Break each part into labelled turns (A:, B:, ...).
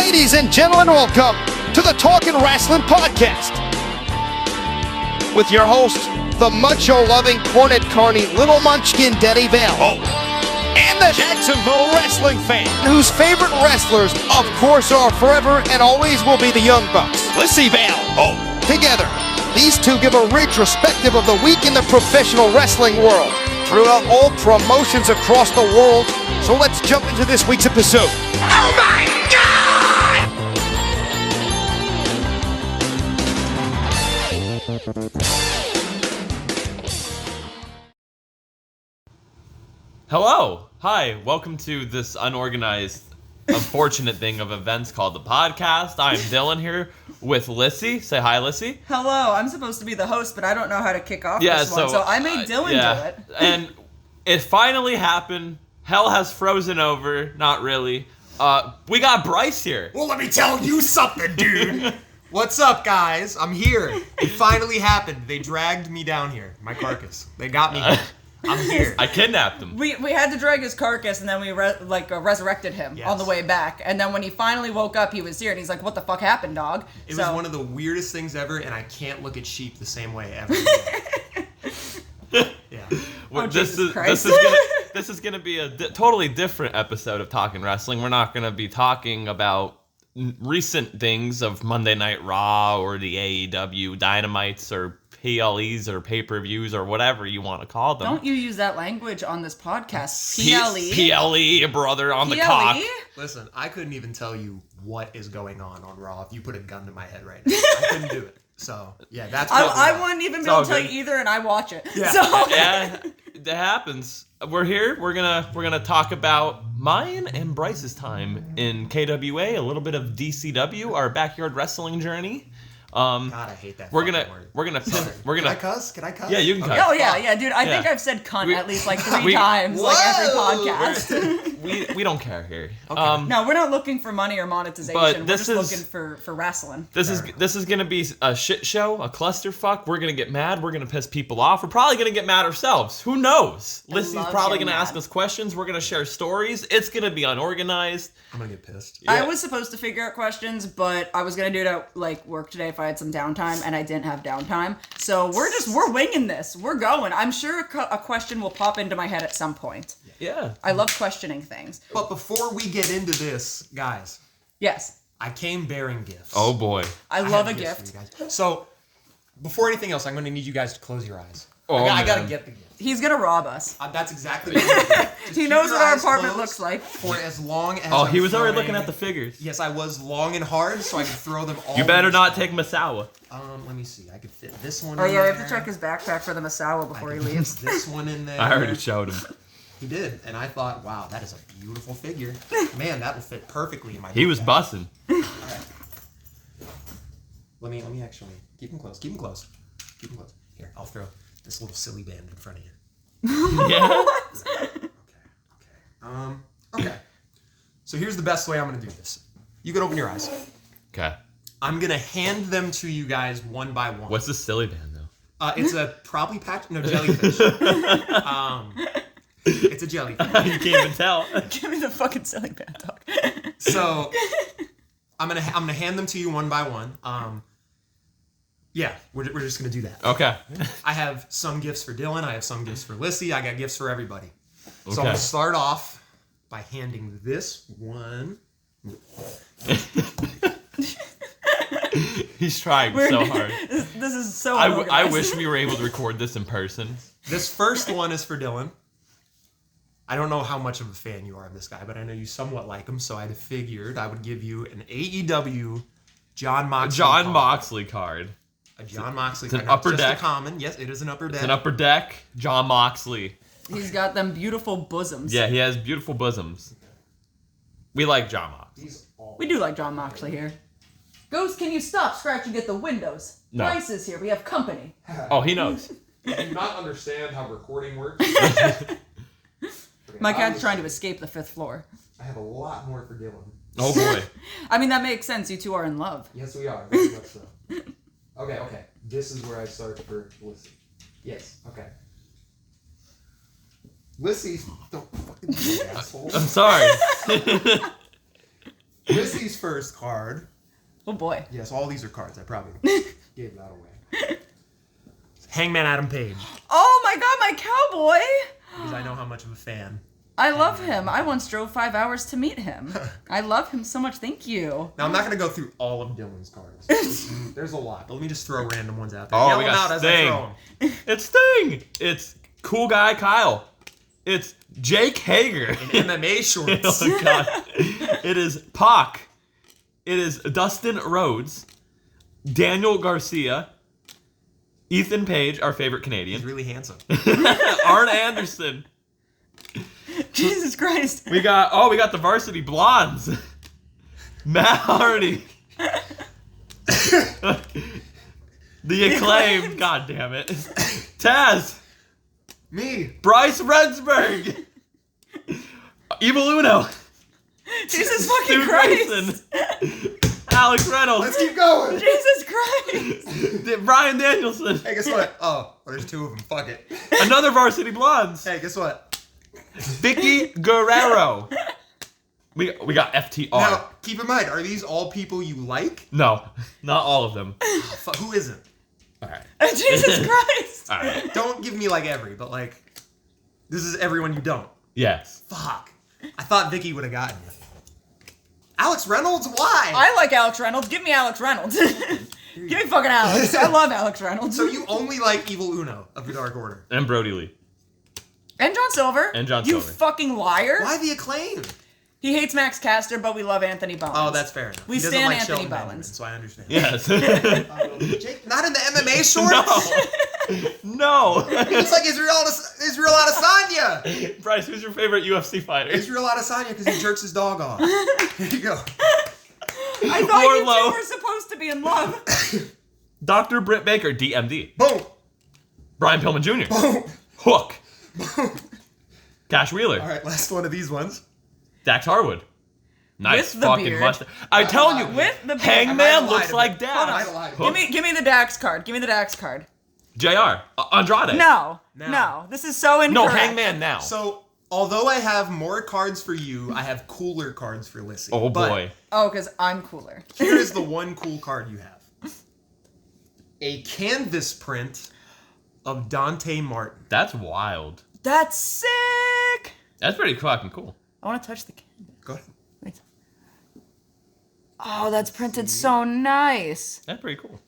A: Ladies and gentlemen, welcome to the Talkin Wrasslin podcast with your host, the macho-loving, cornet-carny, little munchkin Daddy Val, and the Jacksonville wrestling fan, whose favorite wrestlers, of course, are forever and always will be the Young Bucks, Lyssie Val. Together, these two give a retrospective of the week in the professional wrestling world throughout all promotions across the world. So let's jump into this week's episode. Oh my God!
B: Hello. Hi. Welcome to this unorganized, unfortunate thing of events called the podcast. I'm Dylan here with Lyssie. Say hi, Lyssie.
C: Hello. I'm supposed to be the host, but I don't know how to kick off this one, so I made Dylan do it.
B: And it finally happened. Hell has frozen over. Not really. We got Bryce here.
D: Well, let me tell you something, dude. What's up, guys? I'm here. It finally happened. They dragged me down here. My carcass. They got me here. I'm here.
B: I kidnapped him.
C: We had to drag his carcass, and then we resurrected him on the way back. And then when he finally woke up, he was here, and he's like, "What the fuck happened, dog?"
D: It was one of the weirdest things ever, and I can't look at sheep the same way ever. Yeah.
B: Well,
C: Jesus Christ.
B: This is gonna be a totally different episode of Talkin Wrasslin. We're not gonna be talking about recent things of Monday Night Raw or the AEW Dynamites or PLEs or pay-per-views or whatever you want to call them.
C: Don't you use that language on this podcast. PLE.
B: PLE, brother, on the cock.
D: Listen, I couldn't even tell you what is going on Raw if you put a gun to my head right now. I couldn't do it. So, yeah, that's
C: I wouldn't even be able to tell you either, and I watch it.
D: Yeah.
C: So.
B: Yeah, that happens. We're here. We're gonna talk about mine and Bryce's time in KWA, a little bit of DCW, our backyard wrestling journey.
D: God, I hate that.
B: We're gonna
D: Can I cuss? Can I cuss?
B: Yeah, you can cuss.
C: Oh yeah, dude. I think I've said cunt at least like three times, like every podcast.
B: we don't care here.
D: Okay.
C: No, we're not looking for money or monetization.
B: But
C: we're
B: this
C: just
B: is-
C: looking for wrestling.
B: This is gonna be a shit show, a clusterfuck. We're gonna get mad. We're gonna piss people off. We're probably gonna get mad ourselves. Who knows? Lyssie's
C: love
B: probably
C: getting
B: gonna ask
C: mad.
B: us questions. We're gonna share stories. It's gonna be unorganized.
D: I'm gonna get pissed.
B: Yeah.
C: I was supposed to figure out questions, but I was gonna do it at like work today if I had some downtime, and I didn't have downtime. So we're winging this. We're going. I'm sure a question will pop into my head at some point.
B: Yeah.
C: I love questioning things.
D: But before we get into this, guys,
C: Yes,
D: I came bearing gifts.
B: Oh boy.
C: I love a
D: have gifts
C: gift.
D: for you guys. So, before anything else, I'm going to need you guys to close your eyes.
B: Oh,
D: I got to
B: man.
D: get the gift.
C: He's gonna rob us.
D: That's exactly what I'm gonna do. Just
C: He
D: keep
C: knows
D: your
C: what our
D: eyes
C: apartment
D: closed
C: looks like.
D: For as long as
B: Oh,
D: I'm
B: he was already
D: throwing-
B: looking at the figures.
D: Yes, I was long and hard, so I could throw them all.
B: You better
D: in
B: not
D: this
B: take Masawa.
D: Let me see. I could fit this one
C: Oh
D: in
C: yeah, we
D: there.
C: have to check his backpack for the Masawa before he
D: I could
C: leaves.
D: fit this one in there.
B: I already showed him.
D: He did, and I thought, wow, that is a beautiful figure. Man, that will fit perfectly in my
B: He was
D: backpack.
B: bussing.
D: All right. Let me actually keep him close. Keep him close. Keep him close. Here, I'll throw this little silly band in front of you.
B: Yeah.
D: Okay. So here's the best way I'm gonna do this. You can open your eyes.
B: Okay.
D: I'm gonna hand them to you guys one by one.
B: What's the silly band though?
D: It's a probably jellyfish. It's a jellyfish.
B: You can't even tell.
C: Give me the fucking silly bad dog.
D: So I'm gonna hand them to you one by one. Yeah, we're just gonna do that.
B: Okay.
D: I have some gifts for Dylan. I have some gifts for Lyssie. I got gifts for everybody. So I'm
B: Okay.
D: gonna start off by handing this one.
B: He's trying so hard.
C: This is so.
B: I
C: unorganized.
B: wish we were able to record this in person.
D: This first one is for Dylan. I don't know how much of a fan you are of this guy, but I know you somewhat like him, so I figured I would give you an AEW John Moxley
B: John
D: card.
B: Moxley card.
D: A John Moxley
B: It's an
D: card. Not
B: upper
D: just
B: deck.
D: a common. Yes, it is an upper deck.
B: It's an upper deck. John Moxley.
C: He's got them beautiful bosoms.
B: Yeah, he has beautiful bosoms. We like John Moxley.
D: He's all
C: We do like John Moxley here. Ghost, can you stop scratching at the windows?
B: No.
C: Bryce is here. We have company.
B: Oh, he knows.
D: Do you not understand how recording works?
C: My cat's trying to escape the 5th floor.
D: I have a lot more for Dylan.
B: Oh boy.
C: I mean, that makes sense. You two are in love.
D: Yes, we are. Very much so. Okay. This is where I start for Lyssie. Yes, okay. Lyssie, don't fucking do that, asshole.
B: I'm sorry.
D: Lissy's first card.
C: Oh boy.
D: Yes, all these are cards. I probably gave that away. Hangman Adam Page.
C: Oh my god, my cowboy!
D: Because I know how much of a fan.
C: I love him. I once drove 5 hours to meet him. I love him so much. Thank you.
D: Now, I'm not going to go through all of Dylan's cards. There's a lot. But let me just throw random ones out there.
B: Oh,
D: Yell
B: we
D: them
B: got
D: out as I
B: Sting.
D: throw 'em.
B: It's Sting. It's Cool Guy Kyle. It's Jake Hager.
D: In MMA shorts.
B: Oh, God. It is Pac. It is Dustin Rhodes. Daniel Garcia. Ethan Page, our favorite Canadian.
D: He's really handsome.
B: Arn Anderson.
C: Jesus Christ.
B: We got the Varsity Blondes. Matt Hardy. The Acclaimed. God damn it. Taz.
D: Me.
B: Bryce Redsburg. Evil Uno.
C: Jesus fucking
B: Stu
C: Christ.
B: Grayson. Alex Reynolds.
D: Let's keep going.
C: Jesus Christ.
B: Brian Danielson.
D: Hey, guess what? Oh, well, there's two of them. Fuck it.
B: Another Varsity Blondes.
D: Hey, guess what?
B: Vicky Guerrero. We got FTR.
D: Now, keep in mind, are these all people you like?
B: No, not all of them.
D: Who isn't?
B: All right.
C: Jesus Christ.
B: All right.
D: Don't give me like every, but like, this is everyone you don't.
B: Yes.
D: Fuck. I thought Vicky would have gotten you. Alex Reynolds? Why?
C: I like Alex Reynolds. Give me Alex Reynolds. Give me fucking Alex. I love Alex Reynolds.
D: So you only like Evil Uno of the Dark Order.
B: And Brody Lee.
C: And John Silver.
B: And John
C: You
B: Silver.
C: fucking liar.
D: Why the Acclaim?
C: He hates Max Caster, but we love Anthony Bowens.
D: Oh, that's fair enough.
C: We
D: He doesn't
C: stand
D: like
C: Anthony
D: Shelton Benjamin,
C: Bowens.
D: so I understand.
B: Yes.
D: Jake, not in the MMA shorts?
B: No.
D: He looks like Israel Adesanya.
B: Bryce, who's your favorite UFC fighter?
D: Israel Adesanya because he jerks his dog off. Here you go.
C: I thought you
B: Warlow.
C: two were supposed to be in love.
B: Dr. Britt Baker, DMD.
D: Boom.
B: Brian Pillman Jr.
D: Boom.
B: Hook. Cash Wheeler.
D: All right, last one of these ones.
B: Dax Harwood. Nice
C: With the
B: fucking
C: beard.
B: mustache. I'm telling you,
C: With the beard.
D: I might
B: Hangman
D: have
B: looks
D: lied
B: like
D: to you. I might have
B: Dax.
D: lied to you.
B: Hook.
C: Give me the Dax card. Give me the Dax card.
B: JR. Andrade.
C: No.
D: Now.
C: No. This is so incorrect.
B: No, Hangman now.
D: So, although I have more cards for you, I have cooler cards for Lissy.
B: Oh
D: But
B: boy.
C: Oh, because I'm cooler.
D: here is the one cool card you have. A canvas print of Dante Martin.
B: That's wild.
C: That's sick.
B: That's pretty fucking cool.
C: I want to touch the canvas.
D: Go ahead.
C: Wait. Oh, that's printed so nice.
B: That's pretty cool.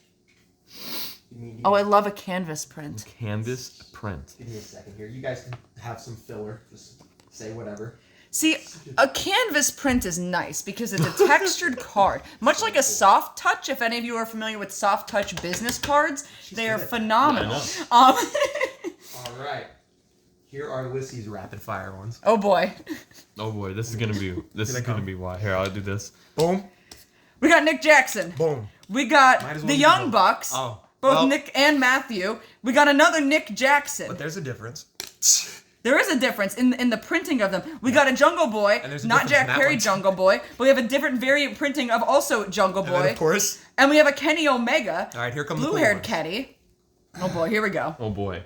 C: Oh, I love a canvas print.
B: Canvas print.
D: Give me a second here. You guys can have some filler. Just say whatever.
C: See, a canvas print is nice because it's a textured card. Much like a soft touch, if any of you are familiar with soft touch business cards, they are
D: good at that.
C: phenomenal.
B: I
D: All right. Here are Lissy's rapid fire ones.
C: Oh boy.
B: Oh boy, this is gonna be why. Here, I'll do this.
D: Boom.
C: We got Nick Jackson.
D: Boom.
C: We got
D: Might as well
C: the
D: be
C: Young
D: both.
C: Bucks.
D: Oh.
C: Both
D: well,
C: Nick and Matthew. We got another Nick Jackson.
D: But there's a difference.
C: There is a difference in the printing of them. We got a Jungle Boy,
D: And there's a
C: not
D: difference
C: Jack
D: in that
C: Perry
D: one.
C: Jungle Boy, but we have a different variant printing of also Jungle
D: And then,
C: Boy.
D: of course.
C: And we have a Kenny Omega.
D: All right, here come the cool
C: Blue-haired
D: ones.
C: Kenny. Oh boy, here we go.
B: Oh boy.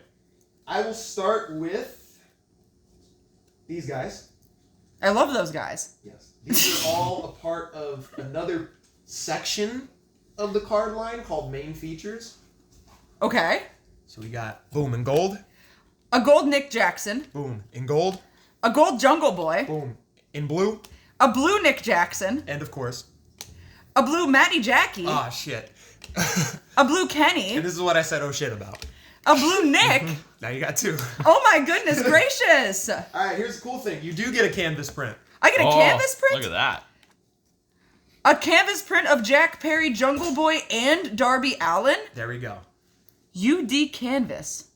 D: I will start with these guys.
C: I love those guys.
D: Yes. These are all a part of another section of the card line called Main Features.
C: Okay.
D: So we got boom in gold,
C: A gold Nick Jackson.
D: boom in gold,
C: A gold Jungle Boy.
D: boom in blue,
C: A blue Nick Jackson.
D: and of course,
C: A blue Matty Jackie.
D: ah shit.
C: A blue Kenny.
D: And this is what I said oh shit about.
C: A blue Nick.
D: Now you got two.
C: Oh my goodness gracious.
D: All right, here's the cool thing. You do get a canvas print.
C: I get a canvas print?
B: Look at that.
C: A canvas print of Jack Perry, Jungle Boy, and Darby Allin?
D: There we go.
C: UD Canvas.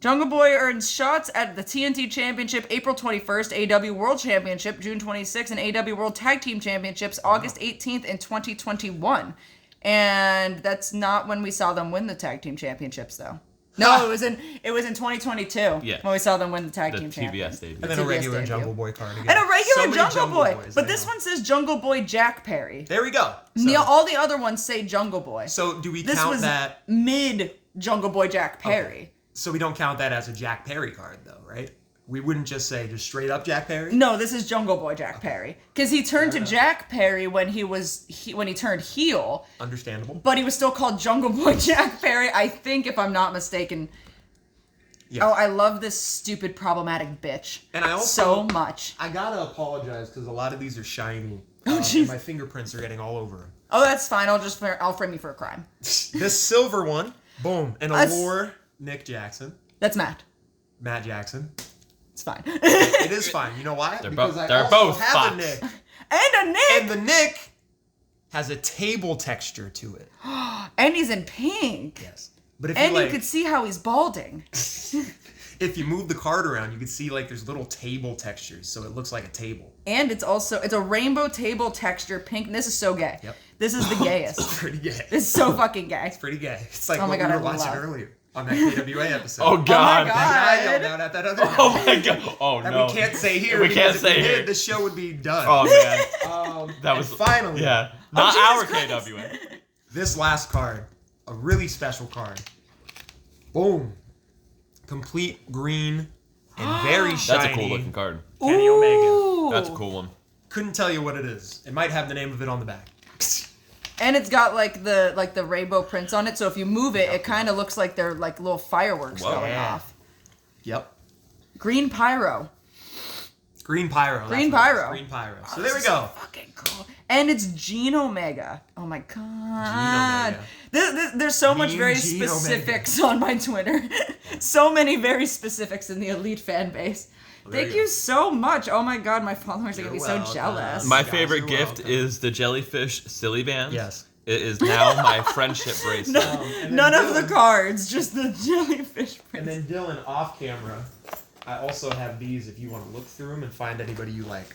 C: Jungle Boy earns shots at the TNT Championship April 21st, AW World Championship June 26th, and AW World Tag Team Championships August 18th in 2021. And that's not when we saw them win the Tag Team Championships, though. No, it was in 2022
B: Yeah.
C: when we saw them win the Tag
B: The
C: Team
B: TBS
C: Championships.
B: debut.
D: And then a
C: TBS
D: regular
C: debut.
D: Jungle Boy card again.
C: And a regular
D: So many
C: Jungle Boy.
D: Boys,
C: But
D: I
C: this
D: know.
C: one says Jungle Boy Jack Perry.
D: There we go.
C: All the other ones say Jungle Boy.
D: So do we
C: This
D: count
C: was
D: that?
C: mid Jungle Boy Jack Perry.
D: So we don't count that as a Jack Perry card, though, right? We wouldn't just say just straight up Jack Perry?
C: No, this is Jungle Boy Jack Perry. Because he turned to Jack Perry when he turned heel.
D: Understandable.
C: But he was still called Jungle Boy Jack Perry, I think, if I'm not mistaken.
D: Yeah.
C: Oh, I love this stupid problematic bitch.
D: And I also...
C: so much.
D: I gotta apologize because a lot of these are shiny.
C: Oh, jeez.
D: And my fingerprints are getting all over them.
C: Oh, that's fine. I'll frame you for a crime.
D: This silver one, boom. An Allure, Nick Jackson.
C: That's Matt.
D: Matt Jackson.
C: It's fine.
D: It is fine. You know why?
B: They're
D: Because
B: both-
D: I
B: they're
D: also
B: both
D: have
B: spots.
D: a Nick.
C: And a Nick!
D: And the Nick has a table texture to it.
C: And he's in pink.
D: Yes. But if
C: And
D: you,
C: you could see how he's balding.
D: if you move the card around, you can see like there's little table textures, so it looks like a table.
C: And it's a rainbow table texture pink. This is so gay.
D: Yep.
C: This is the gayest.
D: It's pretty gay.
C: It's so fucking gay.
D: It's pretty gay. It's like
C: Oh my
D: what
C: God,
D: we
C: I
D: were watching
C: love-
D: earlier on that KWA episode.
B: Oh God.
C: God.
D: I yelled out at that other guy.
B: Oh my God. Oh
D: That
B: no.
D: we can't say here.
B: We can't
D: because
B: say
D: if we
B: here.
D: did, the show would be done.
B: Oh man. That
D: And
B: was
D: finally.
B: Yeah. Not
C: Jesus
B: our
C: Christ.
B: KWA.
D: This last card, a really special card. Boom. Complete green and very shiny.
B: That's a cool looking card.
D: Kenny Omega.
C: Ooh.
B: That's a cool one.
D: Couldn't tell you what it is. It might have the name of it on the back.
C: And it's got like the rainbow prints on it, so if you move it, it kind of looks like they're like little fireworks
B: Whoa.
C: going
D: Yeah.
C: off.
D: Yep.
C: Green pyro.
D: Green Pyro.
C: Green
D: that's what it is.
C: Pyro.
D: Green Pyro. So
C: Oh,
D: there we
C: this is
D: go.
C: so fucking cool. And it's Gene Omega. Oh my God. There's so much
D: Mean
C: very
D: Gene Omega.
C: specifics on my Twitter. So many very specifics in the Elite fan base.
D: there
C: Thank
D: you
C: you
D: go.
C: so much. Oh my God, my followers are going to be so
D: welcome.
C: jealous.
B: My
D: Guys,
B: favorite
D: you're
B: gift
D: welcome.
B: is the jellyfish silly band.
D: Yes.
B: It is now my friendship bracelet.
D: And then
C: None of the
D: Dylan-
C: cards, just the jellyfish
D: And
C: prints.
D: then Dylan, off camera, I also have these if you want to look through them and find anybody you like.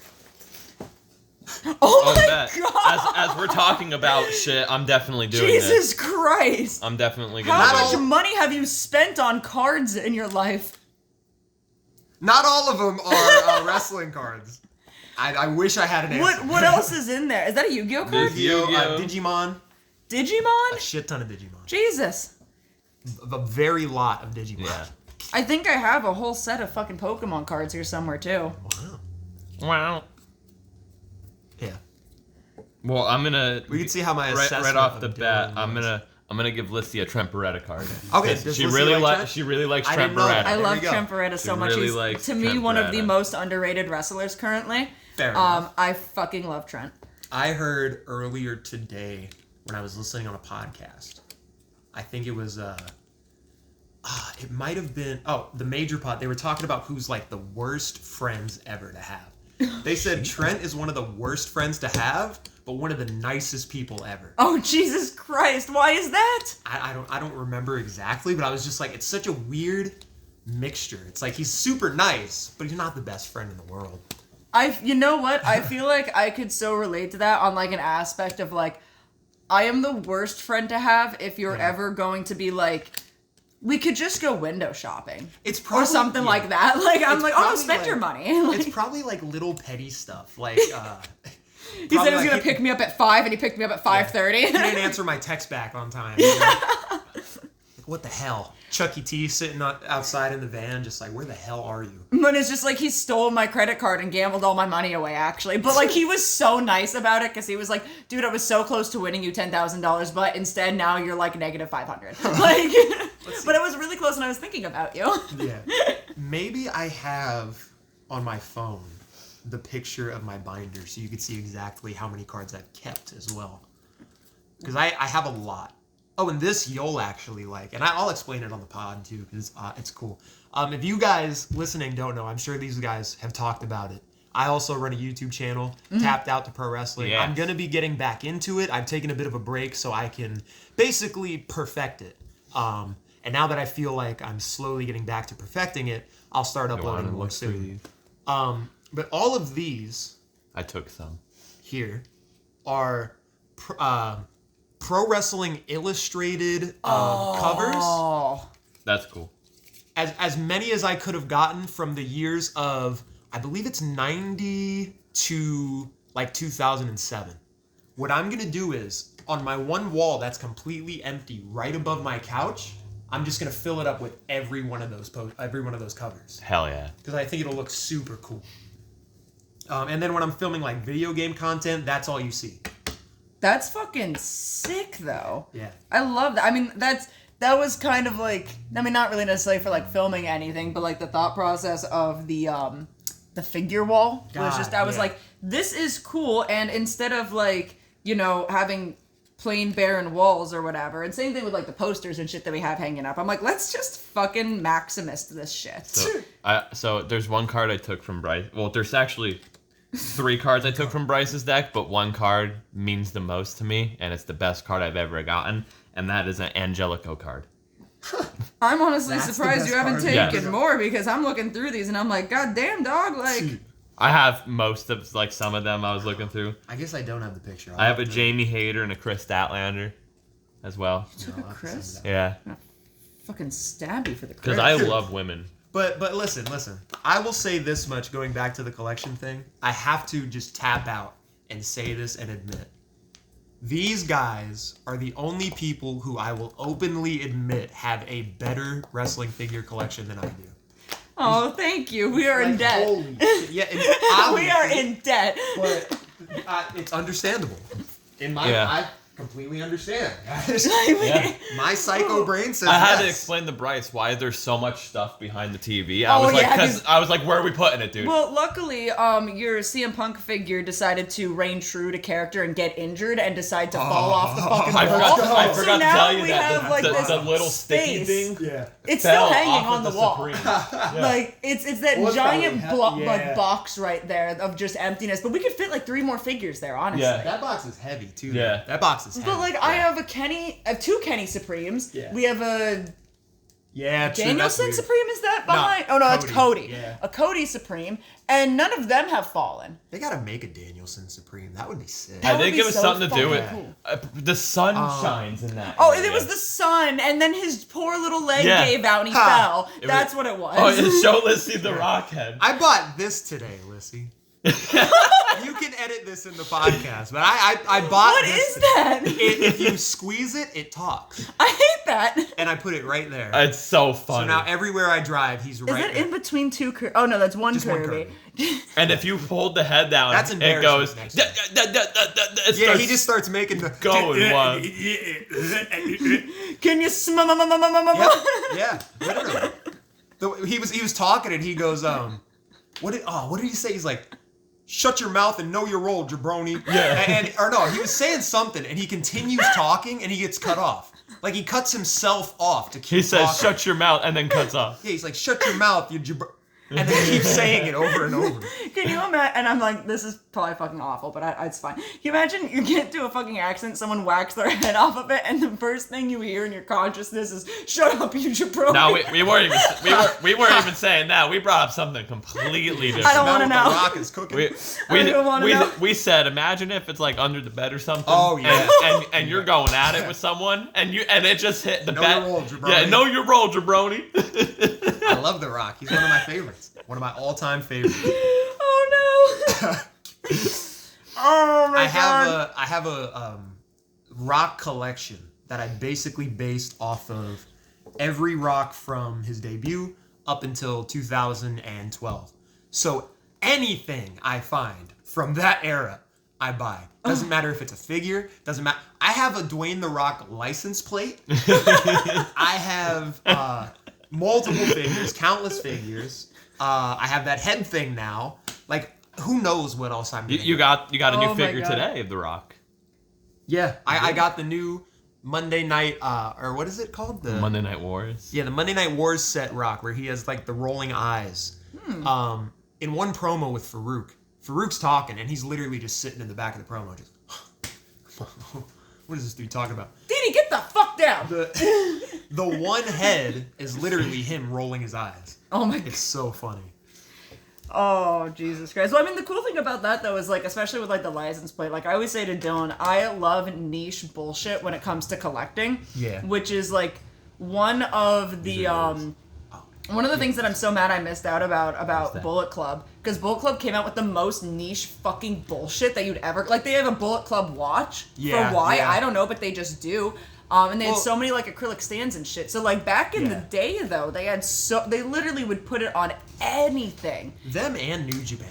C: Oh
B: Oh,
C: my
B: bet.
C: God.
B: As we're talking about shit, I'm definitely doing
C: Jesus
B: this.
C: Christ.
B: I'm definitely
C: How
B: gonna.
D: Not
C: much
D: all-
C: money have you spent on cards in your life?
D: Not all of them are wrestling cards. I wish I had an answer.
C: What else is in there? Is that a Yu-Gi-Oh card?
B: This-
D: Yu-Gi-Oh,
B: Yu-Gi-Oh.
D: Digimon,
C: Digimon?
D: a shit ton of Digimon.
C: Jesus.
D: A very lot of Digimon.
B: Yeah.
C: I think I have a whole set of fucking Pokemon cards here somewhere too.
D: Wow.
B: Wow.
D: Yeah.
B: Well, I'm gonna.
D: We can see how my
B: right
D: assessment
B: off the
D: of
B: bat.
D: Dylan
B: I'm
D: was.
B: gonna give Lyssie a Trent Beretta card.
D: Okay,
B: 'Cause
D: does
B: she
D: Lyssie
B: really
D: like
B: like
D: Trent?
B: she really likes
D: I
B: Trent
D: didn't know that.
B: Beretta.
C: I
D: There
C: love
D: we go.
C: Trent Beretta so
B: She
C: much.
B: really
C: He's,
B: likes
C: to me,
B: Trent
C: one of the
B: Beretta.
C: most underrated wrestlers currently.
D: Fair enough.
C: I fucking love Trent.
D: I heard earlier today when I was listening on a podcast. I think it was it might have been the Major Pod. They were talking about who's like the worst friends ever to have. They said Trent is one of the worst friends to have, but one of the nicest people ever.
C: Oh Jesus Christ! Why is that?
D: I don't remember exactly, but I was just like, it's such a weird mixture. It's like he's super nice, but he's not the best friend in the world.
C: You know what? I feel like I could so relate to that on like an aspect of like, I am the worst friend to have if you're ever going to be like, we could just go window shopping.
D: It's probably
C: Or something like that. Like, I'm
D: It's
C: like, oh,
D: probably
C: spend
D: like-
C: your money. Like,
D: It's probably like little petty stuff. Like,
C: he said he was
D: like,
C: gonna pick me up at 5 and he picked me up at 5:30.
D: he didn't answer my text back on time. You know? Like, what the hell? Chuck E. T sitting outside in the van, just like, where the hell are you?
C: But it's just like he stole my credit card and gambled all my money away, actually. But like he was so nice about it because he was like, dude, I was so close to winning you $10,000, but instead now you're like negative 500. Like, but it was really close and I was thinking about you.
D: Yeah. Maybe I have on my phone the picture of my binder so you could see exactly how many cards I've kept as well. Because I have a lot. Oh, and this you'll actually like, and I'll explain it on the pod too, because it's cool. If you guys listening don't know, I'm sure these guys have talked about it. I also run a YouTube channel, Tapped Out to Pro Wrestling.
B: Yes.
D: I'm going to be getting back into it. I've taken a bit of a break so I can basically perfect it. And now that I feel like I'm slowly getting back to perfecting it, I'll start uploading more soon. But all of these
B: I took some.
D: here are Pro Wrestling Illustrated covers.
C: Oh.
B: That's cool.
D: As many as I could have gotten from the years of, I believe it's 90 to like 2007. What I'm going to do is, on my one wall that's completely empty right above my couch, I'm just gonna fill it up with every one of those covers
B: Hell yeah.
D: because I think it'll look super cool. And then when I'm filming like video game content, that's all you see.
C: That's fucking sick, though.
D: Yeah.
C: I love that. I mean, that was kind of like, I mean, not really necessarily for like filming anything, but like the thought process of the figure wall was just, I was like, this is cool. And instead of like, you know, having plain barren walls or whatever, and same thing with like the posters and shit that we have hanging up, I'm like, let's just fucking Maximus this shit.
B: So there's one card I took from Bryce. Well, there's actually 3 cards I took from Bryce's deck, but one card means the most to me, and it's the best card I've ever gotten, and that is an Angelico card.
C: I'm honestly
D: That's the
C: surprised you
D: best
C: haven't
D: card.
C: taken more, because I'm looking through these and I'm like, god damn, dog, like...
B: I have most of, like, some of them I was looking through.
D: I guess I don't have the picture.
B: I have a Jamie Hayter and a Chris Statlander as well.
C: Took a Chris?
B: Yeah.
C: Fucking stab you for the Chris.
B: Because I love women.
D: But listen. I will say this much going back to the collection thing. I have to just tap out and say this and admit. These guys are the only people who I will openly admit have a better wrestling figure collection than I do.
C: Oh, thank you. We are in debt.
D: Holy shit. Yeah, and
C: We are in debt.
D: But it's understandable. I completely understand.
B: Yeah.
D: My psycho brain says
B: I had to
D: yes.
B: explain to Bryce why there's so much stuff behind the TV. I was like, where are we putting it, dude?
C: Well, luckily, your CM Punk figure decided to reign true to character and get injured and decide to fall off the fucking
B: I
C: wall.
B: forgot
C: So
B: to
C: now
B: tell you
C: we
B: that
C: have, like, this
B: the little sticky
C: space.
B: thing.
D: Yeah.
C: It's
B: fell
C: still hanging
B: off
C: on
B: of
C: the
B: the
C: wall.
B: Supreme. Yeah.
C: Like, it's that
D: Well,
C: giant
D: probably
C: like box right there of just emptiness. But we could fit like 3 more figures there, honestly.
B: Yeah.
D: That box is heavy too.
B: Yeah.
D: That box is heavy.
C: But like, I have I have 2 Kenny Supremes.
D: Yeah.
C: We have a
D: Yeah, true. That's
C: Danielson
D: weird.
C: Supreme, is that
D: No,
C: behind? Oh no, it's
D: Cody.
C: Cody.
D: Yeah.
C: A Cody Supreme, and none of them have fallen.
D: They gotta make a Danielson Supreme. That would be sick.
C: That
B: I
C: would
B: think
C: be
B: it was
C: so
B: something to do with
C: fucking cool.
B: the sun shines in that.
C: Oh,
B: area.
C: it was the sun, and then his poor little leg
B: Yeah.
C: gave out and he
D: Ha.
C: fell. That's what it was.
B: Oh, it's show Lissy the Rockhead.
D: I bought this today, Lissy. You can edit this in the podcast, but I bought
C: What
D: this.
C: is that?
D: If you squeeze it, it talks.
C: I hate that.
D: And I put it right there.
B: It's so
D: So
B: funny.
D: now everywhere I drive, he's
C: Is
D: right
C: it
D: there.
C: in between 2 Kirby? Oh no, that's one
D: Just one
C: Kirby.
B: And if you hold the head down,
D: That's
B: it
D: embarrassing
B: goes.
D: next
B: Da,
D: time.
B: da, da, da, da, da, it
D: Yeah,
B: starts
D: he just starts making the
B: going wild.
C: Can you smell?
D: Yeah, literally. He was talking and he goes, what did he say? He's like, shut your mouth and know your role, jabroni.
B: Yeah.
D: Or no, he was saying something and he continues talking and he gets cut off. Like he cuts himself off to keep
B: He says,
D: talking.
B: "Shut your mouth," and then cuts off.
D: Yeah, he's like, shut your mouth, you jabroni. And then he keeps saying it over and over.
C: Can you imagine? And I'm like, this is probably fucking awful, but it's fine. Can you imagine you get into a fucking accident, someone whacks their head off of it, and the first thing you hear in your consciousness is, "Shut up, you jabroni."
B: No, we weren't even saying that. We brought up something completely different.
C: I don't wanna
D: Smell what
C: know.
D: The Rock is cooking.
C: I don't wanna know.
B: We said, imagine if it's like under the bed or something.
D: Oh, yeah.
B: And you're going at it with someone, and it just hit the
D: Know
B: bed.
D: your role, jabroni.
B: Yeah, know your role, jabroni.
D: I love The Rock. He's one of my favorites. One of my all-time favorites.
C: Oh no. Oh my god.
D: I have a rock collection that I basically based off of every rock from his debut up until 2012. So anything I find from that era, I buy. Doesn't matter if it's a figure. Doesn't matter. I have a Dwayne The Rock license plate. I have multiple figures, countless figures. I have that head thing now. Like, who knows what else I'm gonna
B: You got a
C: Oh
B: new
C: my
B: figure
C: God.
B: today of The Rock.
D: Yeah, I got the new Monday Night, or what is it called? The
B: Monday Night Wars.
D: Yeah, the Monday Night Wars set Rock, where he has like the rolling eyes. In one promo with Farouk, Farouk's talking, and he's literally just sitting in the back of the promo, just. What is this dude talking about?
C: Didi, get the fuck down.
D: The one head is literally him rolling his eyes.
C: Oh my god.
D: It's so funny.
C: Oh, Jesus Christ. Well, I mean, the cool thing about that, though, is, like, especially with, like, the license plate, like, I always say to Dylan, I love niche bullshit when it comes to collecting.
D: Yeah.
C: Which is, like, one of the, One of the things that I'm so mad I missed out about Bullet Club, because Bullet Club came out with the most niche fucking bullshit that you'd ever... Like, they have a Bullet Club watch. For why? Yeah. I don't know, but they just do. And they had so many, like, acrylic stands and shit. So, like, back in the day, though, they literally would put it on anything.
D: Them and New Japan.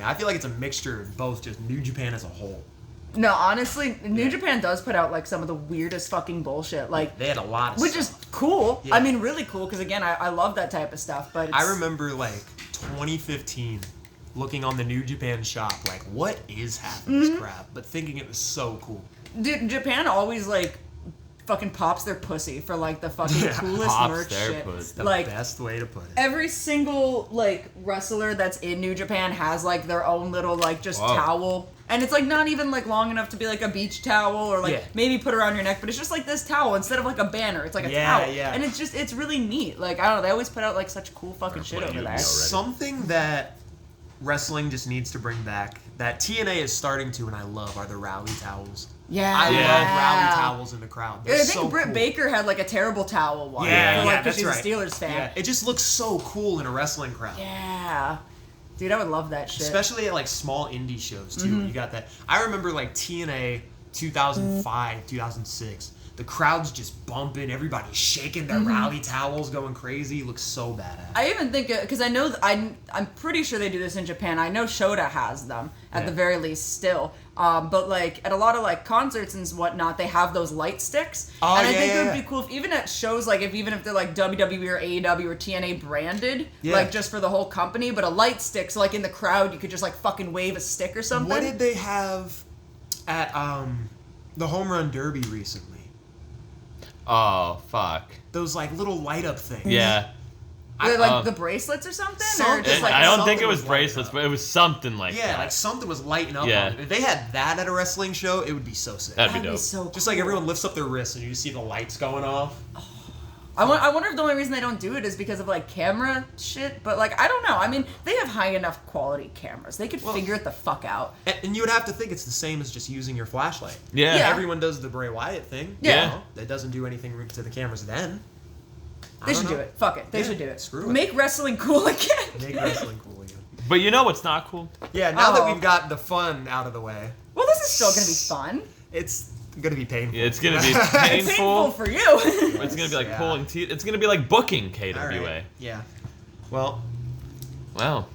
D: I feel like it's a mixture of both, just New Japan as a whole.
C: No, honestly, New Japan does put out, like, some of the weirdest fucking bullshit. Like,
D: they had a lot of
C: which
D: stuff.
C: is cool.
D: Yeah.
C: I mean, really cool, because, again, I love that type of stuff, but
D: I remember, like, 2015, looking on the New Japan shop, like, what is half of this crap? But thinking it was so cool.
C: Dude, Japan always, like, fucking pops their pussy for, like, the fucking coolest merch shit.
D: The
C: like,
D: best way to put it.
C: Every single, like, wrestler that's in New Japan has, like, their own little, like, just towel. And it's, like, not even, like, long enough to be, like, a beach towel or, like, maybe put around your neck. But it's just, like, this towel instead of, like, a banner. It's, like, a towel. Yeah. And it's just, it's really neat. Like, I don't know. They always put out, like, such cool fucking shit over there.
D: Something that wrestling just needs to bring back, that TNA is starting to, and I love, are the rally towels.
C: Yeah.
D: I love rally towels in the crowd. They're
C: I think
D: so
C: Britt
D: cool.
C: Baker had, like, a terrible towel one. Because she's a Steelers fan.
D: Yeah. It just looks so cool in a wrestling crowd.
C: Yeah. Dude, I would love that shit.
D: Especially at, like, small indie shows, too. You got that. I remember, like, TNA 2005, 2006. The crowd's just bumping. Everybody's shaking their rally towels, going crazy. It looks so badass.
C: I even think, because I know, I'm pretty sure they do this in Japan. I know Shota has them, at the very least, still. But, like, at a lot of, like, concerts and whatnot, they have those light sticks. And I think it would be cool if, even at shows, like, even if they're, like, WWE or AEW or TNA branded, like, just for the whole company, but a light stick, so, like, in the crowd, you could just, like, fucking wave a stick or something.
D: What did they have at the Home Run Derby recently?
B: Oh, fuck.
D: Those, like, little light-up things.
B: Yeah.
C: Like the bracelets or something? Or just, like,
B: I don't think it was bracelets, but it was something like that.
D: Yeah, like something was lighting up on it. If they had that at a wrestling show, it would be so sick.
B: That'd be dope.
C: Be so cool.
D: Just like everyone lifts up their wrists and you just see the lights going off.
C: I wonder if the only reason they don't do it is because of, like, camera shit, but, like, I don't know. I mean, they have high enough quality cameras. They could figure it the fuck out.
D: And you would have to think it's the same as just using your flashlight.
B: Yeah.
D: Everyone does the Bray Wyatt thing.
C: Yeah.
D: You know? That doesn't do anything to the cameras then.
C: They should do it. Fuck it. They should do it.
D: Screw it.
C: Make wrestling cool again.
D: Make wrestling cool again.
B: But you know what's not cool?
D: Yeah, now that we've got the fun out of the way.
C: Well, this is still going to be fun.
D: It's going to be painful.
B: It's going to be
C: It's
B: painful.
C: painful for you.
B: It's going to be like pulling teeth. It's going to be like booking KWA.
D: All right. Yeah. Well.
B: Wow.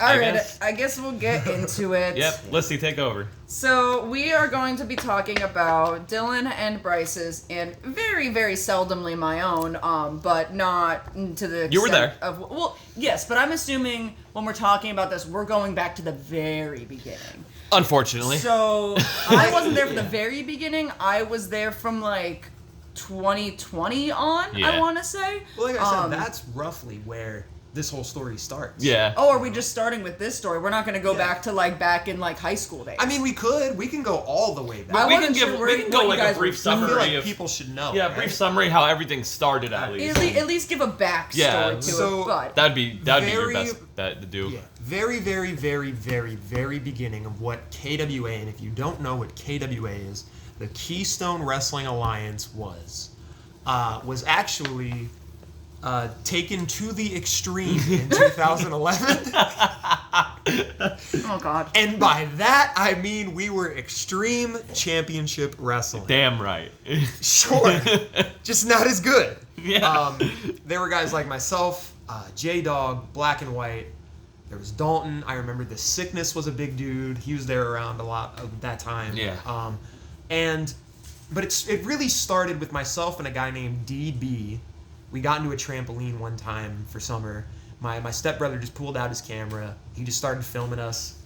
C: All right, I guess we'll get into it.
B: Yep, Lissy, take over.
C: So we are going to be talking about Dylan and Bryce's, and very, very seldomly my own, but not to the extent
B: You were there.
C: Well, yes, but I'm assuming when we're talking about this, we're going back to the very beginning.
B: Unfortunately.
C: So I wasn't there for the very beginning. I was there from, like, 2020 on, I want to say.
D: Well, like I said, that's roughly where this whole story starts.
B: Yeah.
C: Oh, are we just starting with this story? We're not going to go back to, like, back in, like, high school days.
D: I mean, we could. We can go all the way back.
C: I
B: we
C: wasn't
B: can
C: sure
B: we can go
C: what
B: like
C: you
B: a
C: guys
B: brief
C: were
D: I feel
B: summary
D: like
B: of
D: people should know.
B: Yeah,
D: right?
B: brief summary how everything started at least.
C: At least give a backstory to it, but...
B: That'd be your
D: Very-
B: best bet to do.
D: Yeah. Very, very, very, very, very beginning of what KWA, and if you don't know what KWA is, the Keystone Wrestling Alliance was actually taken to the extreme in 2011.
C: Oh, God.
D: And by that, I mean we were Extreme Championship Wrestling.
B: Damn right.
D: Sure. Just not as good.
B: Yeah.
D: There were guys like myself, J-Dog, Black and White. There was Dalton. I remember The Sickness was a big dude. He was there around a lot of that time.
B: Yeah.
D: But it really started with myself and a guy named DB. We got into a trampoline one time for summer. My stepbrother just pulled out his camera. He just started filming us.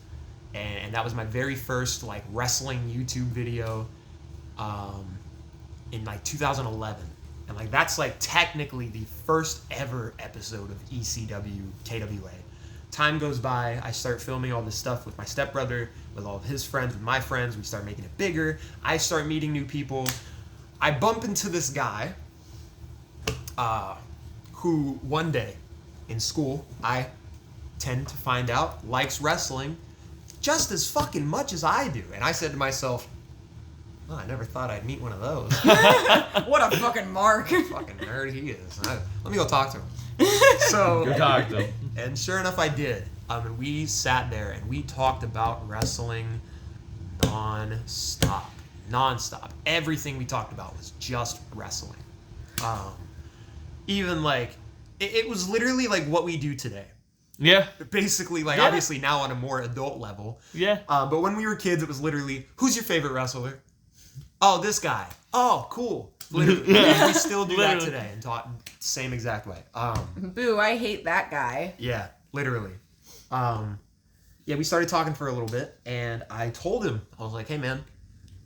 D: And that was my very first, like, wrestling YouTube video in, like, 2011. And, like, that's, like, technically the first ever episode of ECW KWA. Time goes by. I start filming all this stuff with my stepbrother, with all of his friends, with my friends. We start making it bigger. I start meeting new people. I bump into this guy who one day in school, I tend to find out likes wrestling just as fucking much as I do. And I said to myself, oh, I never thought I'd meet one of those.
C: What a fucking mark.
D: Fucking nerd he is. Let me go talk to him. So
B: Go talk to him.
D: and sure enough, I did. And we sat there and we talked about wrestling non-stop. Everything we talked about was just wrestling. Even like, it was literally like what we do today.
B: Yeah.
D: Basically, like,
B: Yeah.
D: obviously now on a more adult level.
B: Yeah.
D: But when we were kids, it was literally, who's your favorite wrestler? Oh, this guy. Oh, cool. Literally.
B: Yeah.
D: We still do
B: Literally.
D: that today and talk same exact way.
C: Boo, I hate that guy.
D: Yeah, literally. Yeah, we started talking for a little bit, and I told him, I was like, hey, man,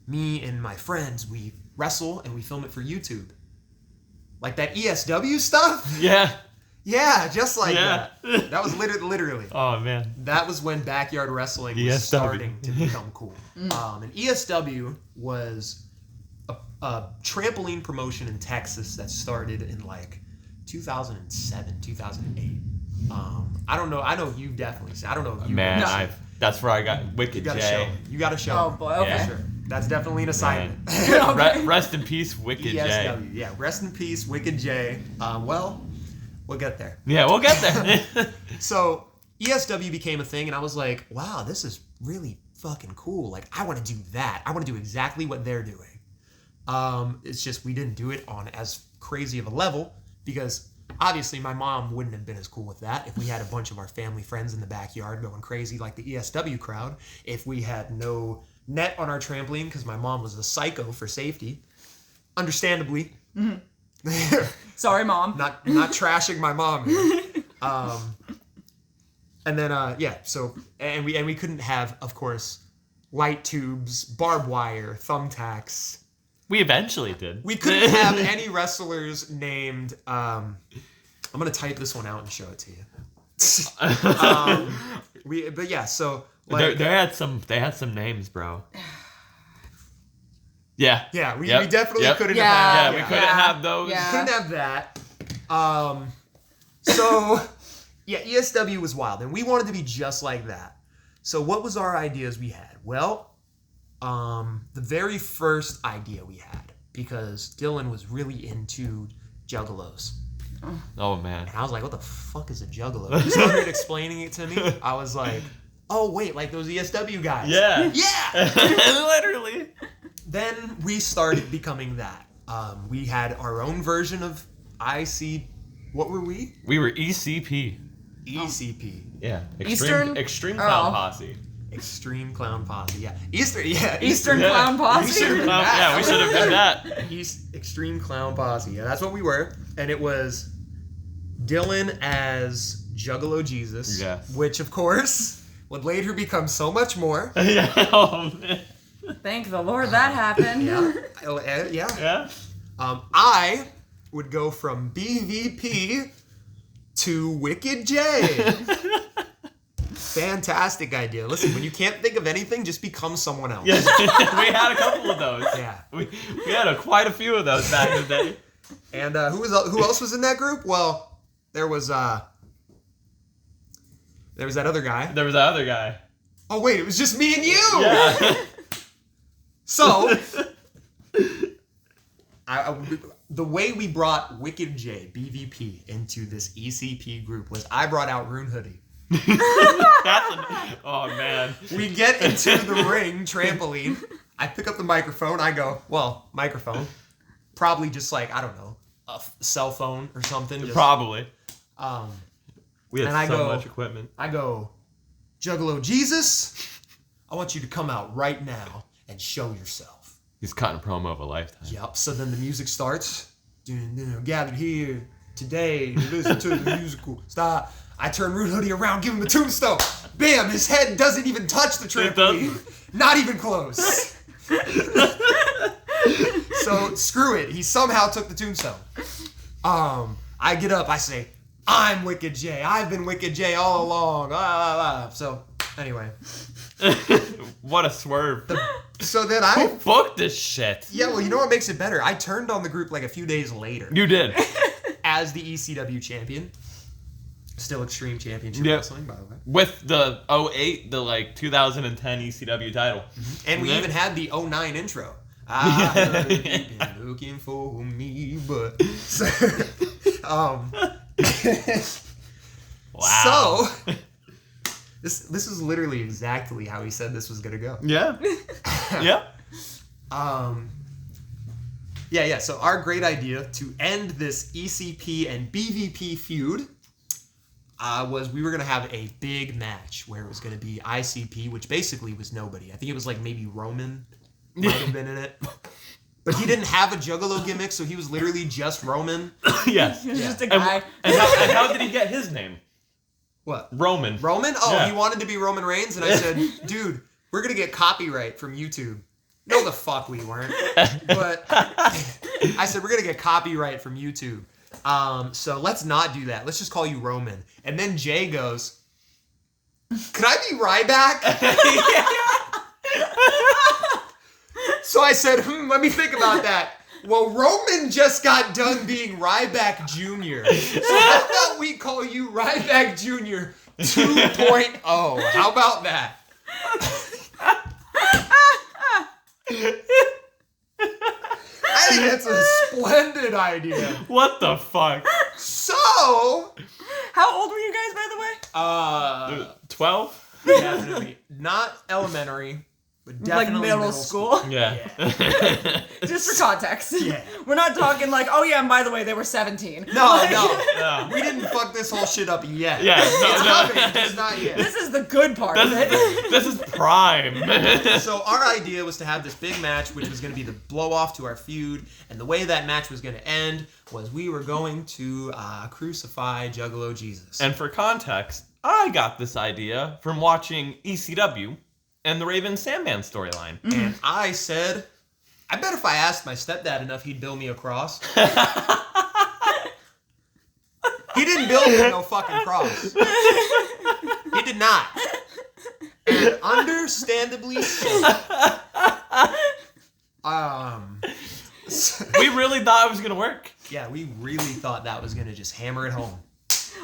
D: me and my friends, we wrestle and we film it for YouTube. Like that ESW stuff?
B: Yeah.
D: Yeah, just like
B: Yeah.
D: that. That was literally.
B: Oh man.
D: That was when backyard wrestling was
B: ESW.
D: starting to become cool. And ESW was a trampoline promotion in Texas that started in like 2007, 2008. I don't know. I know you definitely. I don't know if you.
B: Man,
C: No.
B: that's where I got Wicked
D: You gotta
B: J.
D: show. You gotta show.
C: Oh, boy, okay.
B: Yeah.
D: Sure. That's definitely an assignment.
C: Okay.
B: Rest in peace, Wicked J.
D: ESW. Yeah. Rest in peace, Wicked J. Well, we'll get there.
B: Yeah, we'll get there.
D: So ESW became a thing, and I was like, wow, this is really fucking cool. Like, I want to do that. I want to do exactly what they're doing. It's just we didn't do it on as crazy of a level because obviously my mom wouldn't have been as cool with that if we had a bunch of our family friends in the backyard going crazy like the ESW crowd. If we had no net on our trampoline because my mom was a psycho for safety. Understandably.
C: Sorry, Mom.
D: Not trashing my mom here. And then yeah, so and we couldn't have, of course, light tubes, barbed wire, thumbtacks.
B: We eventually did.
D: We couldn't have any wrestlers named I'm gonna type this one out and show it to you. But yeah, so like
B: they had some names, bro. Yeah.
D: yeah, we
B: Yep.
D: definitely
B: Yep.
D: couldn't
C: Yeah.
D: have
B: Yeah,
D: that.
B: we couldn't have those.
C: Yeah.
D: Couldn't have that. So yeah, ESW was wild, and we wanted to be just like that. So what was our ideas we had? Well, the very first idea we had, because Dylan was really into juggalos.
B: Oh man.
D: And I was like, what the fuck is a juggalo? He started explaining it to me. I was like, oh wait, like those ESW guys.
B: Yeah.
D: Yeah!
B: Literally.
D: Then we started becoming that. We had our own version of IC. What were we?
B: We were ECP.
D: ECP.
B: Yeah.
C: Eastern-
B: Extreme
C: Oh.
B: Clown Posse.
D: Extreme Clown Posse. Yeah. Eastern
C: Eastern
B: Yeah.
C: Clown Posse.
D: We should've been
B: Clown-
D: that.
B: yeah, we should have done that.
D: Extreme Clown Posse. Yeah, that's what we were. And it was Dylan as Juggalo Jesus.
B: Yes.
D: Which, of course, would later become so much more.
B: Yeah. Oh man.
C: Thank the Lord that happened.
D: Yeah.
B: Yeah.
D: I would go from BVP to Wicked J. Fantastic idea. Listen, when you can't think of anything, just become someone else.
B: Yes. We had a couple of those.
D: Yeah.
B: We had quite a few of those back in the day.
D: And who else was in that group? Well, there was that other guy.
B: There was that other guy.
D: Oh wait, it was just me and you.
B: Yeah.
D: So, the way we brought Wicked J, BVP, into this ECP group was I brought out Rune Hoodie.
B: Oh man.
D: We get into the ring trampoline. I pick up the microphone. I go, microphone. Probably just like, I don't know, a cell phone or something. Just,
B: Probably. We
D: And I
B: had so
D: go-
B: much equipment.
D: I go, Juggalo Jesus, I want you to come out right now and show yourself.
B: He's cutting a promo of a lifetime.
D: Yep. So then the music starts. Gathered here today to listen to the musical. Stop. I turn Rude Hoodie around, give him a tombstone. Bam! His head doesn't even touch the trampoline. Not even close. So screw it. He somehow took the tombstone. I get up. I say, I'm Wicked J. I've been Wicked J all along. So anyway.
B: What a swerve.
D: So then
B: Who
D: I.
B: booked this shit?
D: Yeah, well, you know what makes it better? I turned on the group like a few days later
B: You did.
D: as the ECW champion. Still Extreme Championship
B: Yep.
D: Wrestling, by the way.
B: With the 08, the 2010 ECW title.
D: And we
B: Yeah.
D: even had the 09 intro. I heard you've been looking for me, but... So,
B: Wow.
D: So, this is literally exactly how he said this was gonna go.
B: Yeah. Yeah.
D: Yeah. So our great idea to end this ECP and BVP feud was we were gonna have a big match where it was gonna be ICP, which basically was nobody. I think it was like maybe Roman might have been in it. But he didn't have a Juggalo gimmick, so he was literally just Roman.
B: Yes.
C: He was just a
B: And,
C: guy.
B: and how did he get his name?
D: What?
B: Roman.
D: Roman? Oh,
B: Yeah.
D: he wanted to be Roman Reigns, and I said, dude, we're gonna get copyright from YouTube. No, the fuck we weren't. But I said, we're gonna get copyright from YouTube. So let's not do that. Let's just call you Roman. And then Jay goes, could I be Ryback? So I said, let me think about that. Well, Roman just got done being Ryback Jr. So how about we call you Ryback Jr. 2.0? How about that? I think that's a splendid idea.
B: What the fuck?
D: So,
C: How old were you guys, by the way?
B: 12?
D: definitely not elementary, but definitely
C: Like middle school.
B: Yeah.
C: Just for context.
D: Yeah.
C: We're not talking like, oh yeah, and by the way, they were 17.
D: No, no.
B: Yeah.
D: We didn't fuck this whole shit up yet.
B: Yeah,
D: It's
B: no.
D: coming, just not yet.
C: This is the good part of it.
B: This is prime.
D: So our idea was to have this big match, which was going to be the blow off to our feud, and the way that match was going to end was we were going to crucify Juggalo Jesus.
B: And for context, I got this idea from watching ECW and the Raven Sandman storyline.
D: And I said, I bet if I asked my stepdad enough, he'd build me a cross. He didn't build me no fucking cross. He did not. And understandably so.
B: We really thought it was gonna work.
D: Yeah, we really thought that was gonna just hammer it home.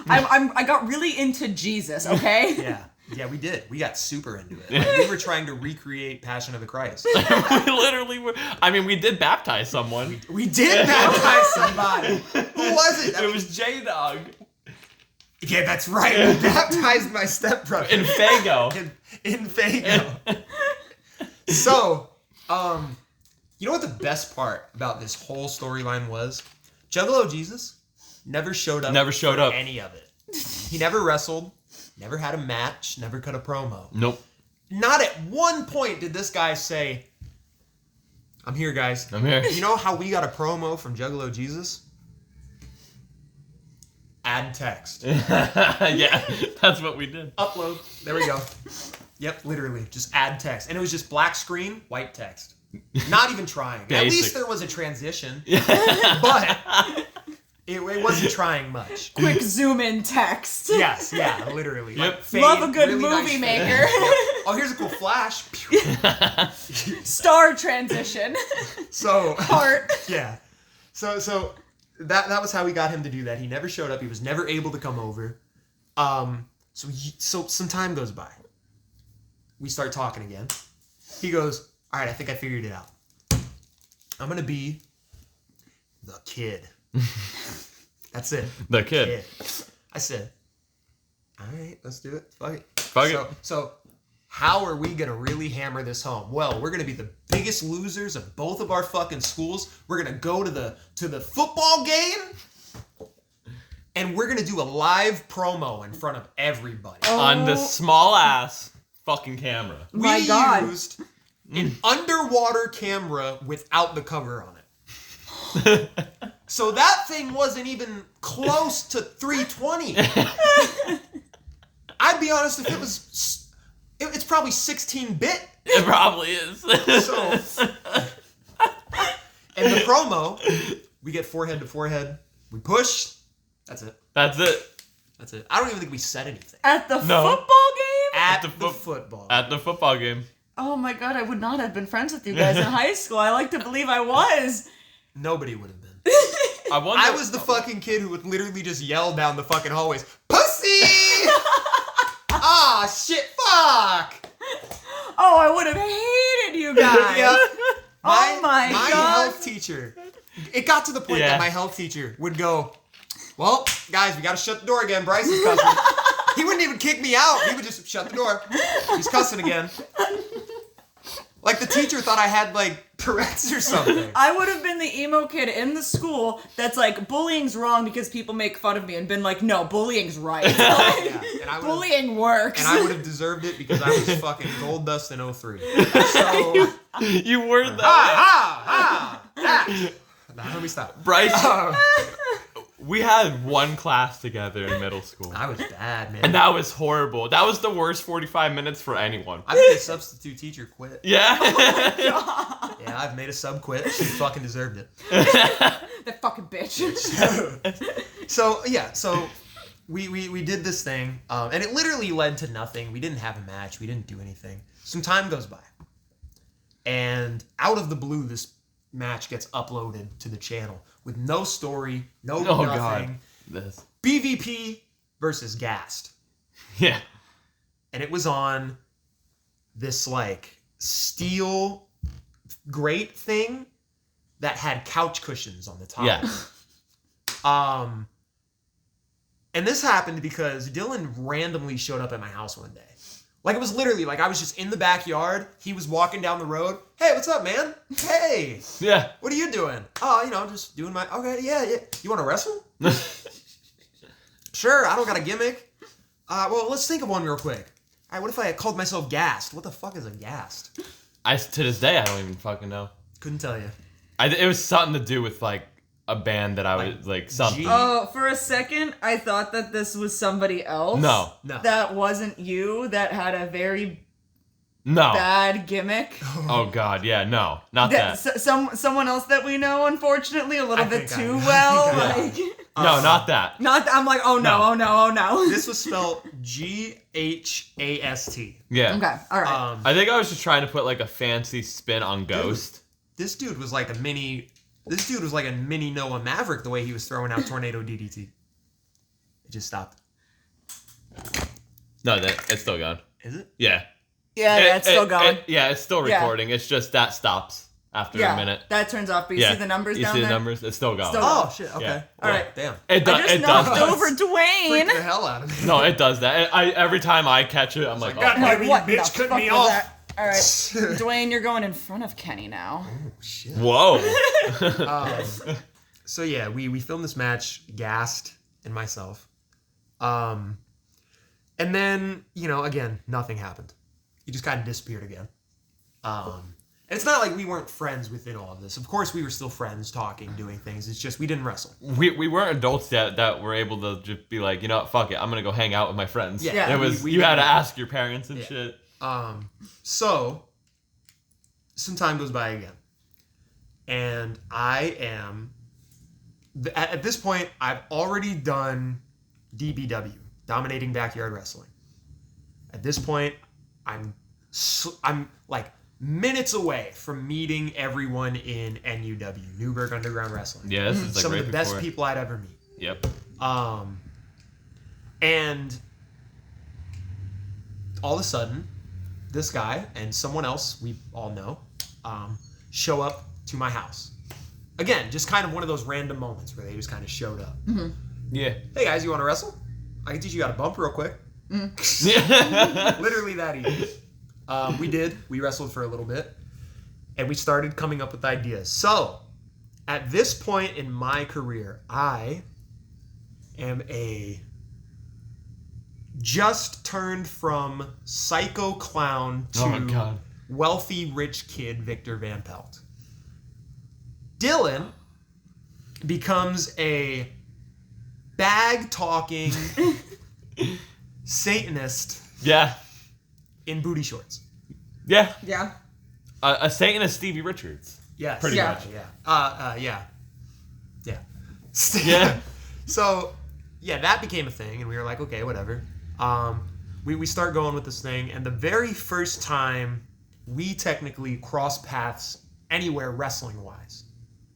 C: I got really into Jesus, okay?
D: Yeah, we did. We got super into it. Like, we were trying to recreate Passion of the Christ.
B: We literally were. I mean, we did baptize someone.
D: We did baptize somebody. Who was it?
B: It was J-Dog.
D: Yeah, that's right. We baptized my stepbrother.
B: In Fago.
D: In Fago. So, you know what the best part about this whole storyline was? Juggalo Jesus never showed up.
B: Never showed
D: for
B: up.
D: any of it. He never wrestled, never had a match, never cut a promo.
B: Nope.
D: Not at one point did this guy say, I'm here, guys.
B: I'm here.
D: You know how we got a promo from Juggalo Jesus? Add text.
B: Yeah, that's what we did.
D: Upload. There we go. Yep, literally. Just add text. And it was just black screen, white text. Not even trying. At
B: Basic.
D: least there was a transition. But it wasn't trying much.
C: Quick zoom in text.
D: Yes, yeah, literally.
B: Yep.
D: Like, fade,
C: Love a good
D: really
C: movie
D: nice
C: maker.
D: fade. Yep. Oh, here's a cool flash.
C: Star transition.
D: So,
C: Heart.
D: yeah. So that was how we got him to do that. He never showed up. He was never able to come over. So some time goes by. We start talking again. He goes, all right, I think I figured it out. I'm going to be the kid. That's it.
B: The kid.
D: I said, all right, let's do it. Fuck it.
B: Fuck it.
D: So how are we going to really hammer this home? Well, we're going to be the biggest losers of both of our fucking schools. We're going to go to the football game, and we're going to do a live promo in front of everybody.
B: On this small ass fucking camera.
C: My
D: We
C: God.
D: used an underwater camera without the cover on it. So that thing wasn't even close to 320. I'd be honest, if it was, it's probably 16-bit.
B: It probably is.
D: So, and the promo, we get forehead to forehead. We push. That's it.
B: That's it.
D: That's it. I don't even think we said anything.
C: At the
B: No.
C: football game?
D: At
B: the
D: the
B: fo-
D: football.
B: At the football game.
C: Oh my God, I would not have been friends with you guys in high school. I like to believe I was.
D: Nobody would have been.
B: I wonder.
D: I was the fucking kid who would literally just yell down the fucking hallways, "Pussy!" Ah, shit, fuck!
C: Oh, I would have hated you guys.
D: Yeah.
C: Oh my
D: My
C: God.
D: health teacher. It got to the point
B: Yeah.
D: that my health teacher would go, Well, guys, we gotta shut the door again. Bryce is cussing. He wouldn't even kick me out. He would just shut the door. He's cussing again. Like the teacher thought I had like Tourette's or something.
C: I would have been the emo kid in the school that's like, bullying's wrong because people make fun of me, and been like, no, bullying's right.
D: Yeah, and I
C: Bullying works.
D: And I would have deserved it because I was fucking gold dust in 03. So,
B: You were that.
D: Now let me stop.
B: Bryce, we had one class together in middle school.
D: I was bad, man.
B: And that was horrible. That was the worst 45 minutes for anyone.
D: I made a substitute teacher quit.
B: Yeah.
D: Yeah, I've made a sub quit. She fucking deserved it.
C: That fucking bitch.
D: So we did this thing, and it literally led to nothing. We didn't have a match. We didn't do anything. Some time goes by, and out of the blue, this match gets uploaded to the channel with no story, no nothing.
B: God. This.
D: BVP versus Gassed.
B: Yeah.
D: And it was on this like steel grate thing that had couch cushions on the top.
B: Yeah.
D: And this happened because Dylan randomly showed up at my house one day. Like, it was literally like I was just in the backyard. He was walking down the road. Hey, what's up, man? Hey.
B: Yeah.
D: What are you doing? Oh, just doing my... Okay, yeah. You want to wrestle? Sure, I don't got a gimmick. Well, let's think of one real quick. All right, what if I called myself Gassed? What the fuck is a Gassed?
B: To this day, I don't even fucking know.
D: Couldn't tell you.
B: It was something to do with, like, a band that I was, like, something.
C: Oh, for a second, I thought that this was somebody else.
B: No.
C: That wasn't you, that had a very
B: No.
C: bad gimmick.
B: Oh, God, yeah, no. Not that.
C: Someone else that we know, unfortunately, a little
D: I
C: bit
D: think I
C: too
D: know.
C: well.
D: Yeah.
C: Like,
B: No, not that.
C: I'm like, oh no,
B: No.
C: oh no, oh no.
D: This was spelled Ghast.
B: Yeah.
C: Okay, alright.
B: I think I was just trying to put, like, a fancy spin on Ghost.
D: This dude was like a mini Noah Maverick the way he was throwing out Tornado DDT. It just stopped.
B: No, it's still going.
D: Is it?
B: Yeah.
C: Yeah, it's still going.
B: Yeah, it's still
C: Yeah.
B: recording. It's just that stops after a minute.
C: That turns off, but you
B: Yeah.
C: see the numbers
B: You
C: down
B: see
C: there?
B: the numbers? It's still going.
C: Still
D: Oh shit. Okay.
B: Yeah.
C: All right.
D: Damn.
B: It
C: I just knocked
B: does.
C: over
D: Freaked
C: Dwayne.
D: the hell out of me.
B: No, it does that. Every time I catch it, I'm like,
D: God
B: oh,
D: damn it, you
C: What
D: bitch,
C: the
D: cut
C: fuck
D: me
C: was
D: off.
C: that? All right, Dwayne, you're going in front of Kenny now.
D: Oh shit.
B: whoa.
D: So yeah, we filmed this match, Gassed and myself. And then, again, nothing happened. He just kind of disappeared again. And it's not like we weren't friends within all of this. Of course we were still friends, talking, doing things. It's just we didn't wrestle.
B: We weren't adults yet that were able to just be like, you know what, fuck it, I'm gonna go hang out with my friends.
D: Yeah.
B: It was
D: We
B: you had to
D: did.
B: ask your parents and
D: Yeah.
B: shit.
D: So some time goes by again. And I am... At this point, I've already done DBW, Dominating Backyard Wrestling. At this point, I'm like minutes away from meeting everyone in NUW, Newburgh Underground Wrestling.
B: Yeah, this is like
D: Some
B: right
D: of the best
B: before.
D: people I'd ever meet.
B: Yep.
D: And all of a sudden, this guy and someone else we all know show up to my house. Again, just kind of one of those random moments where they just kind of showed up.
B: Yeah.
D: Hey guys, you want to wrestle? I can teach you how to bump real quick.
B: Yeah.
D: Literally that easy. We did. We wrestled for a little bit. And we started coming up with ideas. So, at this point in my career, I am a just turned from psycho clown
B: Oh my
D: to
B: God.
D: wealthy rich kid Victor Van Pelt. Dylan becomes a bag-talking Satanist
B: Yeah.
D: in booty shorts.
B: Yeah.
C: Yeah.
B: A Satanist Stevie Richards.
D: Yes.
B: Pretty
C: Yeah.
B: much.
D: Yeah.
B: Yeah.
D: So, yeah, that became a thing, and we were like, okay, whatever. We start going with this thing, and the very first time we technically cross paths anywhere wrestling-wise,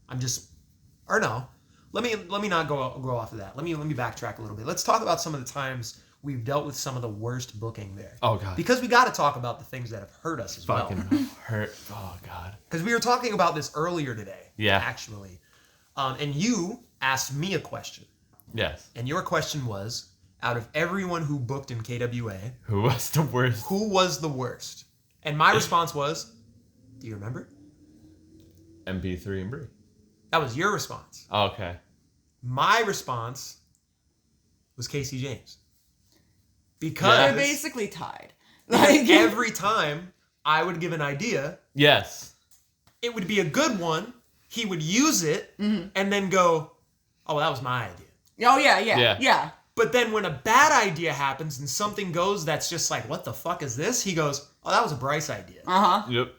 D: let me not go off of that. Let me backtrack a little bit. Let's talk about some of the times we've dealt with some of the worst booking there.
B: Oh God.
D: Because we got to talk about the things that have hurt us as
B: Fucking
D: well.
B: hurt. Oh God.
D: Because we were talking about this earlier today.
B: Yeah.
D: Actually. And you asked me a question.
B: Yes.
D: And your question was, out of everyone who booked in KWA,
B: Who was the worst?
D: who was the worst? And my response was, do you remember?
B: MP3 and Brie.
D: That was your response.
B: Oh, okay.
D: My response was Casey James.
C: They're
D: Because
C: basically tied. Like
D: every time I would give an idea,
B: Yes.
D: it would be a good one. He would use it and then go, oh, well, that was my idea.
C: Oh yeah.
D: But then when a bad idea happens and something goes that's just like, what the fuck is this? He goes, oh, that was a Bryce idea.
B: Yep.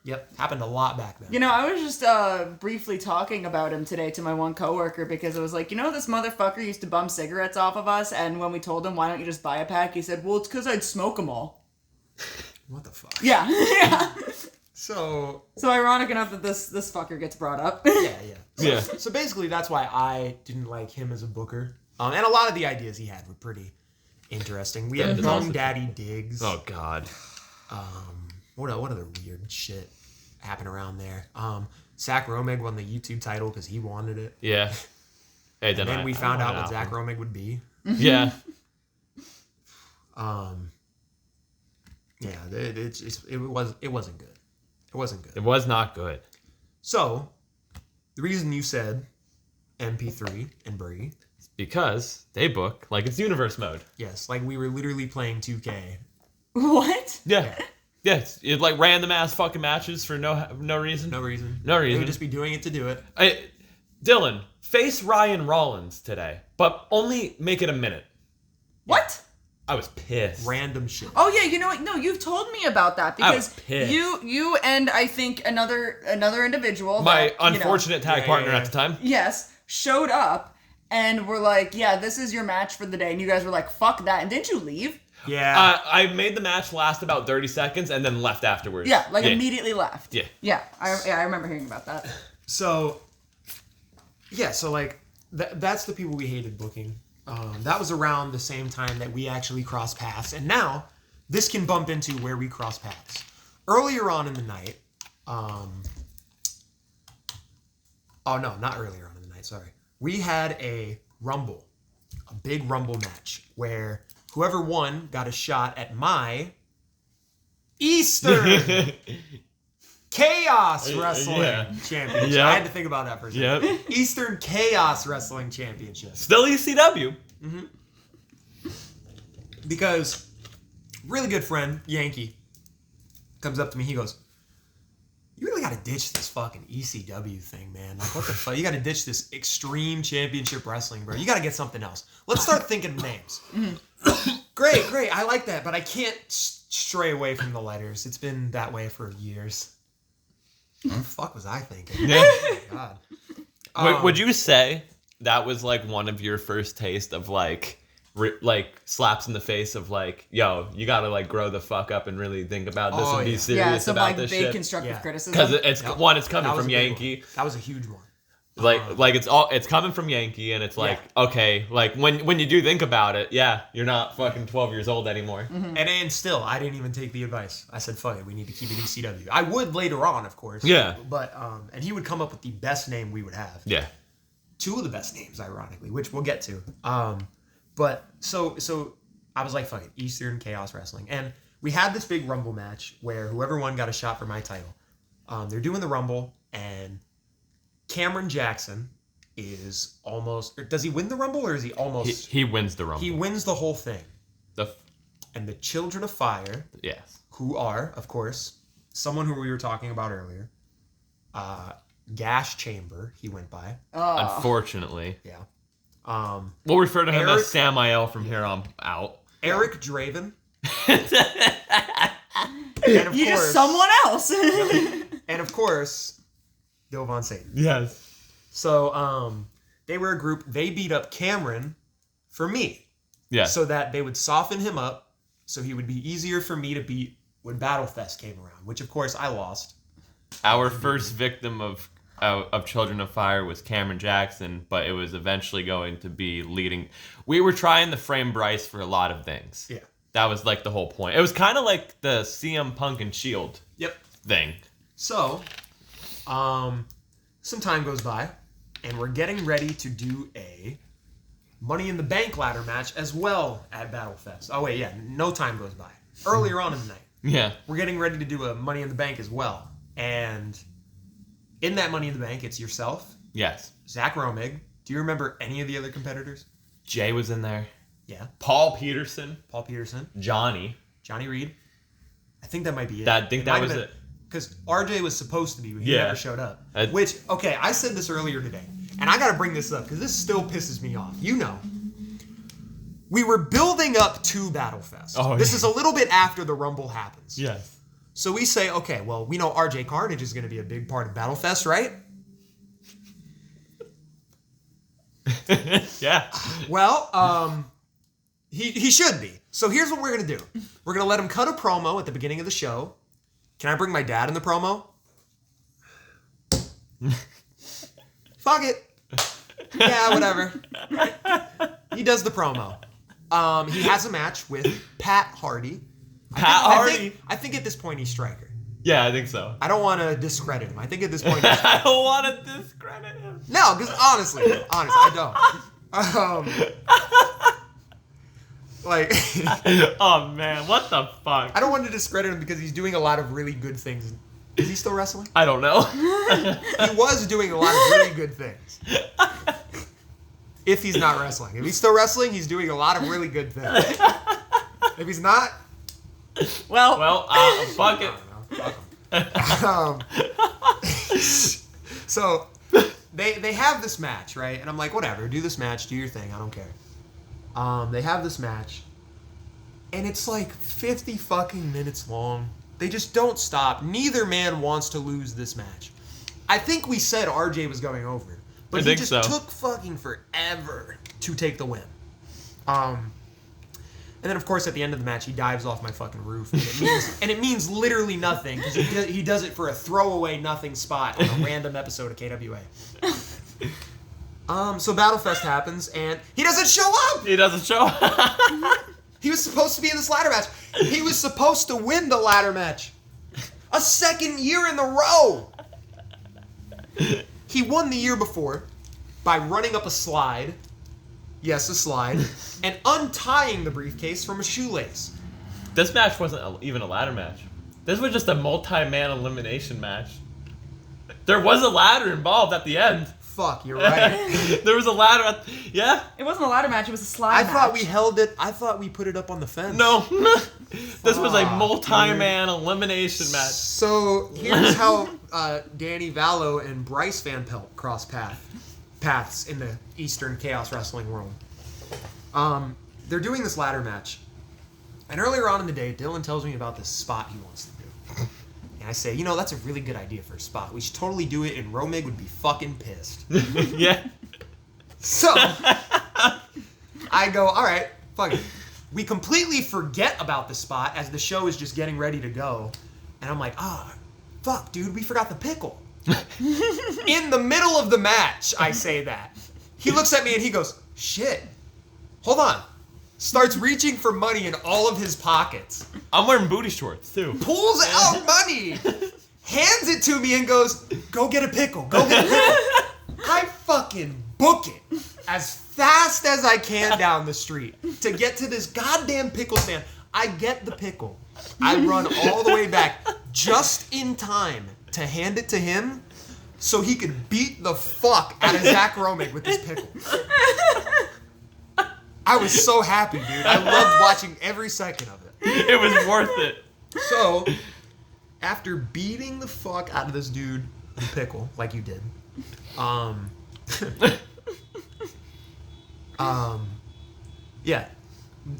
D: Yep, happened a lot back then.
C: You know, I was just briefly talking about him today to my one coworker because I was like, you know, this motherfucker used to bum cigarettes off of us, and when we told him, why don't you just buy a pack, he said, well, it's because I'd smoke them all.
D: What the fuck?
C: Yeah, yeah.
D: So
C: ironic enough that this fucker gets brought up.
D: yeah. So basically, that's why I didn't like him as a booker. And a lot of the ideas he had were pretty interesting. We had Young Daddy Diggs.
B: Oh, God.
D: What other weird shit happened around there? Zach Romig won the YouTube title because he wanted it.
B: Yeah. Hey,
D: Then we found out what Zach Romig would be.
B: Yeah.
D: Yeah, it wasn't good. It wasn't good.
B: It was not good.
D: So, the reason you said MP3 and Brie,
B: Because they book like it's universe mode.
D: yes, like we were literally playing 2K.
C: What?
B: Yeah. Yes. It's like random ass fucking matches for no reason.
D: No reason.
B: No
D: They
B: reason.
D: would just be doing it to do it.
B: Dylan, face Ryan Rollins today, but only make it a minute.
C: What?
B: I was pissed.
D: Random shit.
C: Oh yeah, you know what? No, you've told me about that
B: I was
C: because
B: pissed.
C: you and I think another individual,
B: My
C: that, you know,
B: unfortunate tag partner at the time.
C: yes, showed up and were like, yeah, this is your match for the day, and you guys were like, fuck that, and didn't you leave?
D: Yeah.
B: I made the match last about 30 seconds and then left afterwards.
C: Yeah, like immediately left.
B: Yeah.
C: Yeah, I remember hearing about that.
D: So like that's the people we hated booking. That was around the same time that we actually crossed paths, and now this can bump into where we cross paths. Earlier on in the night, oh no, not earlier on in the night. Sorry, we had a big rumble match where whoever won got a shot at my Eastern Chaos Wrestling Championship.
B: Yep.
D: I had to think about that for a second.
B: Yep.
D: Eastern Chaos Wrestling Championship.
B: Still ECW.
D: Because really good friend, Yankee, comes up to me, he goes, you really gotta ditch this fucking ECW thing, man. Like, what the fuck? You gotta ditch this Extreme Championship Wrestling, bro. You gotta get something else. Let's start thinking of names. Great, I like that, but I can't stray away from the letters. It's been that way for years. What the fuck was I thinking?
B: Yeah.
D: Oh my God.
B: Would you say that was like one of your first taste of like slaps in the face of like, yo, you gotta like grow the fuck up and really think about this and be serious
C: Yeah, some
B: about
C: like
B: this
C: big
B: shit?
C: constructive criticism.
B: Because it's
D: Yep.
B: one, it's coming
D: That was
B: from
D: a big
B: Yankee.
D: one. That was a huge one.
B: Like it's coming from Yankee, and it's like, okay, like when you do think about it, yeah, you're not fucking 12 years old anymore.
D: And still, I didn't even take the advice. I said, fuck it, we need to keep it ECW. I would later on, of course.
B: Yeah.
D: But, and he would come up with the best name we would have.
B: Yeah.
D: Two of the best names, ironically, which we'll get to. But, so I was like, fuck it, Eastern Chaos Wrestling. And we had this big Rumble match where whoever won got a shot for my title. They're doing the Rumble, and Cameron Jackson is almost... Does he win the Rumble, or is he almost...
B: He wins the Rumble.
D: He wins the whole thing.
B: The
D: And the Children of Fire...
B: Yes.
D: Who are, of course, someone who we were talking about earlier. Gas Chamber, he went by.
B: Unfortunately.
D: Yeah.
B: We'll refer to him
D: Eric-
B: as Samael from here on out.
D: Eric Draven. And of
C: You
D: course,
C: just someone else.
D: and of course, Bill Von Satan.
B: Yes.
D: So, they were a group. They beat up Cameron for me.
B: Yeah.
D: So that they would soften him up so he would be easier for me to beat when Battlefest came around, which of course I lost.
B: Our first victim of Children of Fire was Cameron Jackson, but it was eventually going to be leading. We were trying to frame Bryce for a lot of things.
D: Yeah.
B: That was like the whole point. It was kind of like the CM Punk and Shield
D: Yep.
B: thing.
D: So, some time goes by, and we're getting ready to do a Money in the Bank ladder match as well at Battlefest. Oh wait, yeah, no time goes by. Earlier on in the night.
B: Yeah.
D: We're getting ready to do a Money in the Bank as well. And in that Money in the Bank, it's yourself,
B: Yes.
D: Zach Romig. Do you remember any of the other competitors?
B: Jay was in there.
D: Yeah.
B: Paul Peterson.
D: Paul Peterson.
B: Johnny.
D: Johnny Reed. I think that might be it.
B: I think that was it.
D: Because RJ was supposed to be, but he
B: Yeah.
D: never showed up.
B: I-
D: Which, okay, I said this earlier today, and I got to bring this up because this still pisses me off. You know. We were building up to Battlefest.
B: Oh,
D: this
B: yeah.
D: is a little bit after the Rumble happens.
B: Yes.
D: So we say, okay, well, we know RJ Carnage is going to be a big part of Battlefest, right?
B: Yeah.
D: Well, he should be. So here's what we're going to do. We're going to let him cut a promo at the beginning of the show. Can I bring my dad in the promo? Fuck it. Yeah, whatever. He does the promo. He has a match with Pat Hardy. I think at this point he's Striker.
B: Yeah, I think so.
D: I don't want to discredit him. I think at this point he's
B: I don't want to discredit him.
D: No, because honestly, I don't. Like,
B: Oh man, what the fuck?
D: I don't want to discredit him because he's doing a lot of really good things. Is he still wrestling?
B: I don't know.
D: He was doing a lot of really good things. If he's not wrestling. If he's still wrestling, he's doing a lot of really good things. If he's not,
B: Well, fuck it.
D: fuck him. So they have this match, right? And I'm like, whatever, do this match, do your thing, I don't care. They have this match, and it's like 50 fucking minutes long. They just don't stop. Neither man wants to lose this match. I think we said RJ was going over, but
B: I
D: he
B: think
D: just
B: so.
D: took fucking forever to take the win. And then, of course, at the end of the match, he dives off my fucking roof, and it means literally nothing because he does it for a throwaway nothing spot on a random episode of KWA. So Battlefest happens, and he doesn't show up.
B: He doesn't show up.
D: He was supposed to be in this ladder match. He was supposed to win the ladder match. A second year in a row. He won the year before by running up a slide. Yes, a slide. And untying the briefcase from a shoelace.
B: This match wasn't even a ladder match. This was just a multi-man elimination match. There was a ladder involved at the end.
D: Fuck, you're right.
B: There was a ladder at... Yeah?
C: It wasn't a ladder match, it was a slide
D: I
C: match.
D: thought we held it. I thought we put it up on the fence.
B: No. This was a
D: Fuck,
B: multi-man elimination match.
D: So here's how Danny Vallow and Bryce Van Pelt cross paths in the Eastern Chaos Wrestling world. They're doing this ladder match, and earlier on in the day, Dylan tells me about this spot he wants to do. And I say, that's a really good idea for a spot. We should totally do it, and Romig would be fucking pissed.
B: Yeah.
D: So I go, all right, fuck it. We completely forget about the spot as the show is just getting ready to go. And I'm like, fuck, dude, we forgot the pickle. In the middle of the match, I say that. He looks at me and he goes, shit, hold on. Starts reaching for money in all of his pockets.
B: I'm wearing booty shorts, too.
D: Pulls out money. Hands it to me and goes, go get a pickle. Go get a pickle. I fucking book it as fast as I can down the street to get to this goddamn pickle stand. I get the pickle. I run all the way back just in time to hand it to him so he could beat the fuck out of Zach Romig with this pickle. I was so happy, dude. I loved watching every second of it.
B: It was worth it.
D: So, after beating the fuck out of this dude with a pickle, like you did, yeah,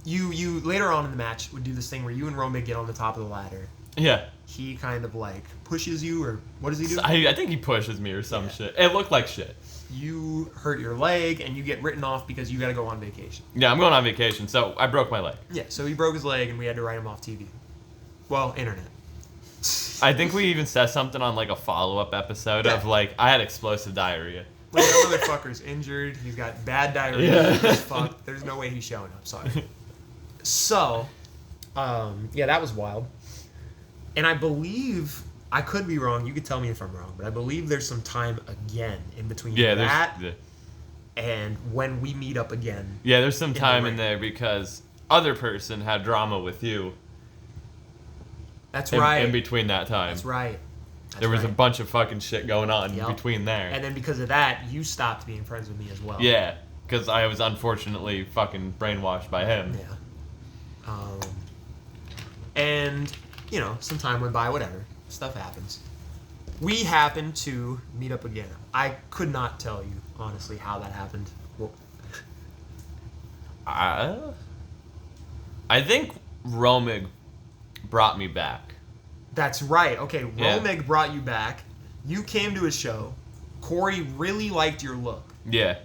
D: you later on in the match would do this thing where you and Romig get on the top of the ladder.
B: Yeah.
D: He kind of like pushes you, or what does he do?
B: I think he pushes me or some shit. It looked like shit.
D: You hurt your leg and you get written off because you got to go on vacation.
B: Yeah, I'm going on vacation, so I broke my leg.
D: Yeah, so he broke his leg and we had to write him off TV. Well, internet.
B: I think we even said something on like a follow-up episode of like, I had explosive diarrhea.
D: Like, that motherfucker's injured. He's got bad diarrhea.
B: Yeah.
D: Fuck. There's no way he's showing up. Sorry. So, yeah, that was wild. And I believe, I could be wrong. You could tell me if I'm wrong, but I believe there's some time again in between that And when we meet up again,
B: Yeah, there's some
D: the
B: time
D: ring.
B: in there because other person had drama with you.
D: That's
B: In,
D: right.
B: in between that time.
D: That's right.
B: There was a
D: right.
B: bunch of fucking shit going on
D: Yep.
B: between there.
D: And then because of that, you stopped being friends with me as well.
B: Yeah, because I was unfortunately fucking brainwashed by him.
D: Yeah. And, you know, some time went by, whatever. Stuff happens. We happened to meet up again. I could not tell you, honestly, how that happened. Well,
B: I think Romig brought me back.
D: that's right. Okay,
B: Yeah.
D: Romig brought you back. You came to a show. Corey really liked your look.
B: Yeah.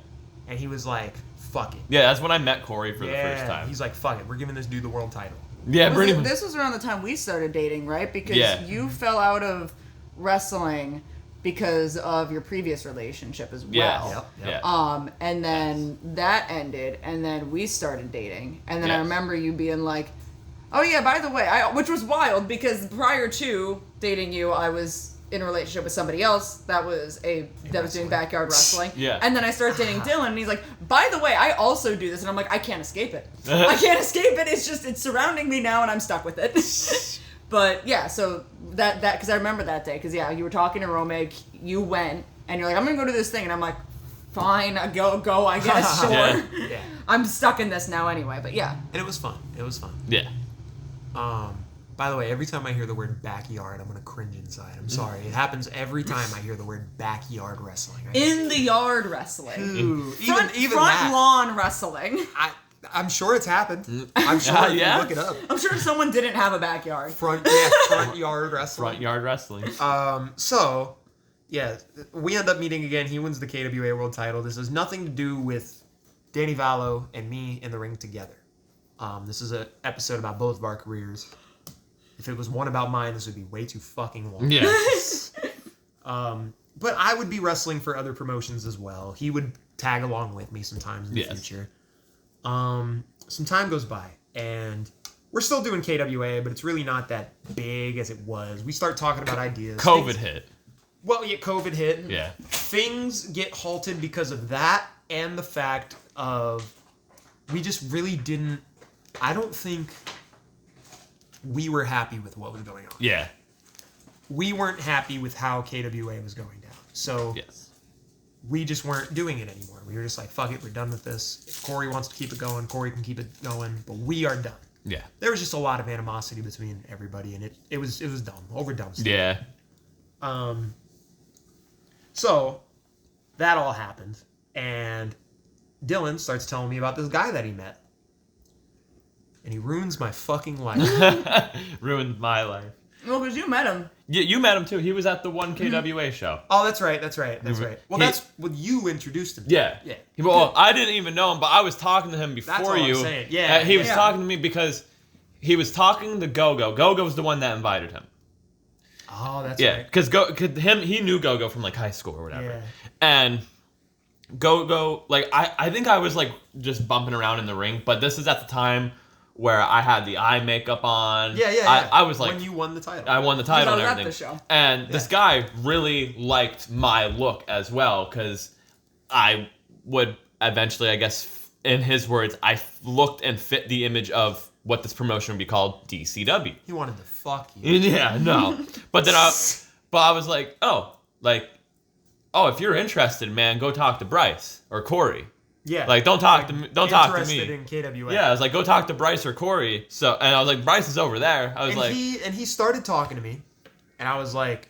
D: And he was like, fuck it.
B: Yeah, that's when I met Corey for the first time.
D: He's like, fuck it. We're giving this dude the world title.
B: Yeah, pretty much.
C: This was around the time we started dating, right? Because
B: Yeah.
C: you fell out of wrestling because of your previous relationship as well.
B: Yeah.
D: Yep.
B: Yeah.
C: And then that ended, and then we started dating. And then I
B: Yes.
C: remember you being like, oh yeah, by the way, which was wild because prior to dating you, I was in a relationship with somebody else that was doing backyard wrestling.
B: Yeah.
C: And then I started dating Dylan, and he's like, by the way, I also do this. And I'm like, I can't escape it. I can't escape it. It's surrounding me now, and I'm stuck with it. But yeah, so that because I remember that day, because yeah, you were talking to Romig, you went, and you're like, I'm gonna go do this thing, and I'm like, fine, go, I guess, sure.
B: Yeah.
D: Yeah.
C: I'm stuck in this now anyway, but yeah.
D: And it was fun. It was fun.
B: Yeah.
D: By the way, every time I hear the word backyard, I'm gonna cringe inside. I'm sorry. It happens every time I hear the word backyard wrestling.
C: In the yard wrestling.
D: Ooh,
C: Front
D: even
C: front
D: that.
C: lawn wrestling.
D: I'm sure it's happened. I'm sure if
B: Yeah?
D: you look it up.
C: I'm sure someone didn't have a backyard.
D: Front yard wrestling.
B: Front yard wrestling.
D: So, yeah, we end up meeting again. He wins the KWA World Title. This has nothing to do with Danny Vallo and me in the ring together. This is an episode about both of our careers. If it was one about mine, this would be way too fucking long.
B: Yeah.
D: But I would be wrestling for other promotions as well. He would tag along with me sometimes in the
B: Yes.
D: future. Some time goes by, and we're still doing KWA, but it's really not that big as it was. We start talking about ideas.
B: COVID hit.
D: Well, yeah, COVID hit.
B: Yeah.
D: Things get halted because of that, and the fact of we just really didn't. I don't think we were happy with what was going on.
B: Yeah.
D: We weren't happy with how KWA was going down. So
B: Yes.
D: we just weren't doing it anymore. We were just like, fuck it, we're done with this. If Corey wants to keep it going, Corey can keep it going, but we are done.
B: Yeah.
D: There was just a lot of animosity between everybody, and it was dumb, overdone stuff.
B: Yeah.
D: So that all happened, and Dylan starts telling me about this guy that he met, and he ruins my fucking life.
B: Ruined my life.
C: Well, because you met him.
B: You met him too. He was at the one KWA show.
D: Oh, that's right. Well,
B: He-
D: that's what you introduced him to.
B: Yeah.
D: Yeah.
B: Well, I didn't even know him, but I was talking to him before
D: That's all I'm
B: you.
D: saying. Yeah,
B: He was
C: yeah.
B: talking to me because he was talking to Gogo. Gogo's the one that invited him.
D: Oh, that's
B: Yeah,
D: right.
B: because he knew Gogo from like high school or whatever.
D: Yeah.
B: And Gogo, like I think I was like just bumping around in the ring, but this is at the time where I had the eye makeup on.
D: Yeah.
B: I was like,
D: when you won the title.
B: I won the title and
C: I was at
B: everything.
C: the show.
B: And this guy really liked my look as well, because I would eventually, I guess, in his words, I looked and fit the image of what this promotion would be called, DCW.
D: He wanted to fuck you.
B: Yeah, no. But then I was like, if you're interested, man, go talk to Bryce or Corey.
D: Yeah.
B: Like, don't talk to me.
D: Interested in KWA.
B: Yeah, I was like, go talk to Bryce or Corey. So, and I was like, Bryce is over there. I was
D: And
B: like,
D: he started talking to me, and I was like,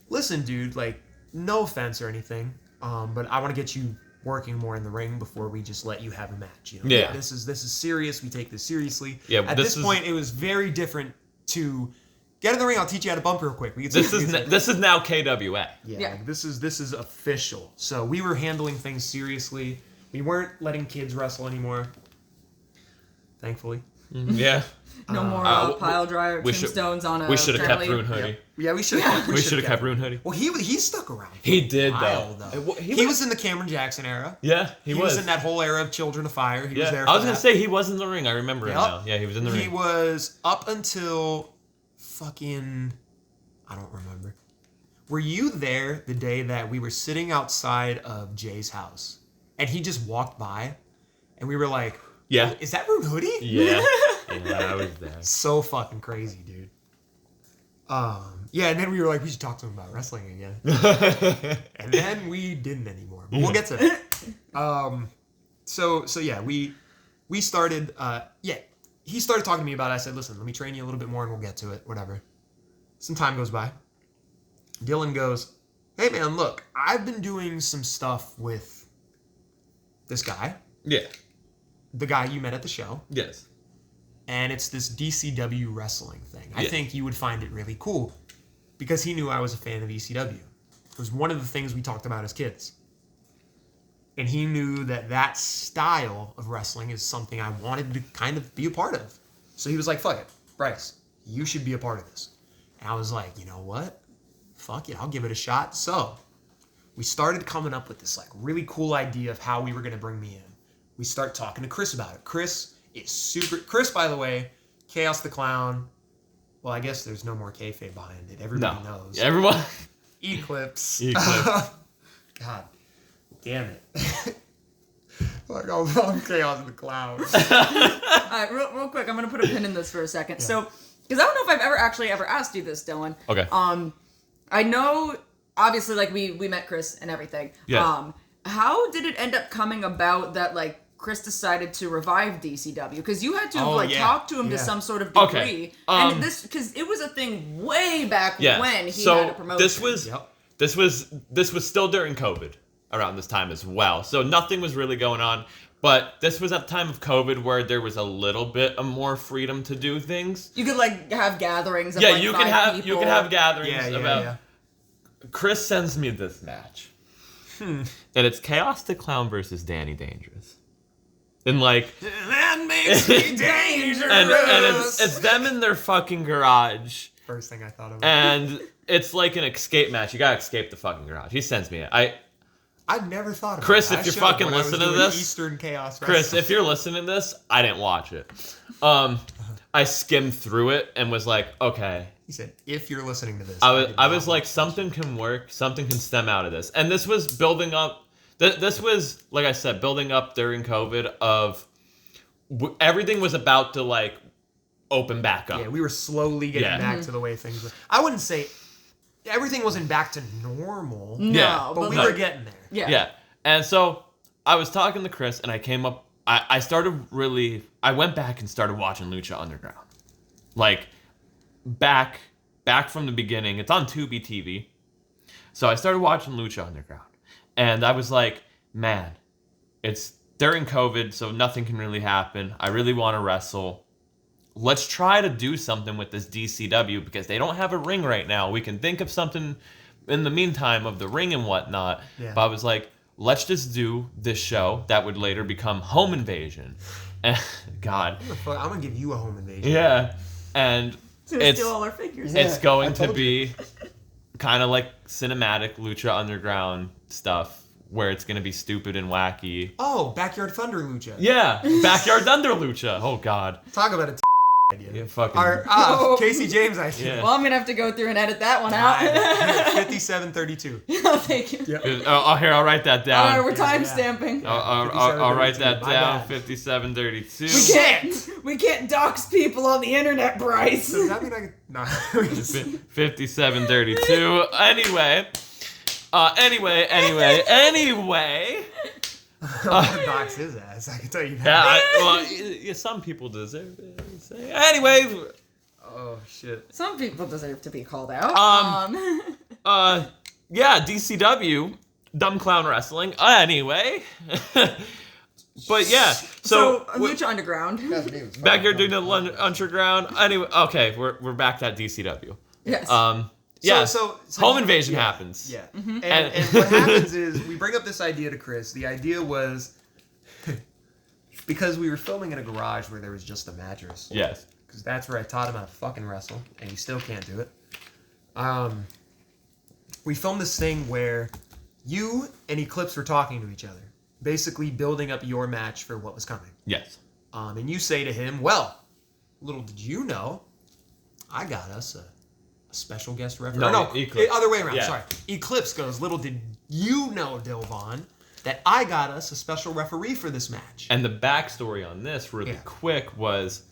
D: listen, dude, like, no offense or anything, but I want to get you working more in the ring before we just let you have a match. You know?
B: Yeah.
D: This is serious. We take this seriously.
B: Yeah,
D: At this point, it was very different to get in the ring. I'll teach you how to bump real quick.
B: this is now KWA.
D: Yeah. Like, this is official. So we were handling things seriously. We weren't letting kids wrestle anymore. Thankfully.
B: Yeah.
C: No more pile driver tombstones on a
B: We should have kept
C: jelly.
B: Rune Hoodie.
D: Yeah, we should have.
B: We should have kept Rune Hoodie.
D: Well, he stuck around.
B: He did,
D: While,
B: though.
D: He was in the Cameron Jackson era.
B: Yeah,
D: He was in that whole era of Children of Fire. He was there.
B: I was
D: for
B: gonna
D: that.
B: say he was in the ring. I remember him
D: Yep.
B: now. Yeah, he was in the
D: He
B: ring.
D: was up until fucking I don't remember. Were you there the day that we were sitting outside of Jay's house and he just walked by, and we were like,
B: Yeah.
D: is that Rude Hoodie?
B: Yeah. Yeah, I was there.
D: So fucking crazy, dude. Yeah, and then we were like, we should talk to him about wrestling again. And then we didn't anymore. But we'll get to that. So yeah, we started, he started talking to me about it. I said, listen, let me train you a little bit more and we'll get to it, whatever. Some time goes by. Dylan goes, hey man, look, I've been doing some stuff with this guy.
B: Yeah.
D: The guy you met at the show.
B: Yes.
D: And it's this DCW wrestling thing. I
B: Yeah.
D: think you would find it really cool because he knew I was a fan of ECW. It was one of the things we talked about as kids. And he knew that style of wrestling is something I wanted to kind of be a part of. So he was like, fuck it, Bryce, you should be a part of this. And I was like, you know what? Fuck it, I'll give it a shot. So we started coming up with this like really cool idea of how we were going to bring me in. We start talking to Chris about it. Chris, by the way, Chaos the Clown. Well, I guess there's no more kayfabe behind it. Everybody knows.
B: Everyone.
D: Eclipse.
B: Eclipse.
D: God damn it. Like, I'm Chaos the Clown.
C: All right, real quick, I'm gonna put a pin in this for a second.
D: Yeah.
C: So, because I don't know if I've ever asked you this, Dylan.
B: Okay.
C: I know, obviously, like we met Chris and everything.
B: Yeah.
C: How did it end up coming about that like Chris decided to revive DCW? Because you had to talk to him to some sort of degree.
B: Okay.
C: And this, because it was a thing way back when he had a promotion.
B: This was still during COVID around this time as well. So nothing was really going on. But this was at the time of COVID where there was a little bit of more freedom to do things.
C: You could like have gatherings of
B: Yeah,
C: like
B: you
C: five
B: can have gatherings about.
D: Yeah.
B: Chris sends me this match. And it's Chaos the Clown versus Danny Dangerous. And like
D: That makes me dangerous.
B: and it's them in their fucking garage.
D: First thing I thought of.
B: And it's like an escape match. You gotta escape the fucking garage. He sends me it.
D: I've never thought of
B: Chris,
D: that.
B: if you're fucking listening to this,
D: Eastern Chaos
B: Chris,
D: Wrestling.
B: if you're listening to this, I didn't watch it. I skimmed through it and was like, okay.
D: He said, if you're listening to this.
B: I was like, something can work, something can stem out of this. And this was building up. This was, like I said, building up during COVID of everything was about to like open back up.
D: Yeah, we were slowly getting back to the way things were. I wouldn't say everything wasn't back to normal.
C: No,
B: Yeah,
D: but we were getting there.
C: Yeah.
B: Yeah. And so I was talking to Chris and I came up, I went back and started watching Lucha Underground. Like, back from the beginning. It's on Tubi TV. So I started watching Lucha Underground. And I was like, man, it's during COVID, so nothing can really happen. I really want to wrestle. Let's try to do something with this DCW because they don't have a ring right now. We can think of something in the meantime of the ring and whatnot. Yeah. But I was like, let's just do this show that would later become Home Invasion. And God.
D: I'm going to give you a home invasion.
B: Yeah. And
C: It's steal all our figures.
B: It's going to be kind of like cinematic Lucha Underground stuff where it's going to be stupid and wacky.
D: Oh, Backyard Thunder Lucha.
B: Yeah. Backyard Thunder Lucha. Oh, God.
D: Talk about a idea.
B: Yeah, fucking.
D: Casey James idea.
B: Yeah.
C: Well, I'm going to have to go through and edit that one out.
D: 5732.
C: Oh, thank you.
D: Yep.
B: Here, I'll write that down.
C: All right, we're time stamping.
B: I'll write that
D: My
B: down.
D: bad.
B: 5732.
C: We can't dox people on the internet, Bryce.
D: Does that mean I can... No.
B: 5732. Anyway.
D: Dox his ass, I can tell you that.
B: Yeah, some people deserve it. Anyway.
D: Oh, shit.
C: Some people deserve to be called out.
B: Yeah, DCW, Dumb Clown Wrestling. Anyway. But yeah, so
C: Lucha Underground.
B: back here doing the underground. Anyway, okay, we're back to DCW.
C: Yes.
B: Yeah.
D: So
B: Home Invasion happens.
D: Yeah. And what happens is we bring up this idea to Chris. The idea was because we were filming in a garage where there was just a mattress.
B: Yes.
D: Because that's where I taught him how to fucking wrestle, and he still can't do it. We filmed this thing where you and Eclipse were talking to each other, basically building up your match for what was coming.
B: Yes.
D: And you say to him, well, little did you know, I got us a special guest referee. No,
B: Eclipse.
D: other way around,
B: Yeah.
D: sorry. Eclipse goes, little did you know, Dilvon, that I got us a special referee for this match.
B: And the backstory on this, really quick, was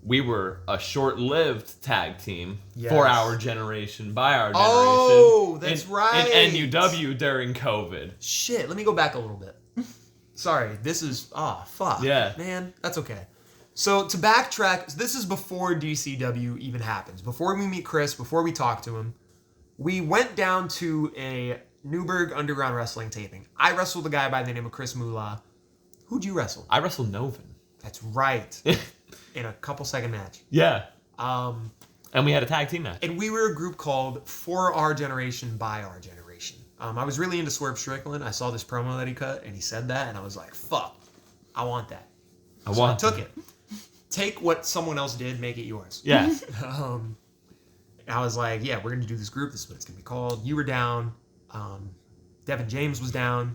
B: we were a short-lived tag team for our generation, by our generation.
D: Oh, that's right.
B: In NUW during COVID.
D: Shit, let me go back a little bit. Sorry, this is... Oh, fuck.
B: Yeah.
D: Man, that's okay. So, to backtrack, this is before DCW even happens. Before we meet Chris, before we talk to him, we went down to a Newburgh Underground Wrestling taping. I wrestled a guy by the name of Chris Moolah. Who'd you wrestle?
B: I wrestled Novin.
D: That's right. In a couple-second match.
B: Yeah. And we had a tag team match.
D: And we were a group called For Our Generation, By Our Generation. I was really into Swerve Strickland. I saw this promo that he cut, and he said that, and I was like, fuck, I want that. I took it. Take what someone else did, make it yours.
B: Yeah.
D: I was like, yeah, we're going to do this group. This is what it's going to be called. You were down. Devin James was down.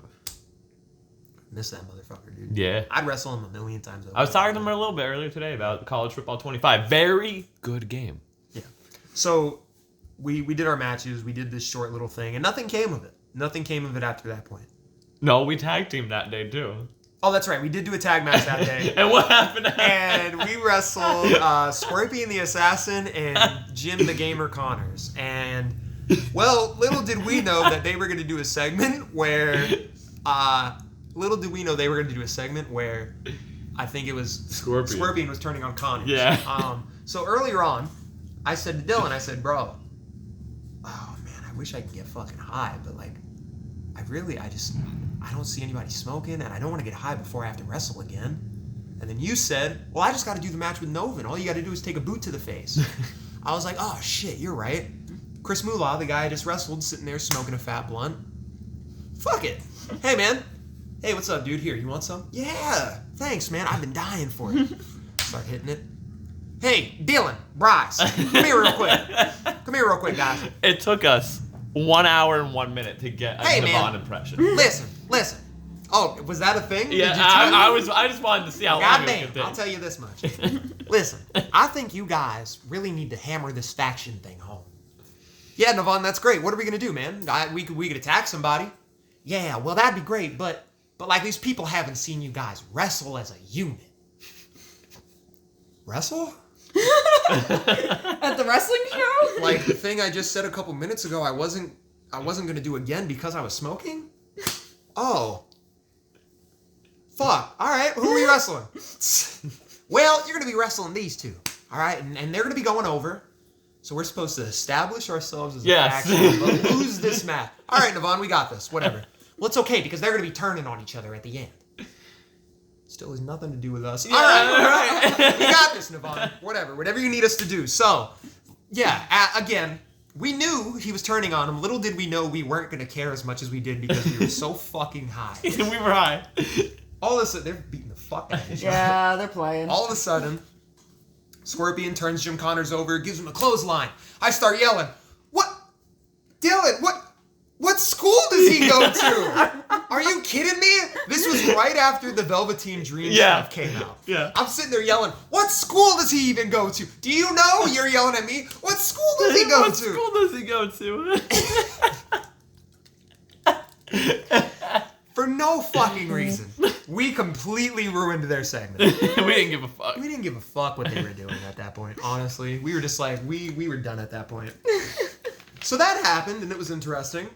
D: Miss that motherfucker, dude.
B: Yeah.
D: I'd wrestle him a million times over.
B: I was talking to him a little bit earlier today about College Football 25. Very good game.
D: Yeah. So we did our matches. We did this short little thing, and nothing came of it. Nothing came of it after that point.
B: No, we tag teamed that day, too.
D: Oh, that's right. We did do a tag match that day.
B: And what happened?
D: And we wrestled Scorpion the Assassin and Jim the Gamer Connors. And, well, little did we know that they were going to do a segment where... Little did we know they were going to do a segment where I think it was Scorpion was turning on Connors.
B: Yeah.
D: So earlier on, I said to Dylan, I said, bro, oh man, I wish I could get fucking high, but like, I don't see anybody smoking, and I don't want to get high before I have to wrestle again. And then you said, well, I just got to do the match with Novin. All you got to do is take a boot to the face. I was like, oh shit, you're right. Chris Moolah, the guy I just wrestled, sitting there smoking a fat blunt. Fuck it. Hey man. Hey, what's up, dude? Here, you want some? Yeah. Thanks, man. I've been dying for it. Start hitting it. Hey, Dylan, Bryce, come here real quick. Come here real quick, guys.
B: It took us 1 hour and 1 minute to get a Devon impression.
D: Listen. Oh, was that a thing?
B: Yeah, I just wanted to see how long it
D: Goddamn,
B: could take.
D: I'll tell you this much. Listen, I think you guys really need to hammer this faction thing home. Yeah, Navon, that's great. What are we gonna do, man? We could attack somebody. Yeah, well, that'd be great, but like these people haven't seen you guys wrestle as a unit. Wrestle?
C: At the wrestling show?
D: Like the thing I just said a couple minutes ago, I wasn't gonna do again because I was smoking? Oh. Fuck. Alright, who are we wrestling? Well, you're gonna be wrestling these two. Alright, and they're gonna be going over. So we're supposed to establish ourselves as a faction, but lose this match. Alright, Navon, we got this. Whatever. Well, it's okay because they're gonna be turning on each other at the end. Still has nothing to do with us.
B: Yeah,
D: all right. We got this, Navon. Whatever you need us to do. So, yeah, again, we knew he was turning on him. Little did we know we weren't going to care as much as we did because we were so fucking high.
B: We were high.
D: All of a sudden, they're beating the fuck out of each other.
C: Yeah, they're playing.
D: All of a sudden, Scorpion turns Jim Connors over, gives him a clothesline. I start yelling, "What? Dylan, what school does he go to? Are you kidding me?" This was right after the Velveteen Dream stuff came out.
B: Yeah.
D: I'm sitting there yelling, "What school does he even go to? Do you know?" You're yelling at me. What school does he go
B: What
D: to?
B: school does he go to?
D: For no fucking reason. We completely ruined their segment.
B: We didn't give a fuck.
D: We didn't give a fuck what they were doing at that point, honestly. We were just like, we were done at that point. So that happened, and it was interesting.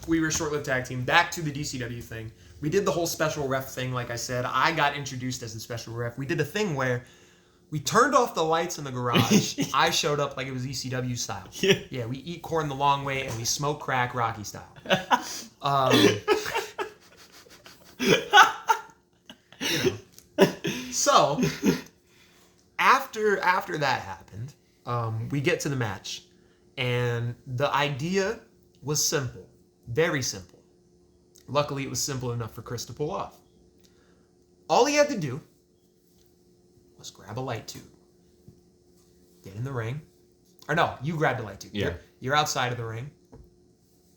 D: We were a short-lived tag team. Back to the DCW thing. We did the whole special ref thing, like I said. I got introduced as the special ref. We did a thing where we turned off the lights in the garage. I showed up like it was ECW style. Yeah, we eat corn the long way, and we smoke crack Rocky style. So, after that happened, we get to the match. And the idea was simple. Very simple. Luckily, it was simple enough for Chris to pull off. All he had to do was grab a light tube. Get in the ring. Or no, you grabbed a light tube.
B: Yeah.
D: You're outside of the ring.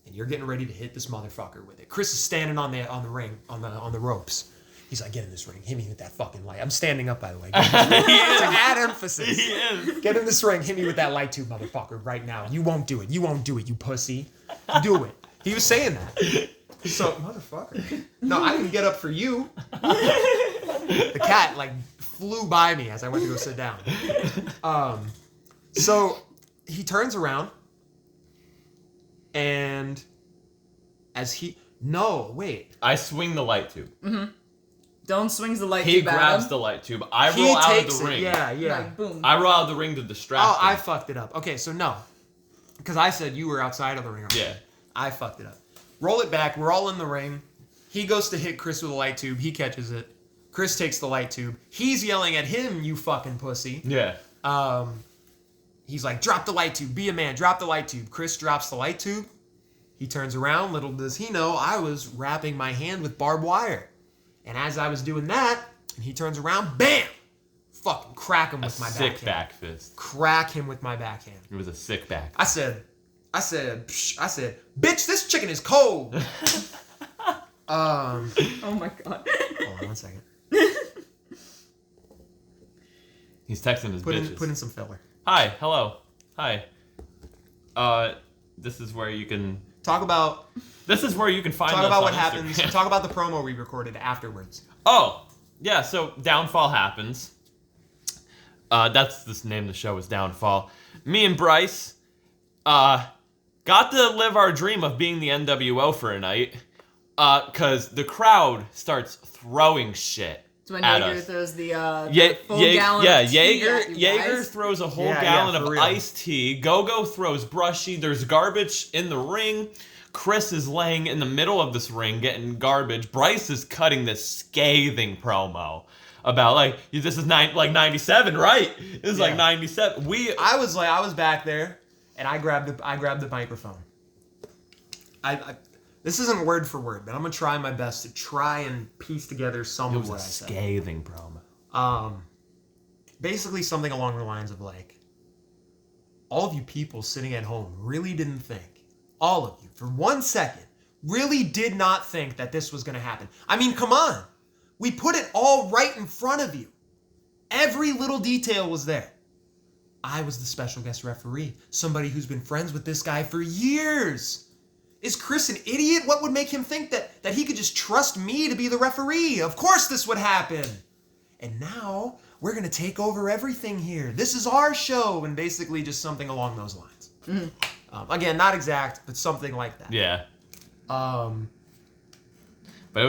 D: And you're getting ready to hit this motherfucker with it. Chris is standing on the ring, on the ropes. He's like, "Get in this ring. Hit me with that fucking light." I'm standing up, by the way. To add emphasis.
B: He is.
D: "Get in this ring. Hit me with that light tube, motherfucker, right now. You won't do it. You won't do it, you pussy. Do it." He was saying that. So, motherfucker. No, I didn't get up for you. The cat, like, flew by me as I went to go sit down. So, he turns around, and as he... No, wait.
B: I swing the light tube.
C: Don't swings the light
B: He
C: tube at
B: grabs
C: him.
B: the light tube. I roll out of the ring.
D: Yeah.
C: Like, boom.
B: I roll out of the ring to distract
D: Oh,
B: him.
D: I fucked it up. Okay, so no. Because I said you were outside of the ring.
B: Yeah.
D: I fucked it up. Roll it back. We're all in the ring. He goes to hit Chris with a light tube. He catches it. Chris takes the light tube. He's yelling at him, you fucking pussy.
B: Yeah.
D: He's like, drop the light tube. Be a man. Drop the light tube. Chris drops the light tube. He turns around. Little does he know, I was wrapping my hand with barbed wire. And as I was doing that, and he turns around, bam! Fucking crack him with my backhand.
B: Sick back fist.
D: Crack him with my backhand.
B: It was a sick back.
D: I said, bitch, this chicken is cold.
C: Oh my god.
D: Hold on 1 second.
B: He's texting his bitches.
D: Put in some filler.
B: Hi, hello. Hi. This is where you can
D: Talk about
B: find us
D: what
B: on
D: happens.
B: Instagram.
D: Talk about the promo we recorded afterwards.
B: Oh, yeah, so Downfall happens. That's the name of the show is Downfall. Me and Bryce got to live our dream of being the NWO for a night. Cause the crowd starts throwing shit.
C: It's when
B: at
C: Jaeger
B: us.
C: throws the full gallon of tea at you
B: Jaeger
C: guys.
B: throws a whole
D: Yeah,
B: gallon
D: for
B: of
D: real.
B: iced tea. Go-Go throws brushy. There's garbage in the ring. Chris is laying in the middle of this ring getting garbage. Bryce is cutting this scathing promo about like this is 97, right? This is like
D: Yeah.
B: 97.
D: I was back there, and I grabbed the microphone. This isn't word for word, but I'm gonna try my best to try and piece together some
B: It
D: of
B: was
D: what
B: a
D: I said.
B: scathing promo.
D: Basically something along the lines of like, all of you people sitting at home really didn't think, all of you, for 1 second, really did not think that this was gonna happen. I mean, come on. We put it all right in front of you. Every little detail was there. I was the special guest referee, somebody who's been friends with this guy for years. Is Chris an idiot? What would make him think that he could just trust me to be the referee? Of course this would happen. And now we're going to take over everything here. This is our show. And basically just something along those lines. Again, not exact, but something like that.
B: Yeah. But it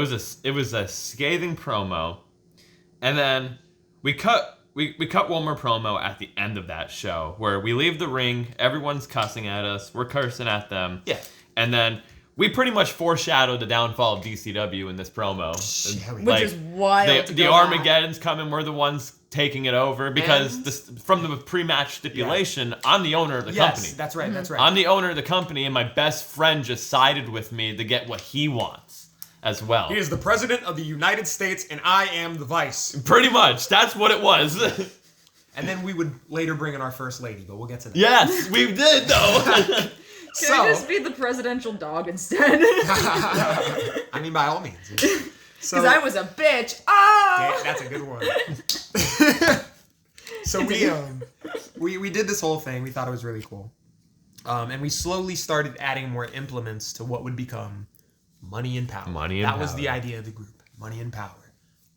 B: was a scathing promo. And then we cut one more promo at the end of that show where we leave the ring, everyone's cussing at us, we're cursing at them.
D: Yeah.
B: And then we pretty much foreshadowed the downfall of DCW in this promo.
D: Yeah, we
C: Which is wild to
B: The
C: go back.
B: Armageddon's coming, we're the ones taking it over because
D: And-
B: from the pre-match stipulation, I'm the owner of the company.
D: Yes, that's right, that's right.
B: I'm the owner of the company, and my best friend just sided with me to get what he wants as well.
D: He is the president of the United States, and I am the vice.
B: Pretty much, that's what it was.
D: And then we would later bring in our first lady, but we'll get to that.
B: Yes, we did though.
C: Can I just be the presidential dog instead?
D: I mean, by all means.
C: Because I was a bitch. Oh!
D: That's a good one. So we did this whole thing. We thought it was really cool. And we slowly started adding more implements to what would become Money and Power. That was the idea of the group. Money and Power.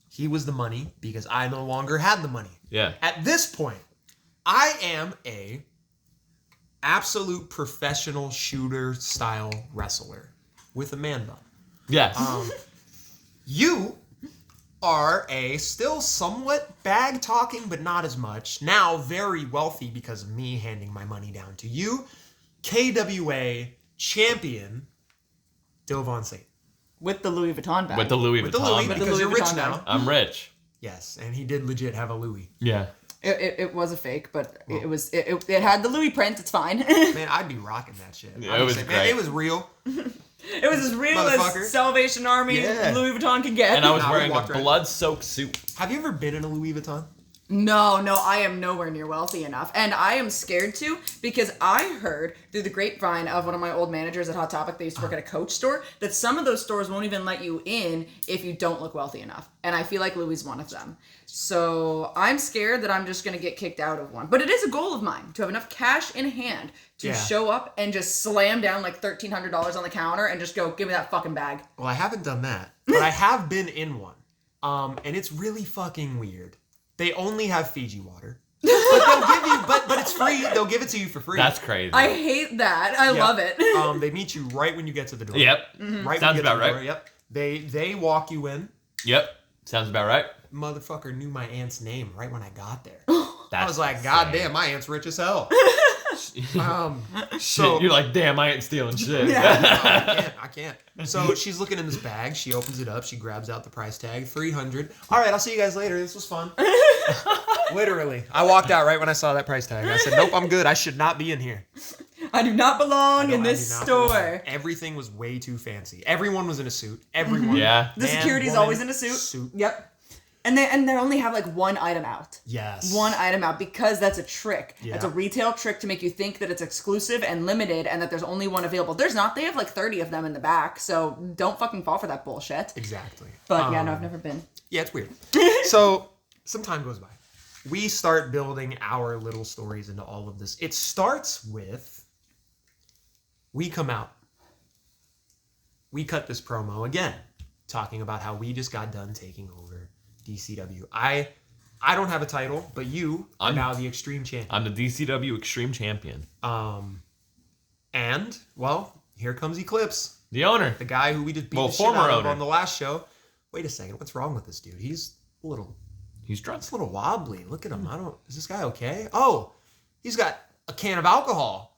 D: He was the money because I no longer had the money.
B: Yeah.
D: At this point, I am a absolute professional shooter style wrestler with a man bun.
B: Yes.
D: You are a still somewhat bag talking, but not as much. Now very wealthy because of me handing my money down to you. KWA champion, Dovon Satan.
C: With the Louis Vuitton bag.
B: With the Louis
D: With the Louis,
B: Vuitton.
C: With the
D: because
C: Louis
D: you're rich
C: Vuitton
D: now.
C: bag.
B: I'm rich.
D: Yes, and he did legit have a Louis.
B: Yeah.
C: It was a fake, but it had the Louis print. It's fine.
D: Man, I'd be rocking that shit.
B: Yeah,
D: I'd
B: it
D: be
B: was
D: saying,
B: great.
D: Man, it was real.
C: It was as real
D: Motherfucker.
C: as Salvation Army
D: Yeah.
C: Louis Vuitton could get.
B: And I was
D: I would
B: wearing a
D: walk right-
B: blood-soaked suit.
D: Have you ever been in a Louis Vuitton?
C: No, I am nowhere near wealthy enough. And I am scared to, because I heard through the grapevine of one of my old managers at Hot Topic, they used to work at a Coach store, that some of those stores won't even let you in if you don't look wealthy enough. And I feel like Louis is one of them. So I'm scared that I'm just going to get kicked out of one. But it is a goal of mine to have enough cash in hand to show up and just slam down like $1,300 on the counter and just go, give me that fucking bag.
D: Well, I haven't done that, but I have been in one. And it's really fucking weird. They only have Fiji water. But they'll give you, but it's free. They'll give it to you for free.
B: That's crazy.
C: I hate that. I love it.
D: They meet you right when you get to the door.
B: Yep.
D: Right
B: Sounds
D: when you get
B: about
D: to the
B: right.
D: door. Yep. They walk you in.
B: Yep. Sounds about right.
D: Motherfucker knew my aunt's name right when I got there.
B: That's
D: I was like,
B: insane.
D: God damn, my aunt's rich as hell. So
B: You're like, damn, I ain't stealing shit.
D: no, I can't. So she's looking in this bag. She opens it up. She grabs out the price tag, $300. All right, I'll see you guys later. This was fun. Literally, I walked out right when I saw that price tag. I said, nope, I'm good. I should not be in here.
C: I do not belong in
D: I
C: this
D: do not
C: store.
D: belong. Everything was way too fancy. Everyone was in a suit. Everyone.
B: Yeah.
C: The
D: Man,
C: security's
D: woman,
C: always in a suit. Yep. And they only have like one item out.
D: Yes.
C: One item out, because that's a trick.
D: Yeah.
C: That's a retail trick to make you think that it's exclusive and limited and that there's only one available. There's not. They have like 30 of them in the back, so don't fucking fall for that bullshit.
D: Exactly.
C: But yeah, no, I've never been.
D: Yeah, it's weird. So some time goes by. We start building our little stories into all of this. It starts with, we come out. We cut this promo again, talking about how we just got done taking over DCW. I don't have a title, but you are now the Extreme Champion.
B: I'm the DCW Extreme Champion.
D: And, well, here comes Eclipse.
B: The owner.
D: The guy who we just beat the shit
B: former
D: out of
B: owner.
D: on the last show. Wait a second, what's wrong with this dude? He's a little
B: Drunk.
D: a little wobbly. Look at him. Is this guy okay? Oh, he's got a can of alcohol.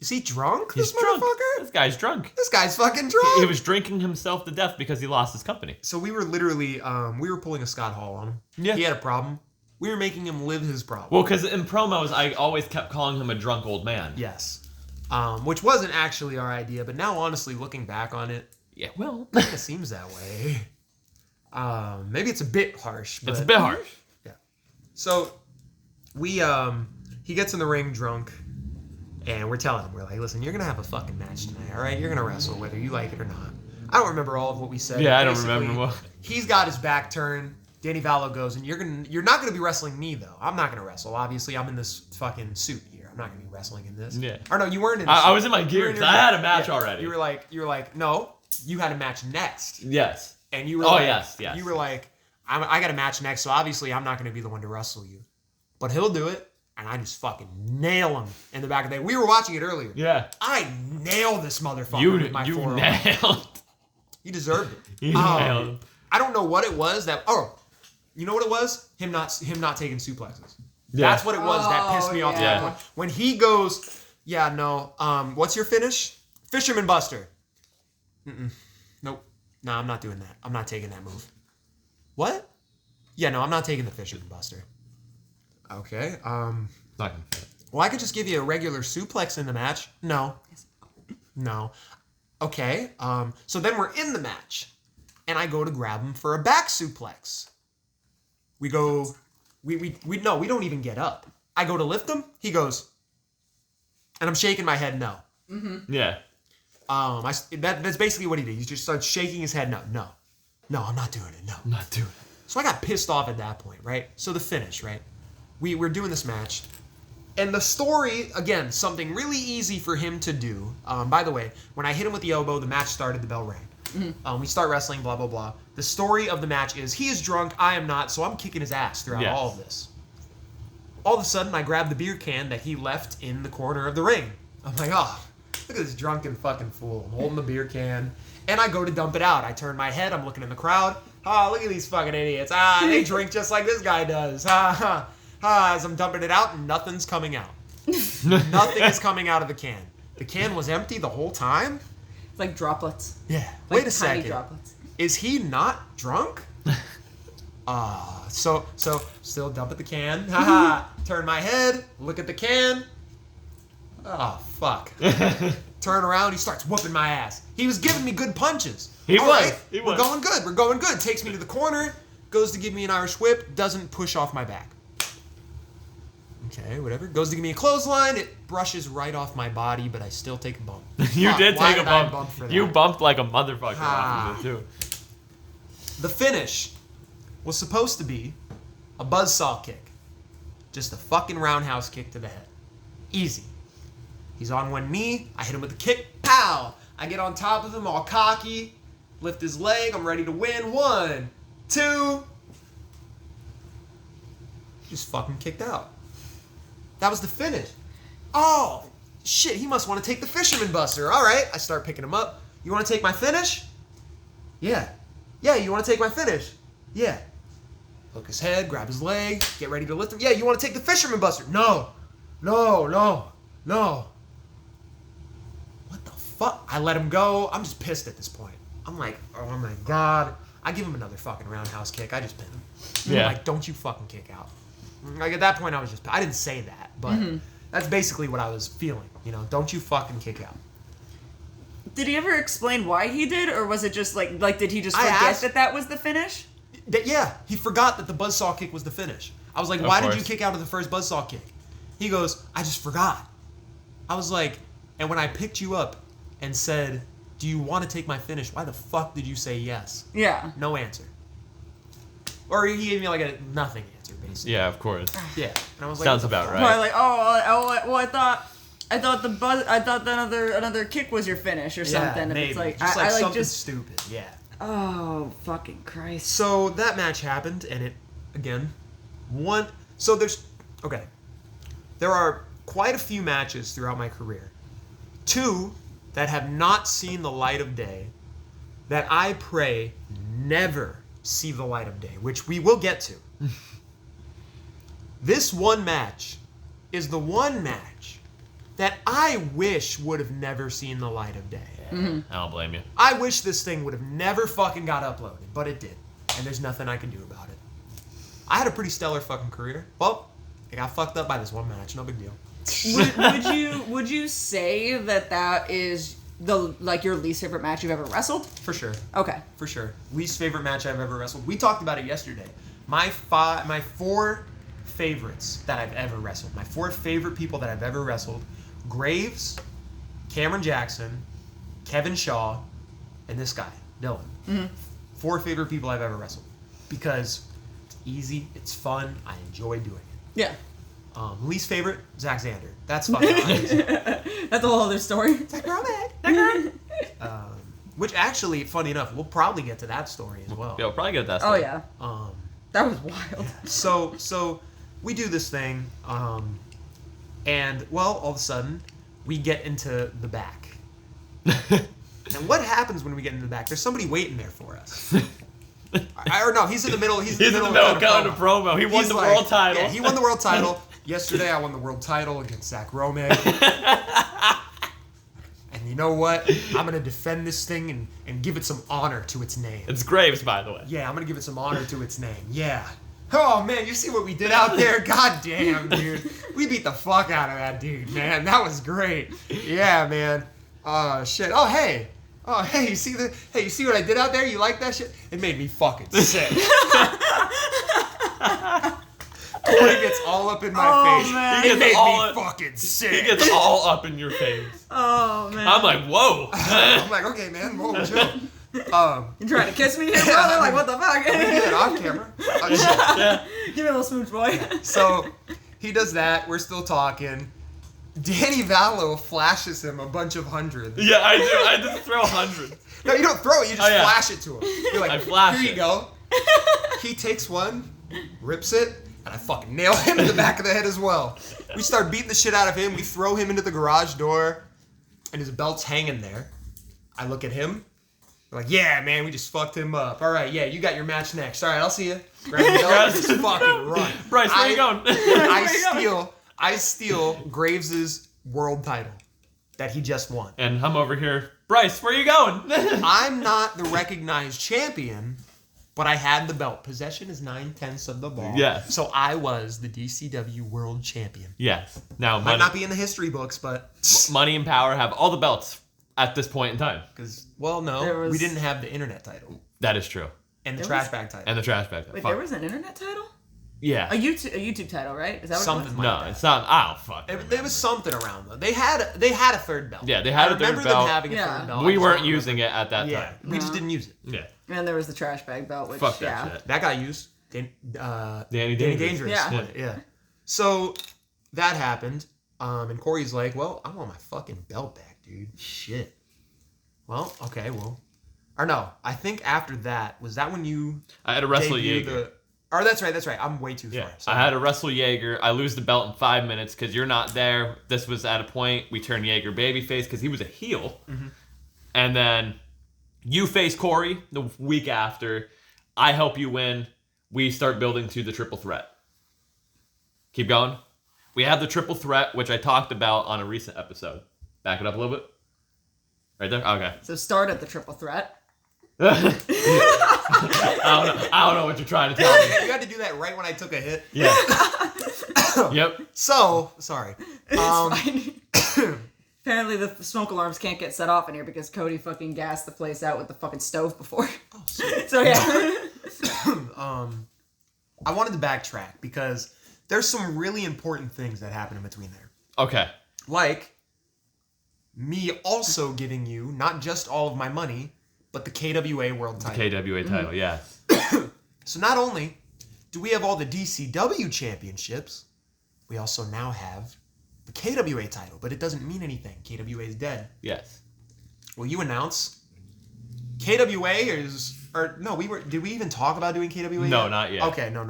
D: Is he drunk?
B: He's
D: this
B: drunk.
D: motherfucker?
B: This guy's drunk.
D: This guy's fucking drunk.
B: He was drinking himself to death because he lost his company.
D: So we were literally, we were pulling a Scott Hall on him.
B: Yeah.
D: He had a problem. We were making him live his problem.
B: Well, because in promos, I always kept calling him a drunk old man.
D: Yes. Which wasn't actually our idea, but now honestly, looking back on it,
B: Yeah, well.
D: it kind of seems that way. Maybe it's a bit harsh. But
B: It's a bit harsh.
D: Yeah. So we he gets in the ring drunk, and we're telling him, we're like, listen, you're gonna have a fucking match tonight, all right? You're gonna wrestle whether you like it or not. I don't remember all of what we said.
B: Yeah, I don't
D: Basically,
B: remember what.
D: He's got his back turned. Danny Vallow goes, and you're not gonna be wrestling me though. I'm not gonna wrestle. Obviously, I'm in this fucking suit here. I'm not gonna be wrestling in this.
B: Yeah.
D: Or no, you weren't in. The
B: I
D: suit.
B: was in my
D: You
B: gear
D: were in
B: because
D: your
B: I had
D: gear.
B: a match
D: Yeah.
B: already.
D: You were like, no, you had a match next.
B: Yes.
D: And you were
B: Oh,
D: like,
B: yes.
D: You were like, I got a match next, so obviously I'm not going to be the one to wrestle you. But he'll do it, and I just fucking nail him in the back of the head. We were watching it earlier.
B: Yeah.
D: I nail this motherfucker with my
B: You
D: forearm.
B: nailed.
D: He deserved it.
B: You nailed him.
D: I don't know what it was that. Oh, you know what it was? Him not taking suplexes.
B: Yeah.
D: That's what it was that pissed me off at that
B: yeah.
D: point. When he goes, yeah, no. What's your finish? Fisherman Buster. Nope. No, I'm not doing that. I'm not taking that move. What? Yeah, no, I'm not taking the Fisherman Buster. Okay.
B: Not gonna fit.
D: Well, I could just give you a regular suplex in the match. No. Okay. So then we're in the match, and I go to grab him for a back suplex. We go. We don't even get up. I go to lift him. He goes, and I'm shaking my head no.
B: Yeah.
D: That's basically what he did. He just starts shaking his head no, I'm not doing it. No.
B: I'm not doing it.
D: So I got pissed off at that point, right? So the finish, right? We're doing this match. And the story, again, something really easy for him to do. By the way, when I hit him with the elbow, the match started, the bell rang. We start wrestling, blah, blah, blah. The story of the match is he is drunk, I am not, so I'm kicking his ass throughout
B: Yes.
D: all of this. All of a sudden, I grab the beer can that he left in the corner of the ring. I'm like, oh, look at this drunken fucking fool. I'm holding the beer can, and I go to dump it out. I turn my head, I'm looking in the crowd. Oh, look at these fucking idiots. They drink just like this guy does. As I'm dumping it out, nothing's coming out. Nothing is coming out of the can. The can was empty the whole time?
C: It's like droplets.
D: Yeah.
C: Like
D: Wait a
C: tiny
D: second.
C: droplets.
D: Is he not drunk? So still dump at the can. Turn my head, look at the can. Oh, fuck. Turn around, he starts whooping my ass. He was giving me good punches.
B: He
D: All
B: was.
D: right,
B: He
D: We're
B: was.
D: going good. Takes me to the corner, goes to give me an Irish whip, doesn't push off my back. okay, whatever. Goes to give me a clothesline. It brushes right off my body, but I still take a bump.
B: You
D: Fuck,
B: did
D: why
B: take a
D: did I
B: bump.
D: for that?
B: You bumped like a motherfucker off of it, too.
D: The finish was supposed to be a buzzsaw kick. Just a fucking roundhouse kick to the head. Easy. He's on one knee. I hit him with a kick. Pow! I get on top of him all cocky. Lift his leg. I'm ready to win. 1, 2. Just fucking kicked out. That was the finish. Oh, shit. He must want to take the Fisherman Buster. All right. I start picking him up. You want to take my finish? Yeah. Yeah, you want to take my finish? Yeah. Hook his head, grab his leg, get ready to lift him. Yeah, you want to take the Fisherman Buster? No. No, no, no. What the fuck? I let him go. I'm just pissed at this point. I'm like, oh my God. I give him another fucking roundhouse kick. I just pin him.
B: Yeah.
D: I'm like, don't you fucking kick out. Like at that point, I didn't say that, but that's basically what I was feeling. You know, don't you fucking kick out.
C: Did he ever explain why he did, or was it just like did he just
D: I
C: forget
D: asked-
C: that was the finish?
D: Yeah, he forgot that the buzzsaw kick was the finish. I was like, why did you kick out of the first buzzsaw kick? He goes, I just forgot. I was like, and when I picked you up and said, do you want to take my finish? Why the fuck did you say yes?
C: Yeah.
D: No answer. Or he gave me like a nothing answer, basically.
B: Yeah, of course.
D: Yeah. And I was like,
B: Sounds
D: what the
B: about
D: fuck?
B: right.
C: Probably like, well, I thought another kick was your finish or something.
D: Yeah, maybe.
C: If it's like,
D: just
C: I like
D: something
C: just.
D: stupid. Yeah.
C: Oh fucking Christ!
D: So that match happened, and it again, one. So there are quite a few matches throughout my career, 2 that have not seen the light of day, that I pray never see the light of day, which we will get to. This one match is the one match that I wish would have never seen the light of day.
B: I don't blame you.
D: I wish this thing would have never fucking got uploaded, but it did. And there's nothing I can do about it. I had a pretty stellar fucking career. Well, I got fucked up by this one match. No big deal.
C: Would you say that is your least favorite match you've ever wrestled?
D: For sure.
C: Okay.
D: For sure. Least favorite match I've ever wrestled. We talked about it yesterday. My 4 favorites that I've ever wrestled. My 4 favorite people that I've ever wrestled. Graves, Cameron Jackson, Kevin Shaw, and this guy, Dylan.
C: Mm-hmm.
D: 4 favorite people I've ever wrestled. Because it's easy, it's fun, I enjoy doing it.
C: Yeah.
D: Least favorite, Zach Xander. That's fucking obvious.
C: That's a whole other story.
D: Zach Romack. Which actually, funny enough, we'll probably get to that story as well.
B: Yeah, we'll probably get that
C: Oh
B: story.
C: yeah.
D: Um,
C: That was wild.
D: so we do this thing, and well, all of a sudden, we get into the back. And what happens when we get into the back? There's somebody waiting there for us. Or no, he's in the middle. He's in the middle of
B: going to promo. He won
D: He's
B: the
D: like-
B: world title.
D: Yeah, he won the world title. Yesterday, I won the world title against Zach Romack. And you know what? I'm going to defend this thing and give it some honor to its name.
B: It's Graves, by the way.
D: Yeah, I'm going to give it some honor to its name. Yeah. Oh, man, you see what we did out there? God damn, dude. We beat the fuck out of that dude, man. That was great. Yeah, man. Oh, shit. Oh, hey, you see what I did out there? You like that shit? It made me fucking sick. Corey gets all up in my face.
C: man.
B: He
D: It
B: gets
D: made
B: all
D: me fucking sick.
B: He gets all up in your face.
C: Oh man.
B: I'm like, whoa.
D: I'm like, okay, man, whoa, chill.
C: You trying to kiss me here, brother? Like, what the fuck?
D: We did it off camera. Shit.
C: Give me a little smooch, boy.
D: So he does that. We're still talking. Danny Vallow flashes him a bunch of hundreds.
B: Yeah, I do. I just throw hundreds.
D: No, you don't throw it. You just
B: Oh, yeah.
D: flash it to him. You're like,
B: I flash
D: here
B: it.
D: you go. He takes one, rips it, and I fucking nail him in the back of the head as well. We start beating the shit out of him. We throw him into the garage door, and his belt's hanging there. I look at him. We're like, yeah, man, we just fucked him up. All right, yeah, you got your match next. All right, I'll see you. Grab the belt, and just fucking run.
B: Bryce, where you going?
D: I steal Graves's world title that he just won.
B: And I'm over here. Bryce, where you going?
D: I'm not the recognized champion, but I had the belt. Possession is 9/10 of the ball.
B: Yes.
D: So I was the DCW world champion.
B: Yes. Now,
D: Might
B: money,
D: not be in the history books, but
B: Money and Power have all the belts at this point in time.
D: because no,
C: There was-
D: we didn't have the internet title
B: That is true.
D: and the
C: There
D: trash
C: was-
D: bag title.
B: And the trash bag.
C: Wait,
B: Fuck.
C: there was an internet title?
B: Yeah.
C: A YouTube title, right? Is that what
D: Something
C: it was?
D: like
B: No,
D: that.
B: it's not. I don't fucking
D: There was something around though. They had a third belt.
B: Yeah, they had a third
D: remember
B: belt.
D: them having a
C: Yeah.
D: third belt. I
B: We
D: just
B: weren't
D: don't
B: using
D: remember.
B: it at that
D: Yeah,
B: time.
D: we just didn't use it.
B: Yeah.
C: And there was the trash bag belt, which
B: Fuck that shit.
D: That got used. Danny Dangerous.
C: Yeah.
D: won it, yeah. So that happened, and Corey's like, "Well, I want my fucking belt back, dude. Shit." Well, okay, well, or no, I think after that was that when you
B: I had to wrestle
D: debuted
B: Jaeger.
D: Oh, that's right. I'm way too
B: Yeah,
D: far.
B: I
D: Sorry.
B: had to wrestle Jaeger. I lose the belt in 5 minutes because you're not there. This was at a point we turned Jaeger babyface because he was a heel, and then you face Corey the week after. I help you win. We start building to the triple threat. Keep going. We have the triple threat, which I talked about on a recent episode. Back it up a little bit. Right there. Okay.
C: So start at the triple threat.
B: I don't know what you're trying to tell me.
D: You had to do that right when I took a hit.
B: Yeah. Yep.
D: So sorry.
C: Apparently the smoke alarms can't get set off in here because Cody fucking gassed the place out with the fucking stove before.
D: Oh, sweet.
C: So yeah.
D: I wanted to backtrack because there's some really important things that happen in between there.
B: Okay.
D: Like me also giving you not just all of my money, but the KWA world title.
B: KWA title, yes.
D: So not only do we have all the DCW championships, we also now have the KWA title, but it doesn't mean anything. KWA is dead.
B: Yes.
D: Well, you announce KWA did we even talk about doing KWA
B: No,
D: yet?
B: not yet.
D: Okay, no.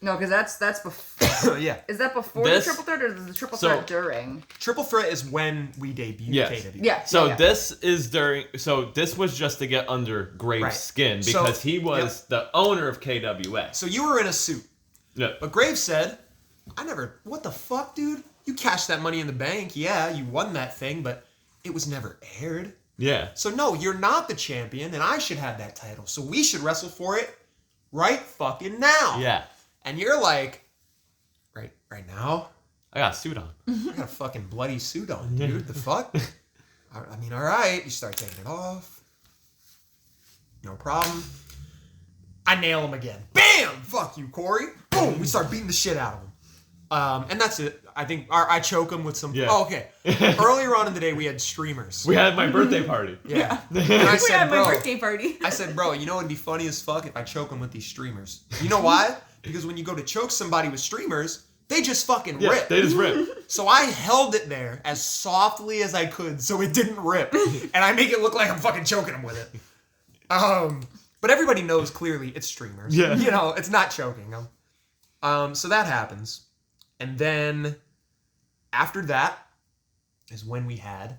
C: No, because that's before.
D: Yeah.
C: Is that before
B: This-
C: the triple threat or is the triple
B: so-
C: threat during?
D: Triple Threat is when we debut
B: Yes.
D: KWA.
C: Yeah.
B: So
C: yeah.
B: this is during. So this was just to get under Graves'
D: Right.
B: skin
D: So-
B: because he was the owner of KWA.
D: So you were in a suit.
B: Yeah.
D: But Graves said, what the fuck, dude? You cashed that money in the bank. Yeah, you won that thing, but it was never aired.
B: Yeah.
D: So no, you're not the champion, and I should have that title. So we should wrestle for it right fucking now.
B: Yeah.
D: And you're like, right now?
B: I got a suit on.
D: I got a fucking bloody suit on, dude. The fuck? I mean, all right. You start taking it off. No problem. I nail him again. Bam! Fuck you, Corey. Boom! We start beating the shit out of him. And that's it. I think I choke him with some...
B: Yeah.
D: Oh, okay. Earlier on in the day, we had streamers.
B: We had my birthday party.
D: Yeah. And I
C: We
D: said,
C: had my
D: bro...
C: birthday party.
D: I said, bro, you know what'd be funny as fuck if I choke him with these streamers? You know why? Because when you go to choke somebody with streamers, they just fucking
B: Yeah,
D: rip.
B: they just rip.
D: So I held it there as softly as I could so it didn't rip. And I make it look like I'm fucking choking him with it. But everybody knows clearly it's streamers.
B: Yeah.
D: You know, it's not choking them. So that happens. And then after that is when we had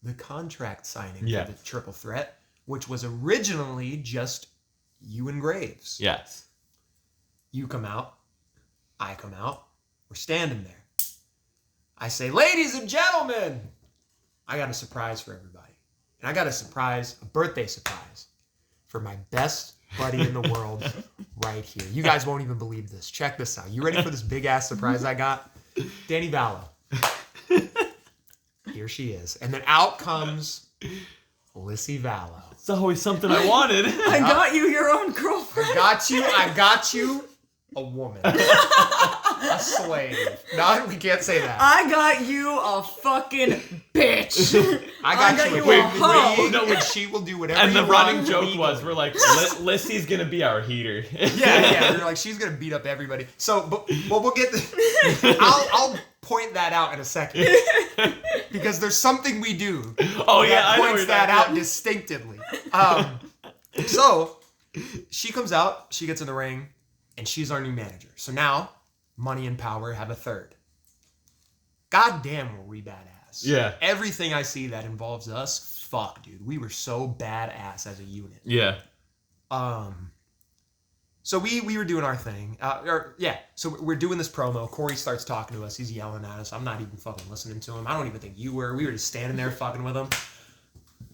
D: the contract signing
B: Yeah.
D: for the triple threat, which was originally just you and Graves.
B: Yes.
D: You come out. I come out. We're standing there. I say, ladies and gentlemen, I got a surprise for everybody. And I got a birthday surprise for my best buddy in the world right here. You guys won't even believe this. Check this out. You ready for this big ass surprise I got? Danny Vallow. Here she is. And then out comes Lyssie Vallow.
B: It's always something I wanted.
C: I got you your own girlfriend.
D: I got you a woman. A slave. No, we can't say that.
C: I got you a fucking bitch.
D: I got
C: got
D: you
C: you
D: a
C: a hoe.
D: queen, and she will do whatever
B: And the
D: you
B: running
D: want
B: joke was, we're
D: legally.
B: like, Lissy's gonna be our heater.
D: Yeah. They're like, she's gonna beat up everybody. So, but we'll get. I'll point that out in a second because there's something we do.
B: Oh yeah,
D: that
B: I know
D: points
B: you're
D: that out distinctively. So she comes out, she gets in the ring, and she's our new manager. So now, Money and Power have a third. God damn, were we badass.
B: Yeah.
D: Everything I see that involves us, fuck, dude. We were so badass as a unit.
B: Yeah.
D: So we were doing our thing. So we're doing this promo. Corey starts talking to us. He's yelling at us. I'm not even fucking listening to him. I don't even think you were. We were just standing there fucking with him.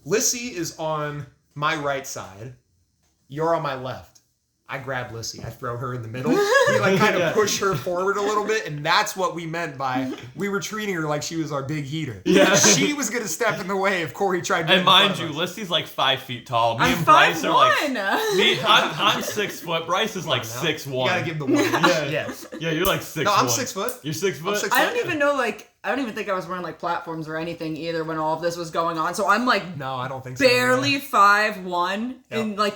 D: Lyssie is on my right side. You're on my left. I grab Lyssie. I throw her in the middle. We like kind of push her forward a little bit, and that's what we meant by we were treating her like she was our big heater. Yeah. She was gonna step in the way if Corey tried to.
B: And mind you, Lyssie's like 5 feet tall. Me
C: I'm
B: and Bryce
C: 5'1".
B: are like. I'm 6 foot. Bryce is like 6'1".
D: You gotta give the one.
B: Yeah, you're like 6'1".
D: No, I'm 6 foot.
B: You're 6 foot.
C: I don't even know, like, I don't even think I was wearing, like, platforms or anything either when all of this was going on. So I'm, like,
D: no, I don't think so.
C: Barely 5'1"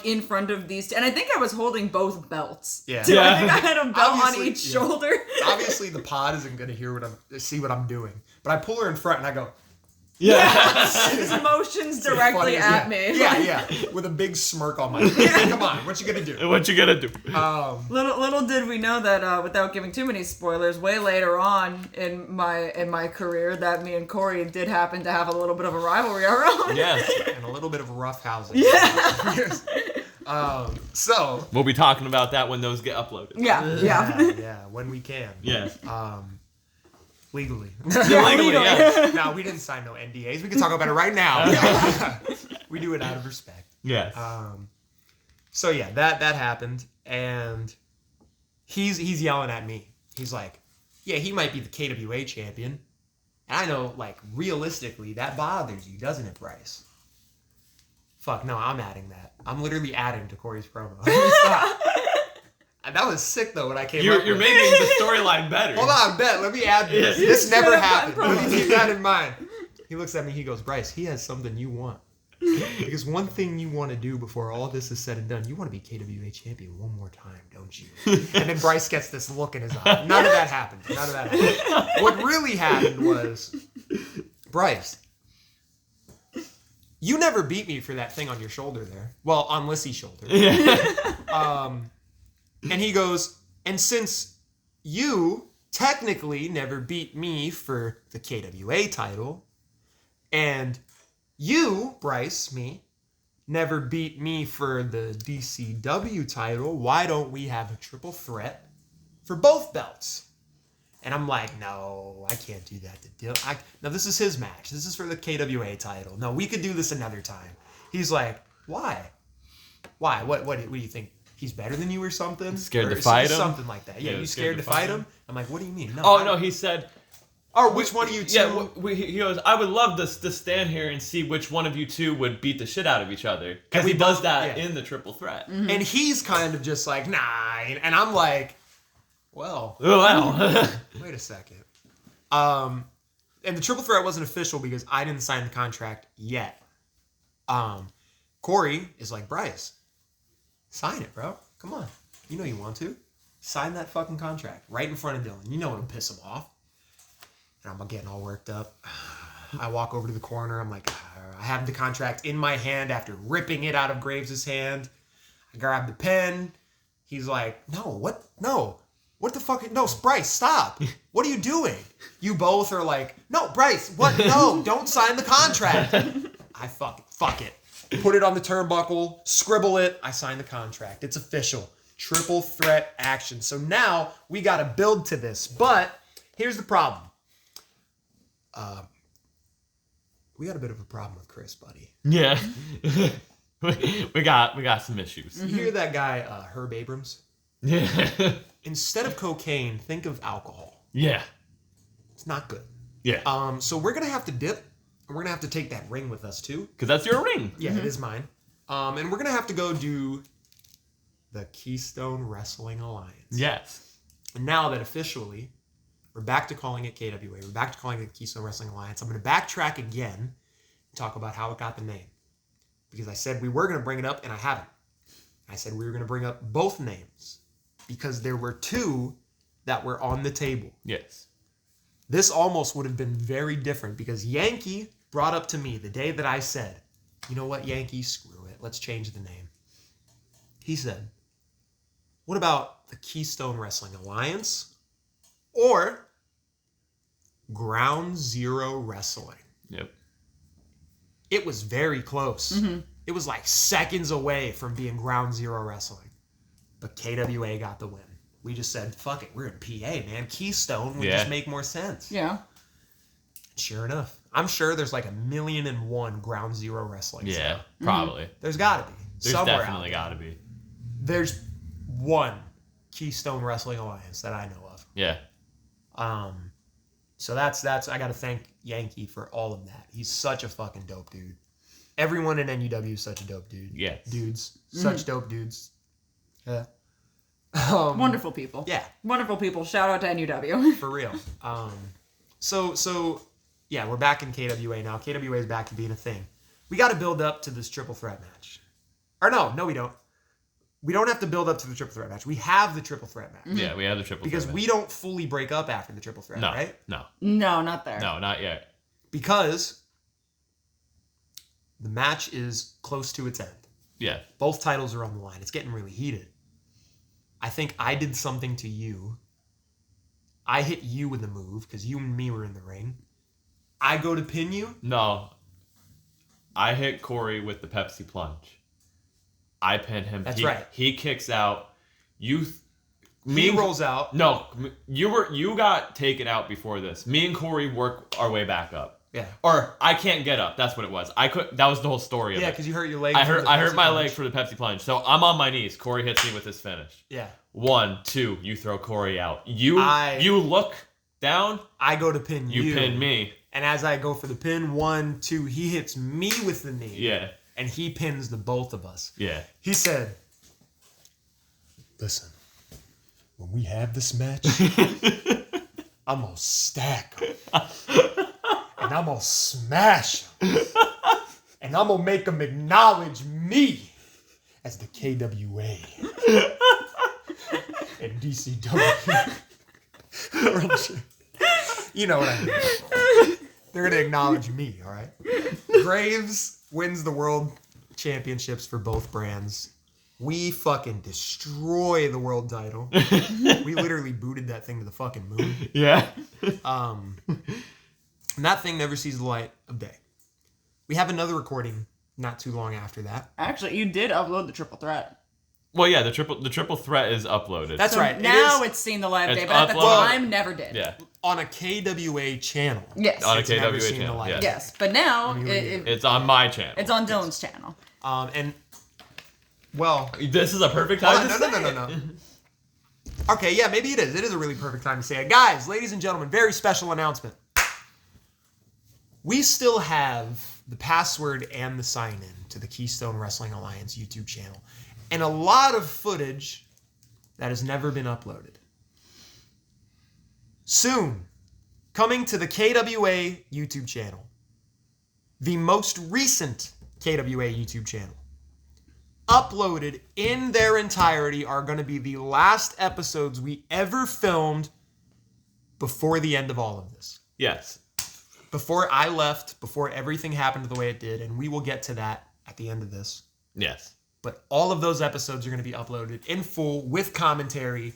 C: in front of these two. And I think I was holding both belts.
D: Yeah.
C: So I think I had a belt on each
D: yeah.
C: shoulder.
D: Obviously, the pod isn't going to see what I'm doing. But I pull her in front and I go,
C: His emotions directly at me.
D: Yeah. With a big smirk on my face. Come on, what you gonna do?
B: What you gonna do?
C: Little did we know that without giving too many spoilers, way later on in my career, that me and Corey did happen to have a little bit of a rivalry of our own.
B: Yes.
D: And a little bit of a rough housing.
C: Yeah.
D: So
B: we'll be talking about that when those get uploaded.
D: Yeah, when we can.
B: Yes.
D: Legally.
B: Legally, yes.
D: No, we didn't sign no NDAs. We can talk about it right now. We do it out of respect.
B: Yes.
D: So yeah, that happened, and he's yelling at me. He's like, yeah, he might be the KWA champion. And I know, like, realistically, that bothers you, doesn't it, Bryce? Fuck, no, I'm adding that. I'm literally adding to Corey's promo. Stop. That was sick, though, when I came up
B: You're
D: with
B: making the storyline better.
D: Hold on, Bet. Let me add this.
B: Yeah.
D: This never happened. Keep that in mind. He looks at me. He goes, Bryce, he has something you want. Because one thing you want to do before all this is said and done, you want to be KWA champion one more time, don't you? And then Bryce gets this look in his eye. None of that happened. What really happened was, Bryce, you never beat me for that thing on your shoulder there. Well, on Lyssie's shoulder. And he goes, and since you technically never beat me for the KWA title, and you, Bryce, me, never beat me for the DCW title, why don't we have a triple threat for both belts? And I'm like, no, I can't do that. No, this is his match. This is for the KWA title. No, we could do this another time. He's like, why? Why? What do you think? He's better than you or something?
B: Scared to fight him?
D: Something like that. Yeah, you scared to fight him? I'm like, what do you mean? No.
B: Oh, no, he said...
D: Or which one of you two?
B: Yeah, he goes, I would love to stand here and see which one of you two would beat the shit out of each other. Because he does that in the triple threat.
C: Mm-hmm.
D: And he's kind of just like, nah. And I'm like, well. Wait a second. And the triple threat wasn't official because I didn't sign the contract yet. Corey is like, Bryce, sign it, bro. Come on. You know you want to. Sign that fucking contract right in front of Dylan. You know it'll piss him off. And I'm getting all worked up. I walk over to the corner. I'm like, I have the contract in my hand after ripping it out of Graves' hand. I grab the pen. He's like, no, what? No. What the fuck? No, Bryce, stop. What are you doing? You both are like, no, Bryce, what? No, don't sign the contract. I fuck it. Put it on the turnbuckle, scribble it. I sign the contract. It's official. Triple threat action. So now we got to build to this. But here's the problem. We got a bit of a problem with Chris, buddy.
B: Yeah. we got some issues.
D: You hear that guy, Herb Abrams?
B: Yeah.
D: Instead of cocaine, think of alcohol.
B: Yeah.
D: It's not good.
B: Yeah.
D: So we're going to have to dip, and we're going to have to take that ring with us, too.
B: Because that's your ring.
D: Yeah, it is mine. And we're going to have to go do the Keystone Wrestling Alliance.
B: Yes.
D: And now that officially... we're back to calling it KWA. We're back to calling it the Keystone Wrestling Alliance. I'm going to backtrack again and talk about how it got the name. Because I said we were going to bring it up, and I haven't. I said we were going to bring up both names. Because there were two that were on the table.
B: Yes.
D: This almost would have been very different. Because Yankee brought up to me the day that I said, you know what, Yankee, screw it. Let's change the name. He said, what about the Keystone Wrestling Alliance? Or Ground Zero Wrestling.
B: Yep.
D: It was very close. Mm-hmm. It was like seconds away from being Ground Zero Wrestling. But KWA got the win. We just said, fuck it, we're in PA, man. Keystone would just make more sense.
C: Yeah.
D: Sure enough. I'm sure there's like 1,000,001 Ground Zero Wrestling.
B: Yeah, probably.
D: There's got to be.
B: There's definitely got to be.
D: There's one Keystone Wrestling Alliance that I know of.
B: Yeah.
D: So that's I gotta thank Yankee for all of that. He's such a fucking dope dude. Everyone in NUW is such a dope dude.
B: Yes.
D: Dudes. Such dope dudes. Yeah.
C: Wonderful people.
D: Yeah.
C: Wonderful people. Shout out to NUW.
D: For real. So yeah, we're back in KWA now. KWA is back to being a thing. We got to build up to this triple threat match. Or no, we don't. We don't have to build up to the triple threat match. We have the triple threat match.
B: Yeah, we have the triple
D: Because
B: threat
D: we don't fully break up after the triple threat,
B: match.
D: right?
B: No.
C: No, not there.
B: No, not yet.
D: Because the match is close to its end.
B: Yeah.
D: Both titles are on the line. It's getting really heated. I think I did something to you. I hit you with a move because you and me were in the ring. I go to pin you.
B: No. I hit Corey with the Pepsi plunge. I pin him.
D: That's right.
B: He kicks out.
D: He rolls out.
B: No, you got taken out before this. Me and Corey work our way back up.
D: Yeah.
B: Or I can't get up. That's what it was. That was the whole story of it.
D: Yeah, because you hurt your leg.
B: I hurt my leg for the Pepsi plunge. So I'm on my knees. Corey hits me with his finish.
D: Yeah.
B: 1, 2, you throw Corey out. You look down.
D: I go to pin you.
B: You pin me.
D: And as I go for the pin, 1, 2, he hits me with the knee.
B: Yeah.
D: And he pins the both of us.
B: Yeah.
D: He said, "Listen, when we have this match, I'm going to stack them. And I'm going to smash them. And I'm going to make them acknowledge me as the KWA and DCW. You know what I mean. They're going to acknowledge me, all right? Graves wins the world championships for both brands. We fucking destroy the world title. We literally booted that thing to the fucking moon.
B: Yeah.
D: And that thing never sees the light of day. We have another recording not too long after that.
C: Actually, you did upload the triple threat.
B: Well, yeah, the triple threat is uploaded.
D: That's right.
C: Now it's seen the light of
B: It's
C: day, but at the
B: uploaded.
C: time, never did.
B: Yeah.
D: On a KWA channel.
C: Yes.
B: On a
D: It's never
B: KWA
D: seen the
B: channel.
D: light.
B: Yes.
C: Yes, but now
B: It's on my channel.
C: it's on Dylan's channel.
D: And, well...
B: This is a perfect time to say it.
D: No. Okay, yeah, maybe it is. It is a really perfect time to say it. Guys, ladies and gentlemen, very special announcement. We still have the password and the sign-in to the Keystone Wrestling Alliance YouTube channel. And a lot of footage that has never been uploaded. Soon, coming to the KWA YouTube channel. The most recent KWA YouTube channel. Uploaded in their entirety are going to be the last episodes we ever filmed before the end of all of this.
B: Yes.
D: Before I left, before everything happened the way it did, and we will get to that at the end of this.
B: Yes.
D: But all of those episodes are going to be uploaded in full with commentary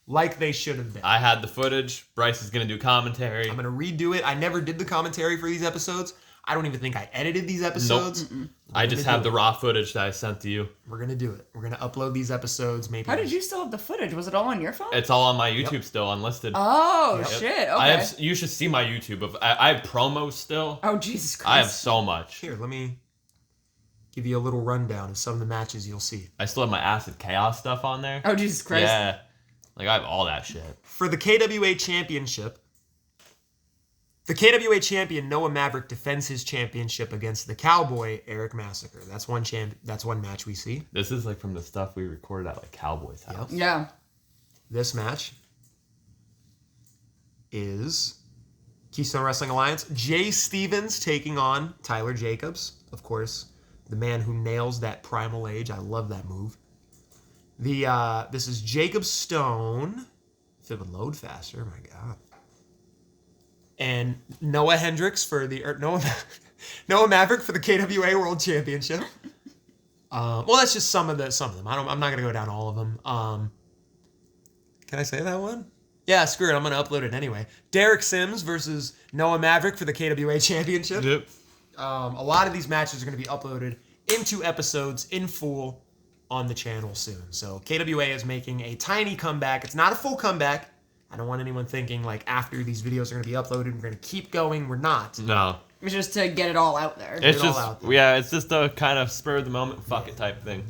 D: like they should have been.
B: I had the footage. Bryce is going to do commentary.
D: I'm going to redo it. I never did the commentary for these episodes. I don't even think I edited these episodes.
B: Nope. I just have the raw footage that I sent to you.
D: We're going to do it. We're going to upload these episodes. Maybe.
C: How did you still have the footage? Was it all on your phone?
B: It's all on my YouTube still unlisted.
C: Oh,
D: Yep.
C: shit. Okay.
B: You should see my YouTube. I have promos still.
C: Oh, Jesus Christ.
B: I have so much.
D: Here, let me give you a little rundown of some of the matches you'll see.
B: I still have my Acid Chaos stuff on there.
C: Oh, Jesus Christ.
B: Yeah. Like, I have all that shit.
D: For the KWA Championship, the KWA champion Noah Maverick defends his championship against the Cowboy Eric Massacre. That's one match we see.
B: This is, like, from the stuff we recorded at, like, Cowboy's house.
C: Yeah.
D: This match is Keystone Wrestling Alliance. Jay Stevens taking on Tyler Jacobs, of course, the man who nails that Primal Age. I love that move. This is Jacob Stone. If it would load faster, my God. And Noah Hendricks for Noah Maverick for the KWA World Championship. Well, that's just some of them. I'm not gonna go down all of them. Can I say that one? Yeah, screw it. I'm gonna upload it anyway. Derek Sims versus Noah Maverick for the KWA Championship.
B: Yep.
D: A lot of these matches are gonna be uploaded into episodes in full on the channel soon. So KWA is making a tiny comeback. It's not a full comeback. I don't want anyone thinking like after these videos are going to be uploaded, we're going to keep going. We're not.
B: No.
C: It's just to get it all out there.
B: It's
D: it all
B: just,
D: out there.
B: yeah, it's just a kind of spur of the moment, fuck it type thing.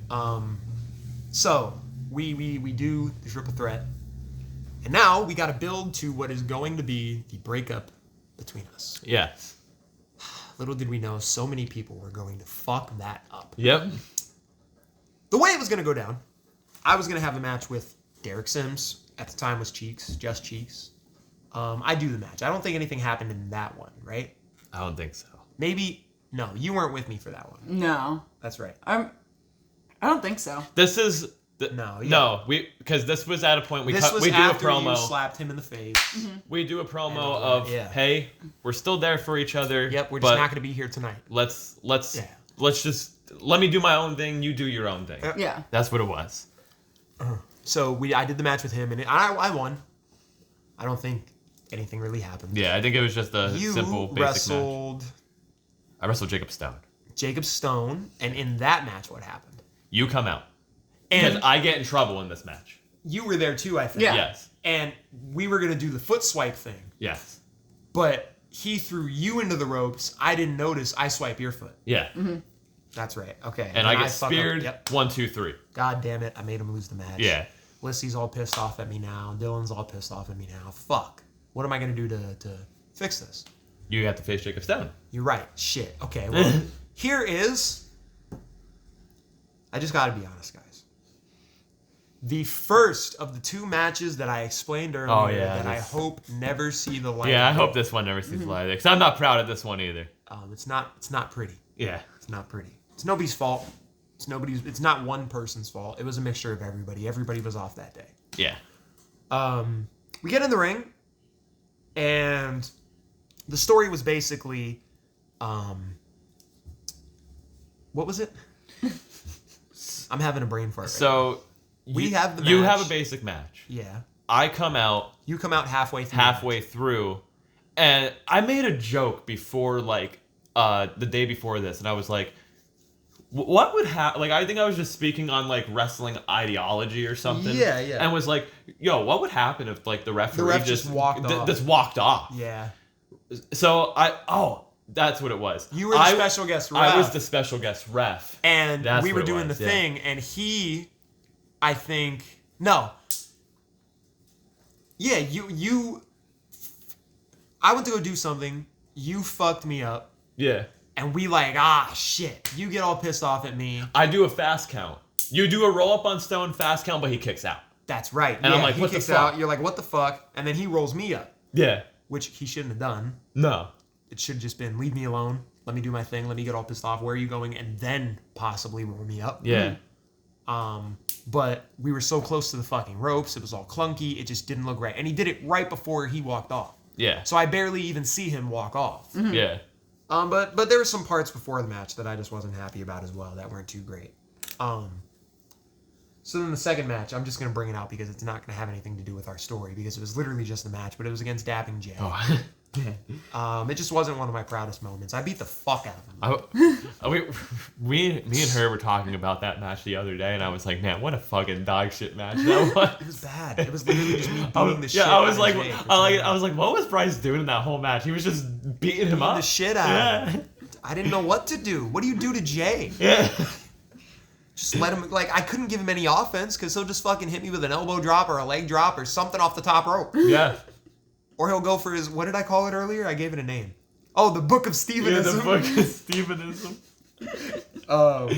D: So we do the triple threat. And now we got to build to what is going to be the breakup between us.
B: Yes.
D: Little did we know, so many people were going to fuck that up.
B: Yep.
D: The way it was going to go down, I was going to have a match with Derek Sims. At the time was Cheeks, just Cheeks. I do the match. I don't think anything happened in that one, right?
B: I don't think so.
D: Maybe, no, you weren't with me for that one.
C: No.
D: That's right.
C: I don't think so.
B: This is because this was at a point we do a promo.
D: You slapped him in the face.
B: We do a promo of hey, we're still there for each other.
D: Yep, we're just not going to be here tonight.
B: Let's just let me do my own thing. You do your own thing.
C: Yeah.
B: That's what it was.
C: So
D: I did the match with him and I won. I don't think anything really happened.
B: Yeah, I think it was just a simple basic match. I wrestled Jacob Stone.
D: Jacob Stone, and in that match, what happened?
B: You come out. Because I get in trouble in this match.
D: You were there too, I think.
C: Yeah.
B: Yes.
D: And we were going to do the foot swipe thing.
B: Yes.
D: But he threw you into the ropes. I didn't notice. I swipe your foot.
B: Yeah.
D: That's right. Okay.
B: And I get speared. Yep. 1, 2, 3.
D: God damn it. I made him lose the match.
B: Yeah.
D: Lissy's all pissed off at me now. Dylan's all pissed off at me now. Fuck. What am I going to do to fix this?
B: You have to face Jacob Stone.
D: You're right. Shit. Okay. Well, here is... I just got to be honest, guys. The first of the 2 matches that I explained earlier that I hope never see the light.
B: Yeah, I hope this one never sees the light because I'm not proud of this one either.
D: It's not pretty.
B: Yeah.
D: It's not pretty. It's nobody's fault. It's not one person's fault. It was a mixture of everybody. Everybody was off that day.
B: Yeah.
D: We get in the ring, and the story was basically, what was it? I'm having a brain fart.
B: So
D: we have the match.
B: You have a basic match.
D: Yeah.
B: I come out.
D: You come out halfway through.
B: And I made a joke before, the day before this, and I was like, what would happen? I think I was just speaking on, wrestling ideology or something.
D: Yeah.
B: And was like, yo, what would happen if, the referee
D: just walked off.
B: Just walked off?
D: Yeah.
B: So, that's what it was.
D: You were the special guest ref.
B: I was the special guest ref.
D: And we were doing the thing, and he, I think, no. Yeah, you, I went to go do something, you fucked me up.
B: Yeah.
D: And we shit. You get all pissed off at me.
B: I do a fast count. You do a roll up on Stone fast count, but he kicks out.
D: That's right.
B: And I'm like,
D: he
B: what the
D: kicks
B: fuck?
D: out. You're like, what the fuck? And then he rolls me up.
B: Yeah.
D: Which he shouldn't have done.
B: No.
D: It should have just been, leave me alone. Let me do my thing. Let me get all pissed off. Where are you going? And then possibly roll me up.
B: Yeah.
D: But we were so close to the fucking ropes. It was all clunky. It just didn't look right. And he did it right before he walked off.
B: Yeah.
D: So I barely even see him walk off.
C: Mm-hmm.
B: Yeah.
D: But there were some parts before the match that I just wasn't happy about as well that weren't too great. So then the second match, I'm just going to bring it out because it's not going to have anything to do with our story because it was literally just a match, but it was against Dapping Jay.
B: Oh.
D: It just wasn't one of my proudest moments. I beat the fuck out of him.
B: Me and her were talking about that match the other day, and I was like, man, what a fucking dog shit match that was.
D: It was bad. It was literally just me beating the shit
B: I was
D: out
B: like,
D: of Jay.
B: I was like, what was Bryce doing in that whole match? He was just beating him up.
D: The shit out of him. I didn't know what to do. What do you do to Jay?
B: Yeah.
D: Just let him, I couldn't give him any offense because he'll just fucking hit me with an elbow drop or a leg drop or something off the top rope.
B: Yeah.
D: Or he'll go for his, what did I call it earlier? I gave it a name. Oh, the Book of Stevenism.
B: Yeah, the Book of Stevenism.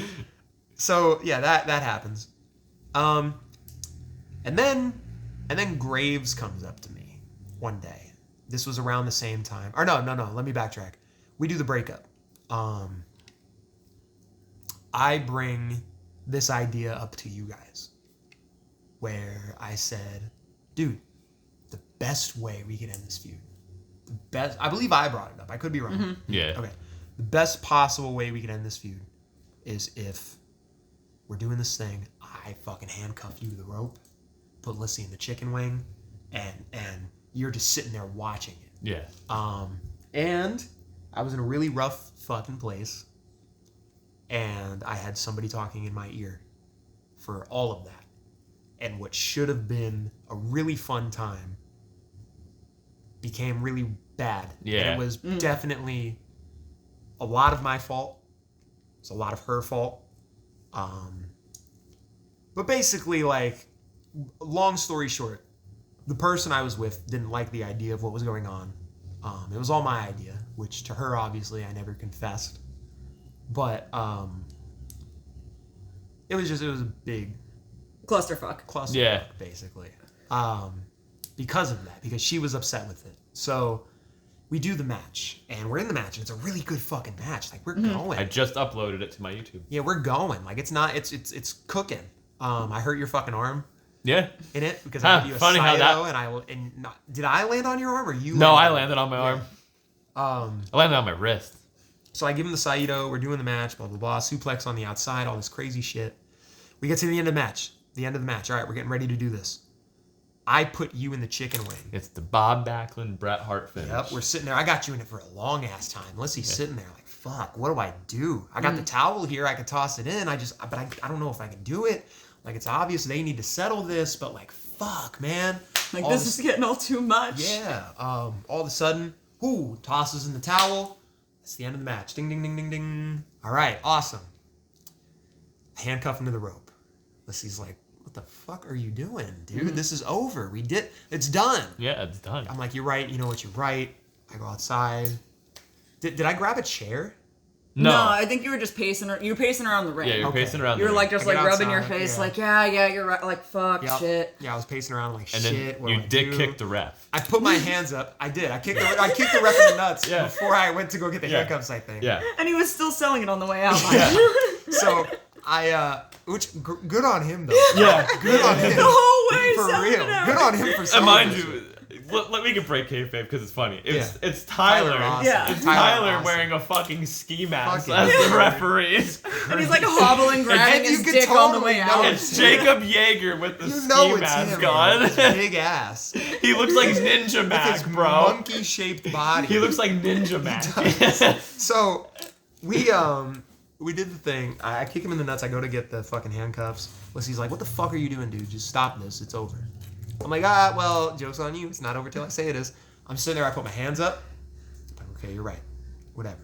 D: So, yeah, that happens. And then Graves comes up to me one day. This was around the same time. Or no, let me backtrack. We do the breakup. I bring this idea up to you guys where I said, dude, the best way we can end this feud, I believe I brought it up. I could be wrong.
C: Mm-hmm.
B: Yeah.
D: Okay. The best possible way we can end this feud is if we're doing this thing, I fucking handcuff you to the rope, put Lyssie in the chicken wing, and you're just sitting there watching it.
B: Yeah.
D: And I was in a really rough fucking place, and I had somebody talking in my ear for all of that. And what should have been a really fun time became really bad.
B: Yeah.
D: And it was definitely a lot of my fault. It's a lot of her fault. But basically, like, long story short, the person I was with didn't like the idea of what was going on. It was all my idea, which to her, obviously, I never confessed. But it was a big
C: Clusterfuck.
D: clusterfuck, basically. Because of that, because she was upset with it. So we do the match, and we're in the match, and it's a really good fucking match. Like, we're going.
B: I just uploaded it to my YouTube.
D: Yeah, we're going. Like, it's cooking. I hurt your fucking arm
B: Yeah.
D: in it because I gave you a
B: funny how
D: Saito, did I land on your arm or you?
B: No, I landed on my arm.
D: I
B: I landed on my wrist.
D: So I give him the Saito. We're doing the match. Blah blah blah. Suplex on the outside. All this crazy shit. We get to the end of the match. All right, we're getting ready to do this. I put you in the chicken wing.
B: It's the Bob Backlund, Bret Hart finish.
D: Yep, we're sitting there. I got you in it for a long ass time. Lissy's sitting there like, fuck, what do I do? I got the towel here. I could toss it in. I don't know if I can do it. Like, it's obvious they need to settle this, but like, fuck, man.
C: Like, this is getting all too much.
D: Yeah. All of a sudden, tosses in the towel. That's the end of the match. Ding, ding, ding, ding, ding. All right, awesome. Handcuff him to the rope. Lissy's like, what the fuck are you doing, dude? This is over. It's done.
B: Yeah, it's done.
D: I'm like, you're right. You know what? You're right. I go outside. Did I grab a chair?
B: No.
C: I think you were just pacing. You were pacing around the ring.
B: Yeah, you're
D: Okay.
B: pacing around.
C: You were
B: the
C: like
B: ring.
C: just
D: I
C: like
D: get
C: rubbing your
D: outside,
C: face,
D: yeah.
C: like yeah, you're right, like fuck,
D: Yep.
C: shit.
D: Yeah, I was pacing around like,
B: and
D: shit.
B: then
D: What
B: you
D: do I
B: dick
D: do?
B: kicked the ref.
D: I put my hands up. I did. I kicked the ref in the nuts
B: Yeah.
D: before I went to go get the
B: Yeah.
D: handcuffs, I think.
B: Yeah.
C: And he was still selling it on the way out.
B: Yeah.
D: So good on him though.
B: Yeah.
D: Good on him.
C: The whole way,
D: For
C: selling
D: real.
C: it out.
D: Good on him for
B: And
D: selling
B: mind
D: it.
B: you, let me get break kayfabe because it's funny. It's
D: Yeah.
B: it's Tyler.
D: Rossi.
C: Yeah.
B: It's
D: Tyler
B: Tyler
D: Rossi.
B: wearing a fucking ski mask
D: Fucking
B: as the
D: yeah.
B: referee.
C: And he's like hobbling, grabbing
D: And
C: his
D: you could
C: dick on the
D: totally
C: way
D: know
C: out.
B: It's Jacob Yeager with the
D: You
B: ski
D: know it's
B: mask
D: him.
B: on.
D: His big ass.
B: He looks like Ninja
D: With
B: Mac,
D: his
B: bro.
D: monkey-shaped body.
B: He looks like Ninja Mac.
D: So we did the thing. I kick him in the nuts. I go to get the fucking handcuffs. Lissy's like, what the fuck are you doing, dude? Just stop this. It's over. I'm like, well, joke's on you. It's not over till I say it is. I'm sitting there. I put my hands up. I'm like, okay, you're right. Whatever.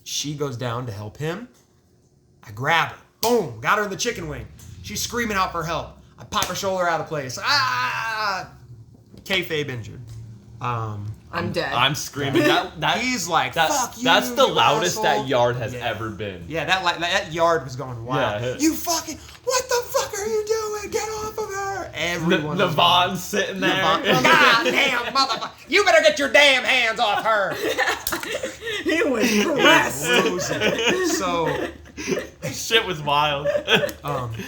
D: She goes down to help him. I grab her. Boom. Got her in the chicken wing. She's screaming out for help. I pop her shoulder out of place. Kayfabe injured.
C: I'm dead.
B: I'm screaming. That
D: He's like, fuck you.
B: That's the
D: you
B: loudest
D: asshole.
B: that yard has
D: Yeah.
B: ever been.
D: Yeah, that yard was going wild.
B: Yeah.
D: You fucking, what the fuck are you doing? Get off of her. Everyone was
B: Navon's sitting there.
D: God damn, motherfucker. You better get your damn hands off her.
C: He was pressed.
D: Frozen. So,
B: Shit was wild.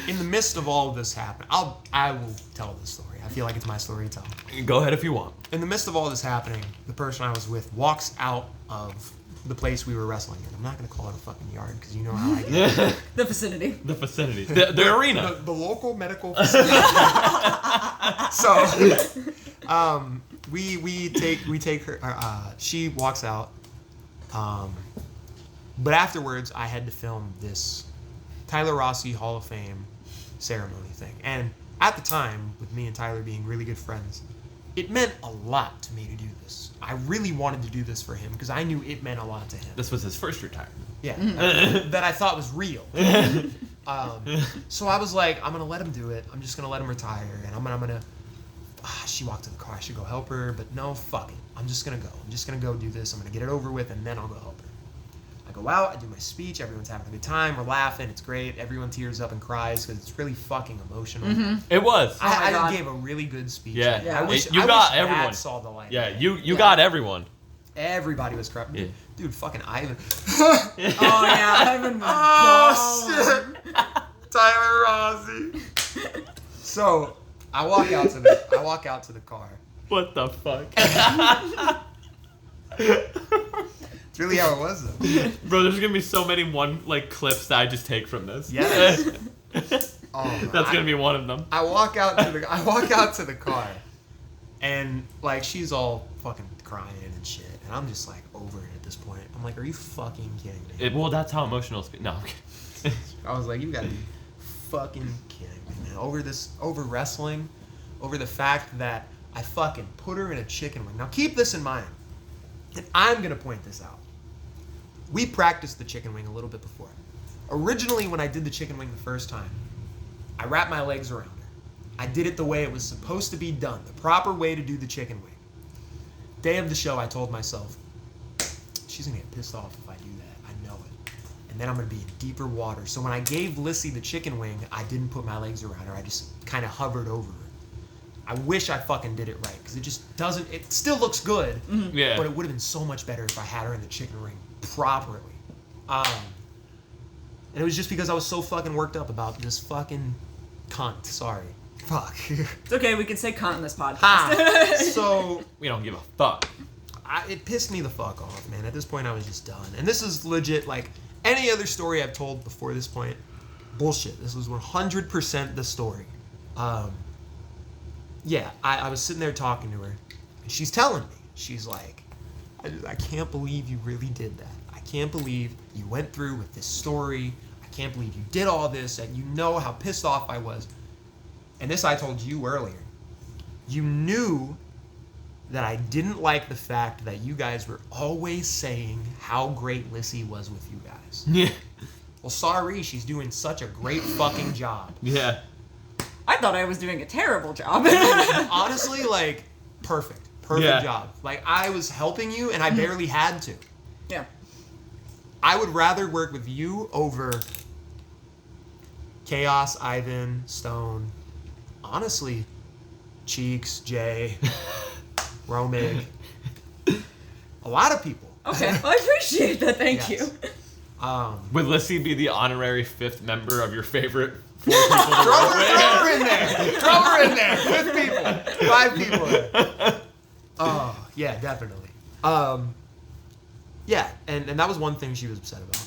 D: in the midst of all of this happening, I will tell this story. I feel like it's my story to tell.
B: Go ahead if you want.
D: In the midst of all this happening, the person I was with walks out of the place we were wrestling in. I'm not going to call it a fucking yard because you know how I get.
C: The vicinity.
B: The vicinity. The arena.
D: The local medical facility. So, we take her. She walks out. But afterwards, I had to film this Tyler Rossi Hall of Fame ceremony thing. And at the time, with me and Tyler being really good friends, it meant a lot to me to do this. I really wanted to do this for him because I knew it meant a lot to him.
B: This was his first retirement.
D: Yeah, that I thought was real. So I was like, I'm gonna let him do it. I'm just gonna let him retire, and I'm gonna. She walked to the car. I should go help her, but no, fuck it. I'm just gonna go. I'm just gonna go do this. I'm gonna get it over with, and then I'll go help her. I go out. I do my speech. Everyone's having a good time. We're laughing. It's great. Everyone tears up and cries because it's really fucking emotional.
B: It was.
C: Oh my
D: I
C: God.
D: gave a really good speech.
B: Yeah.
C: Yeah.
D: I wish
B: You
D: I
B: got
D: wish
B: everyone.
D: Dad saw the light.
B: Yeah, you
C: Yeah.
B: got everyone.
D: Everybody was crying.
B: Yeah.
D: Dude, fucking Ivan.
C: Oh yeah, Ivan was
D: Oh
C: gone.
D: shit! Tyler Rossi. So I walk out to the car.
B: What the fuck?
D: It's really how it was though.
B: Bro, there's gonna be so many clips that I just take from this.
D: Yes. Oh,
B: That's gonna be one of them.
D: I walk out to the car, and like she's all fucking crying and shit, and I'm just like over it at this point. I'm like, are you fucking kidding me?
B: Well, that's how emotional it's. No, I'm kidding.
D: I was like, you gotta be fucking kidding me, man. Over wrestling, over the fact that I fucking put her in a chicken wing. Now keep this in mind, and I'm gonna point this out. We practiced the chicken wing a little bit before. Originally, when I did the chicken wing the first time, I wrapped my legs around her. I did it the way it was supposed to be done, the proper way to do the chicken wing. Day of the show, I told myself, she's gonna get pissed off if I do that. I know it. And then I'm gonna be in deeper water. So when I gave Lyssie the chicken wing, I didn't put my legs around her. I just kind of hovered over her. I wish I fucking did it right, because it just doesn't, it still looks good,
B: Yeah.
D: but it would have been so much better if I had her in the chicken ring properly. And it was just because I was so fucking worked up about this fucking cunt. Sorry. Fuck.
C: It's okay, we can say cunt in this podcast.
D: So,
B: We don't give a fuck.
D: it pissed me the fuck off, man. At this point, I was just done. And this is legit, like, any other story I've told before this point, bullshit. This was 100% the story. Yeah, I was sitting there talking to her, and she's telling me, she's like, I can't believe you really did that. I can't believe you went through with this story. I can't believe you did all this, and you know how pissed off I was. And this I told you earlier. You knew that I didn't like the fact that you guys were always saying how great Lyssie was with you guys.
B: Yeah.
D: Well, sorry, she's doing such a great fucking job.
B: Yeah.
C: I thought I was doing a terrible job.
D: Honestly, like, perfect
B: Yeah.
D: job. Like, I was helping you, and I barely had to.
C: Yeah.
D: I would rather work with you over Chaos, Ivan, Stone, honestly, Cheeks, Jay, Romig, a lot of people.
C: Okay, well, I appreciate that. Thank
D: Yes.
C: you.
B: Would Lyssie be the honorary 5th member of your favorite 4 people to
D: Throw
B: work with?
D: her in there. Throw her in there. 5 people. 5 people. Oh, yeah, definitely. Yeah, and that was one thing she was upset about.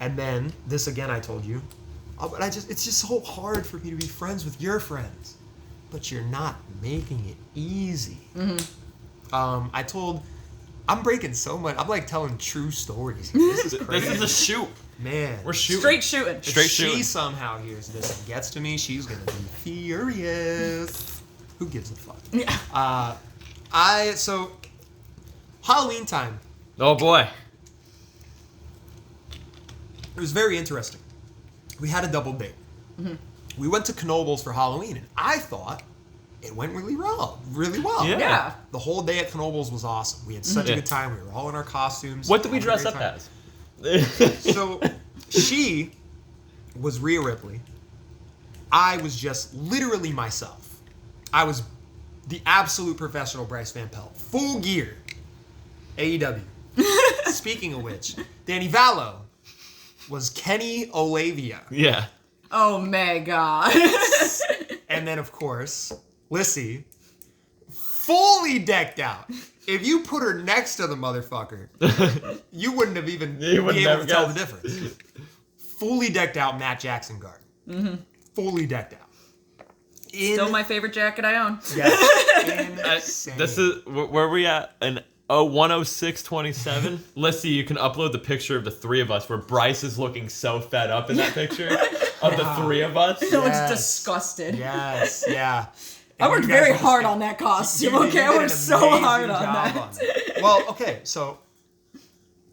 D: And then, this again I told you, but it's just so hard for me to be friends with your friends. But you're not making it easy. I'm breaking so much. I'm like telling true stories here. This is crazy.
B: This is a shoot.
D: Man.
B: We're shooting.
C: Straight shooting.
D: If
B: Straight
D: she
B: shooting.
D: somehow hears this and gets to me, she's gonna be furious. Who gives a fuck?
C: Yeah.
D: So Halloween time.
B: Oh boy.
D: It was very interesting. We had a double date. We went to Knoebels for Halloween, and I thought it went really well.
B: Yeah.
C: Yeah.
D: The whole day at Knoebels was awesome. We had such a
B: Yeah.
D: good time. We were all in our costumes.
B: What did we
D: having a
B: dress
D: great
B: up
D: time.
B: as?
D: So she was Rhea Ripley. I was just literally myself. I was the absolute professional Bryce Van Pelt. Full gear. AEW. Speaking of which, Danny Vallow was Kenny Olavia.
B: Yeah.
C: Oh my god.
D: And then, of course, Lyssie, fully decked out. If you put her next to the motherfucker, you wouldn't have even be able to tell the difference. Fully decked out Matt Jackson guard. Fully decked out.
C: Still my favorite jacket I own.
D: Insane.
B: This is where we at? An 106.27. Lyssie, you can upload the picture of the 3 of us where Bryce is looking so fed up in that picture of the 3 of us.
C: It looks disgusted.
D: Yes, yeah.
C: I worked
D: And you guys
C: very
D: just
C: hard
D: did-
C: on that costume,
D: you
C: okay?
D: did
C: I
D: an
C: worked so
D: amazing
C: hard on
D: job
C: that.
D: it. Well, okay, so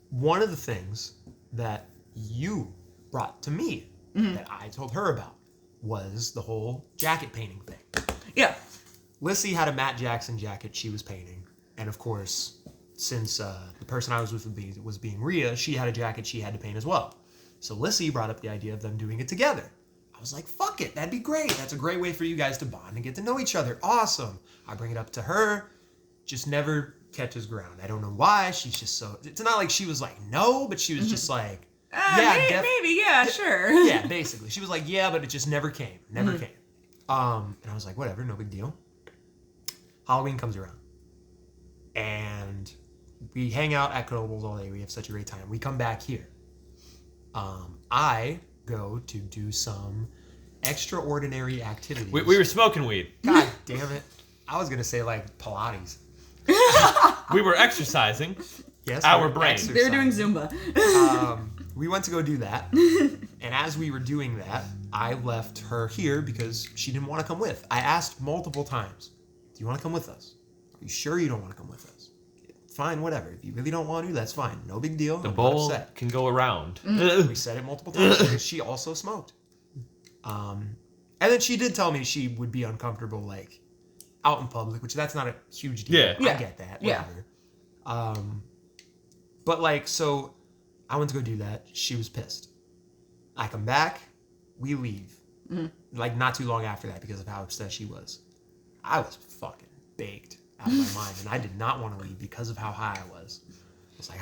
D: one of the things that you brought to me that I told her about was the whole jacket painting thing.
C: Yeah.
D: Lyssie had a Matt Jackson jacket she was painting, and of course, since the person I was with was being Rhea, she had a jacket she had to paint as well. So Lyssie brought up the idea of them doing it together. I was like, fuck it, that'd be great. That's a great way for you guys to bond and get to know each other. Awesome. I bring it up to her, just never catches ground. I don't know why. She's just so... It's not like she was like, no, but she was just like,
C: Maybe, yeah, sure.
D: yeah, basically. She was like, yeah, but it just never came. Never came. And I was like, whatever, no big deal. Halloween comes around. And we hang out at Knoebels all day. We have such a great time. We come back here. I go to do some extraordinary activities.
B: We were smoking weed.
D: God damn it. I was going to say like Pilates.
B: We were exercising.
D: Yes.
B: Our
D: we were
B: brain.
C: They were doing
D: exercising.
C: Zumba.
D: We went to go do that. And as we were doing that, I left her here because she didn't want to come with. I asked multiple times, do you want to come with us? Are you sure you don't want to come with us? Fine, whatever. If you really don't want to, that's fine. No big deal.
B: The
D: I'm not
B: bowl
D: upset.
B: can go around.
D: We said it multiple times because she also smoked. And then she did tell me she would be uncomfortable, like, out in public, which that's not a huge deal.
B: Yeah.
C: Yeah.
D: I get that.
C: Yeah.
D: Whatever. But, like, so I went to go do that. She was pissed. I come back. We leave. Like, not too long after that because of how upset she was. I was fucking baked out of my mind, and I did not want to leave because of how high I was. I was like,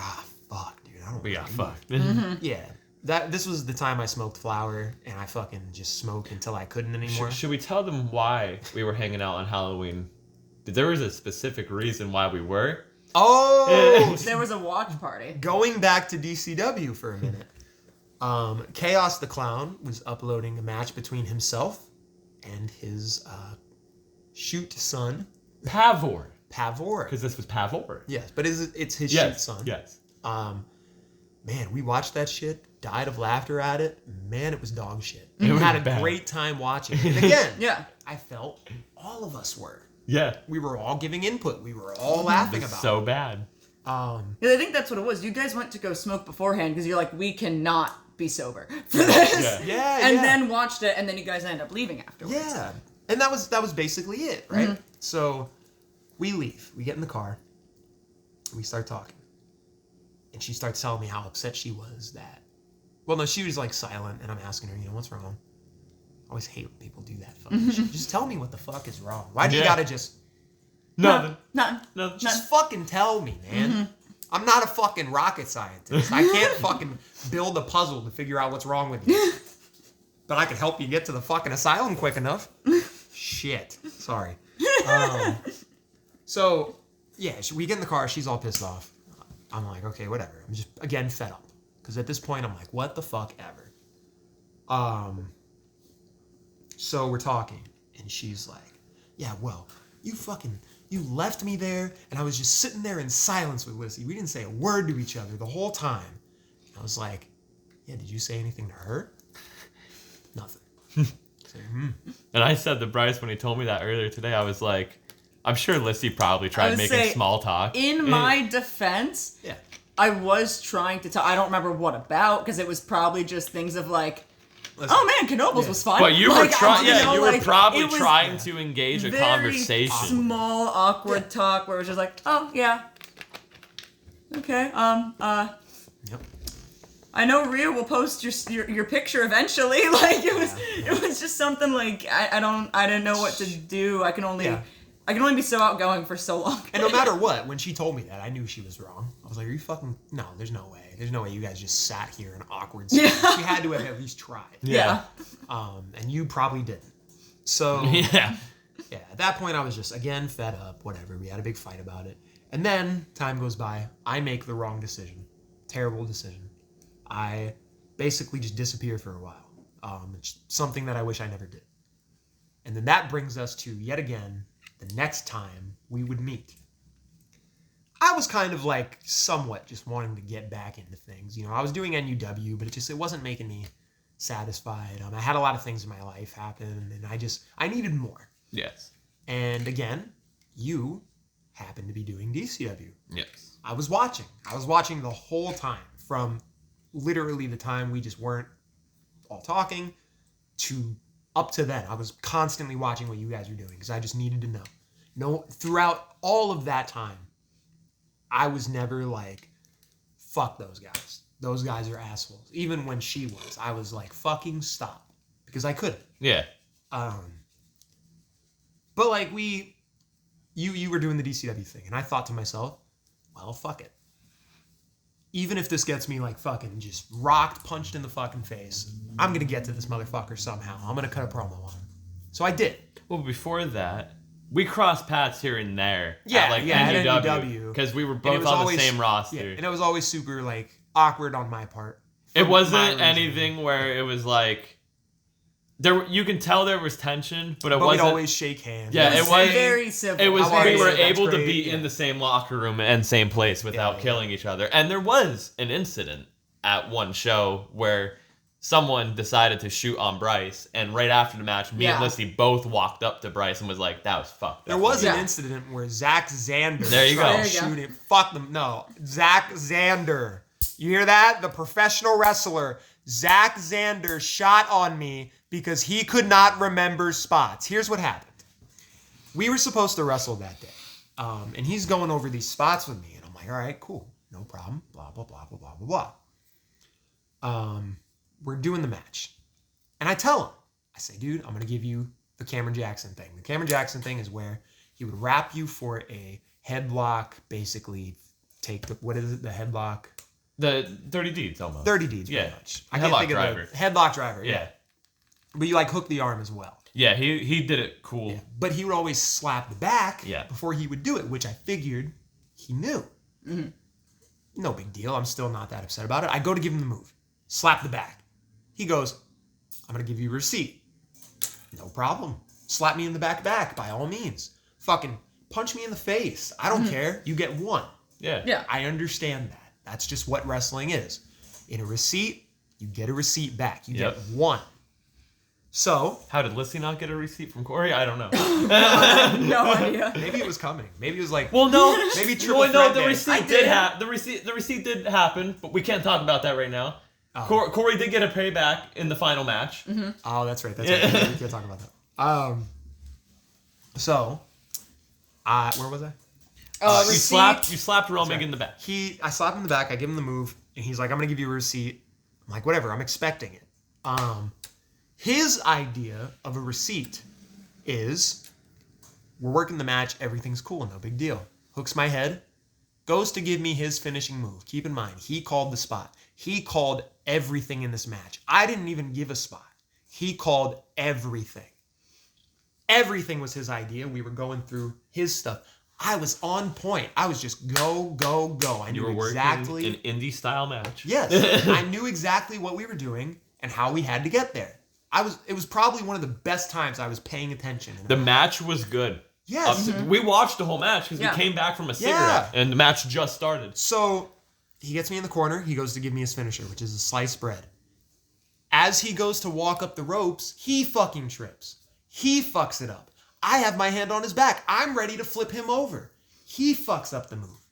D: fuck, dude. I don't
B: We got
D: wanna
B: fucked.
D: leave. Yeah. This was the time I smoked flower, and I fucking just smoked until I couldn't anymore.
B: Should we tell them why we were hanging out on Halloween? There was a specific reason why we were.
D: Oh!
C: There was a watch party.
D: Going back to DCW for a minute. Chaos the Clown was uploading a match between himself and his shoot son,
B: Pavor.
D: Pavor.
B: Because this was Pavor.
D: Yes, but it's his shoot
B: Yes.
D: son.
B: Yes.
D: Man, we watched that shit, died of laughter at it. Man, it was dog shit.
B: It was
D: had a
B: bad.
D: great time watching it. And again,
C: Yeah.
D: I felt all of us were.
B: Yeah.
D: We were all giving input. We were all laughing about
B: So
D: it.
B: bad.
C: Yeah, I think that's what it was. You guys went to go smoke beforehand because you're like, we cannot be sober for this.
B: Yeah.
D: Yeah,
C: And
D: yeah.
C: then watched it, and then you guys end up leaving afterwards.
D: Yeah, and that was basically it, right? So we leave. We get in the car. We start talking, and she starts telling me how upset she was that. Well, no, she was like silent, and I'm asking her, what's wrong? I always hate when people do that fucking shit. Just tell me what the fuck is wrong. Why do you
B: Yeah.
D: gotta just
B: Nothing.
C: Nothing.
B: Nothing.
D: just fucking tell me, man? I'm not a fucking rocket scientist. I can't fucking build a puzzle to figure out what's wrong with you. But I could help you get to the fucking asylum quick enough. Shit. Sorry. So, yeah, we get in the car. She's all pissed off. I'm like, okay, whatever. I'm just, again, fed up. Because at this point, I'm like, what the fuck ever. So we're talking. And she's like, yeah, well, you left me there, and I was just sitting there in silence with Lyssie. We didn't say a word to each other the whole time. I was like, yeah, did you say anything to her? Nothing. So,
B: And I said to Bryce when he told me that earlier today, I was like, I'm sure Lyssie probably
C: I
B: tried
C: would
B: making
C: say,
B: small talk.
C: In my defense,
D: yeah.
C: I was trying to tell. I don't remember what about because it was probably just things of like,
D: Listen,
C: oh man, Knobles was fun.
B: But you were
C: Like,
B: trying.
C: you
B: Yeah,
C: know,
B: you were
C: like,
B: probably
C: it was
B: trying to engage a
C: very
B: conversation.
C: Small, awkward talk where it was just like, oh yeah, okay,
D: Yep.
C: I know Rhea will post your picture eventually. Like it was just something like I didn't know what to do. I can only be so outgoing for so long.
D: And no matter what, when she told me that, I knew she was wrong. I was like, are you fucking... No, there's no way. There's no way you guys just sat here in awkward silence.
C: Yeah.
D: She had to have at least tried.
C: Yeah.
D: And you probably didn't. So,
B: Yeah.
D: yeah, at that point, I was just, again, fed up, whatever. We had a big fight about it. And then, time goes by. I make the wrong decision. Terrible decision. I basically just disappear for a while. It's something that I wish I never did. And then that brings us to, yet again, the next time we would meet. I was kind of like somewhat just wanting to get back into things. I was doing NUW, but it wasn't making me satisfied. I had a lot of things in my life happen, and I needed more.
B: Yes.
D: And again, you happened to be doing DCW.
B: Yes.
D: I was watching the whole time, from literally the time we just weren't all talking to up to then. I was constantly watching what you guys were doing because I just needed to know. No, throughout all of that time, I was never like, fuck those guys. Those guys are assholes. Even when she was, I was like, fucking stop. Because I couldn't.
B: Yeah.
D: But like you were doing the DCW thing, and I thought to myself, well, fuck it. Even if this gets me like fucking just rocked, punched in the fucking face, I'm gonna get to this motherfucker somehow. I'm gonna cut a promo on him. So I did.
B: Well, before that, we crossed paths here and there.
D: Yeah,
B: at
D: at
B: NUW. Because we were both on the same roster.
D: Yeah, and it was always super like awkward on my part.
B: It wasn't
D: my
B: anything where it was like you can tell there was tension, but
D: But
B: wasn't.
D: we'd always shake hands.
B: Yeah, it was
C: very civil.
B: It was
D: How are
B: we
D: you?
B: were
D: That's
B: able to
D: great,
B: be in
D: yeah.
B: the same locker room and same place without
D: Yeah.
B: killing each other. And there was an incident at one show where someone decided to shoot on Bryce, and right after the match, me and
C: Yeah.
B: Lyssie both walked up to Bryce and was like, "That was fucked."
D: There was an
C: Yeah.
D: incident where Zach Xander
B: There you
D: tried
B: go.
D: to
C: There you go.
D: shoot him. Fuck them. No. Zach Xander. You hear that? The professional wrestler. Zach Xander shot on me because he could not remember spots. Here's what happened. We were supposed to wrestle that day. And he's going over these spots with me. And I'm like, all right, cool. No problem. Blah, blah, blah, blah, blah, blah, blah. We're doing the match. And I tell him, I say, dude, I'm going to give you the Cameron Jackson thing. The Cameron Jackson thing is where he would wrap you for a headlock, basically take the, what is it, the headlock?
B: The Dirty Deeds almost.
D: Dirty Deeds, pretty
B: Yeah.
D: much.
B: Headlock driver.
D: Headlock driver, yeah.
B: Yeah.
D: But you like hook the arm as well.
B: Yeah, he did it cool.
D: Yeah. But he would always slap the back
B: Yeah.
D: before he would do it, which I figured he knew.
C: Mm-hmm.
D: No big deal. I'm still not that upset about it. I go to give him the move. Slap the back. He goes, I'm going to give you a receipt. No problem. Slap me in the back by all means. Fucking punch me in the face. I don't care. You get one.
B: Yeah.
C: Yeah.
D: I understand that. That's just what wrestling is. In a receipt, you get a receipt back. You get one. So,
B: How did Lissy not get a receipt from Corey? I don't know.
C: No idea.
D: maybe it was coming. Maybe it was like,
B: Well, no.
D: Maybe triple
B: well, no,
D: threat
B: the
D: day.
B: receipt
D: I
B: did
D: did.
B: the receipt did happen, but we can't talk about that right now.
D: Oh.
B: Corey did get a payback in the final match.
C: Mm-hmm.
D: Oh, that's right. That's right. We can't talk about that. So, where was I?
B: You
C: Receipt.
B: slapped Romig in the back.
D: I slap him in the back. I give him the move, and he's like, "I'm gonna give you a receipt." I'm like, "Whatever. I'm expecting it." His idea of a receipt is, we're working the match. Everything's cool. No big deal. Hooks my head. Goes to give me his finishing move. Keep in mind, he called the spot. He called everything in this match. I didn't even give a spot. He called everything. Everything was his idea. We were going through his stuff. I was on point. I was just go, go, go. I
B: You
D: knew
B: were working
D: exactly.
B: an indie style match.
D: Yes, I knew exactly what we were doing and how we had to get there. It was probably one of the best times I was paying attention.
B: The match was good.
D: Yes.
B: We watched the whole match because
C: Yeah.
B: we came back from a cigarette and the match just started.
D: So he gets me in the corner. He goes to give me his finisher, which is a sliced bread. As he goes to walk up the ropes, he fucking trips. He fucks it up. I have my hand on his back. I'm ready to flip him over. He fucks up the move.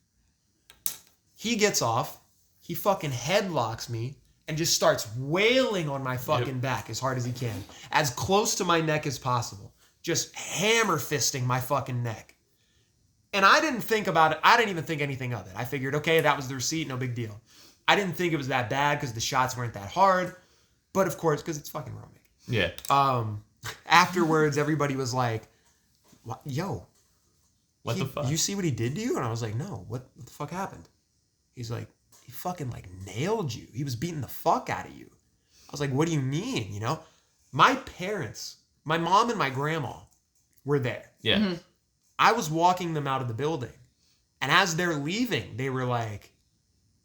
D: He gets off. He fucking headlocks me and just starts wailing on my fucking back as hard as he can. As close to my neck as possible. Just hammer fisting my fucking neck. And I didn't think about it. I didn't even think anything of it. I figured, okay, that was the receipt, no big deal. I didn't think it was that bad because the shots weren't that hard. But of course, because it's fucking Romig.
B: Yeah.
D: Afterwards, everybody was like, yo,
B: What the fuck?
D: You see what he did to you? And I was like, no, what the fuck happened? He's like, he fucking like nailed you. He was beating the fuck out of you. I was like, what do you mean? You know, my parents, my mom and my grandma were there.
B: Yeah.
C: Mm-hmm.
D: I was walking them out of the building. And as they're leaving, they were like,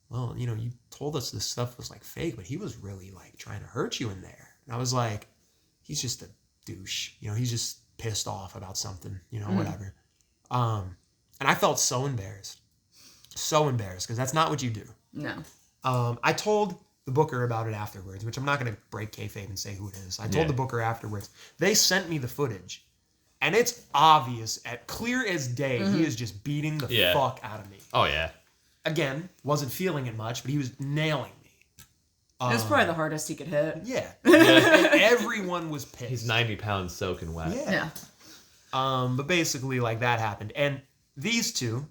D: well, you know, you told us this stuff was like fake, but he was really like trying to hurt you in there. And I was like, he's just a douche. You know, he's just pissed off about something, you know, whatever. And I felt so embarrassed because that's not what you do.
C: No.
D: I told the booker about it afterwards, which I'm not going to break kayfabe and say who it is. I told the booker afterwards. They sent me the footage, and it's obvious, clear as day, he is just beating the fuck out of me.
B: Oh yeah.
D: Again, wasn't feeling it much, but he was nailing me.
C: It was probably the hardest he could hit.
D: Yeah. And everyone was pissed.
B: He's 90 pounds soaking wet.
D: Yeah. But basically, like, that happened. And these two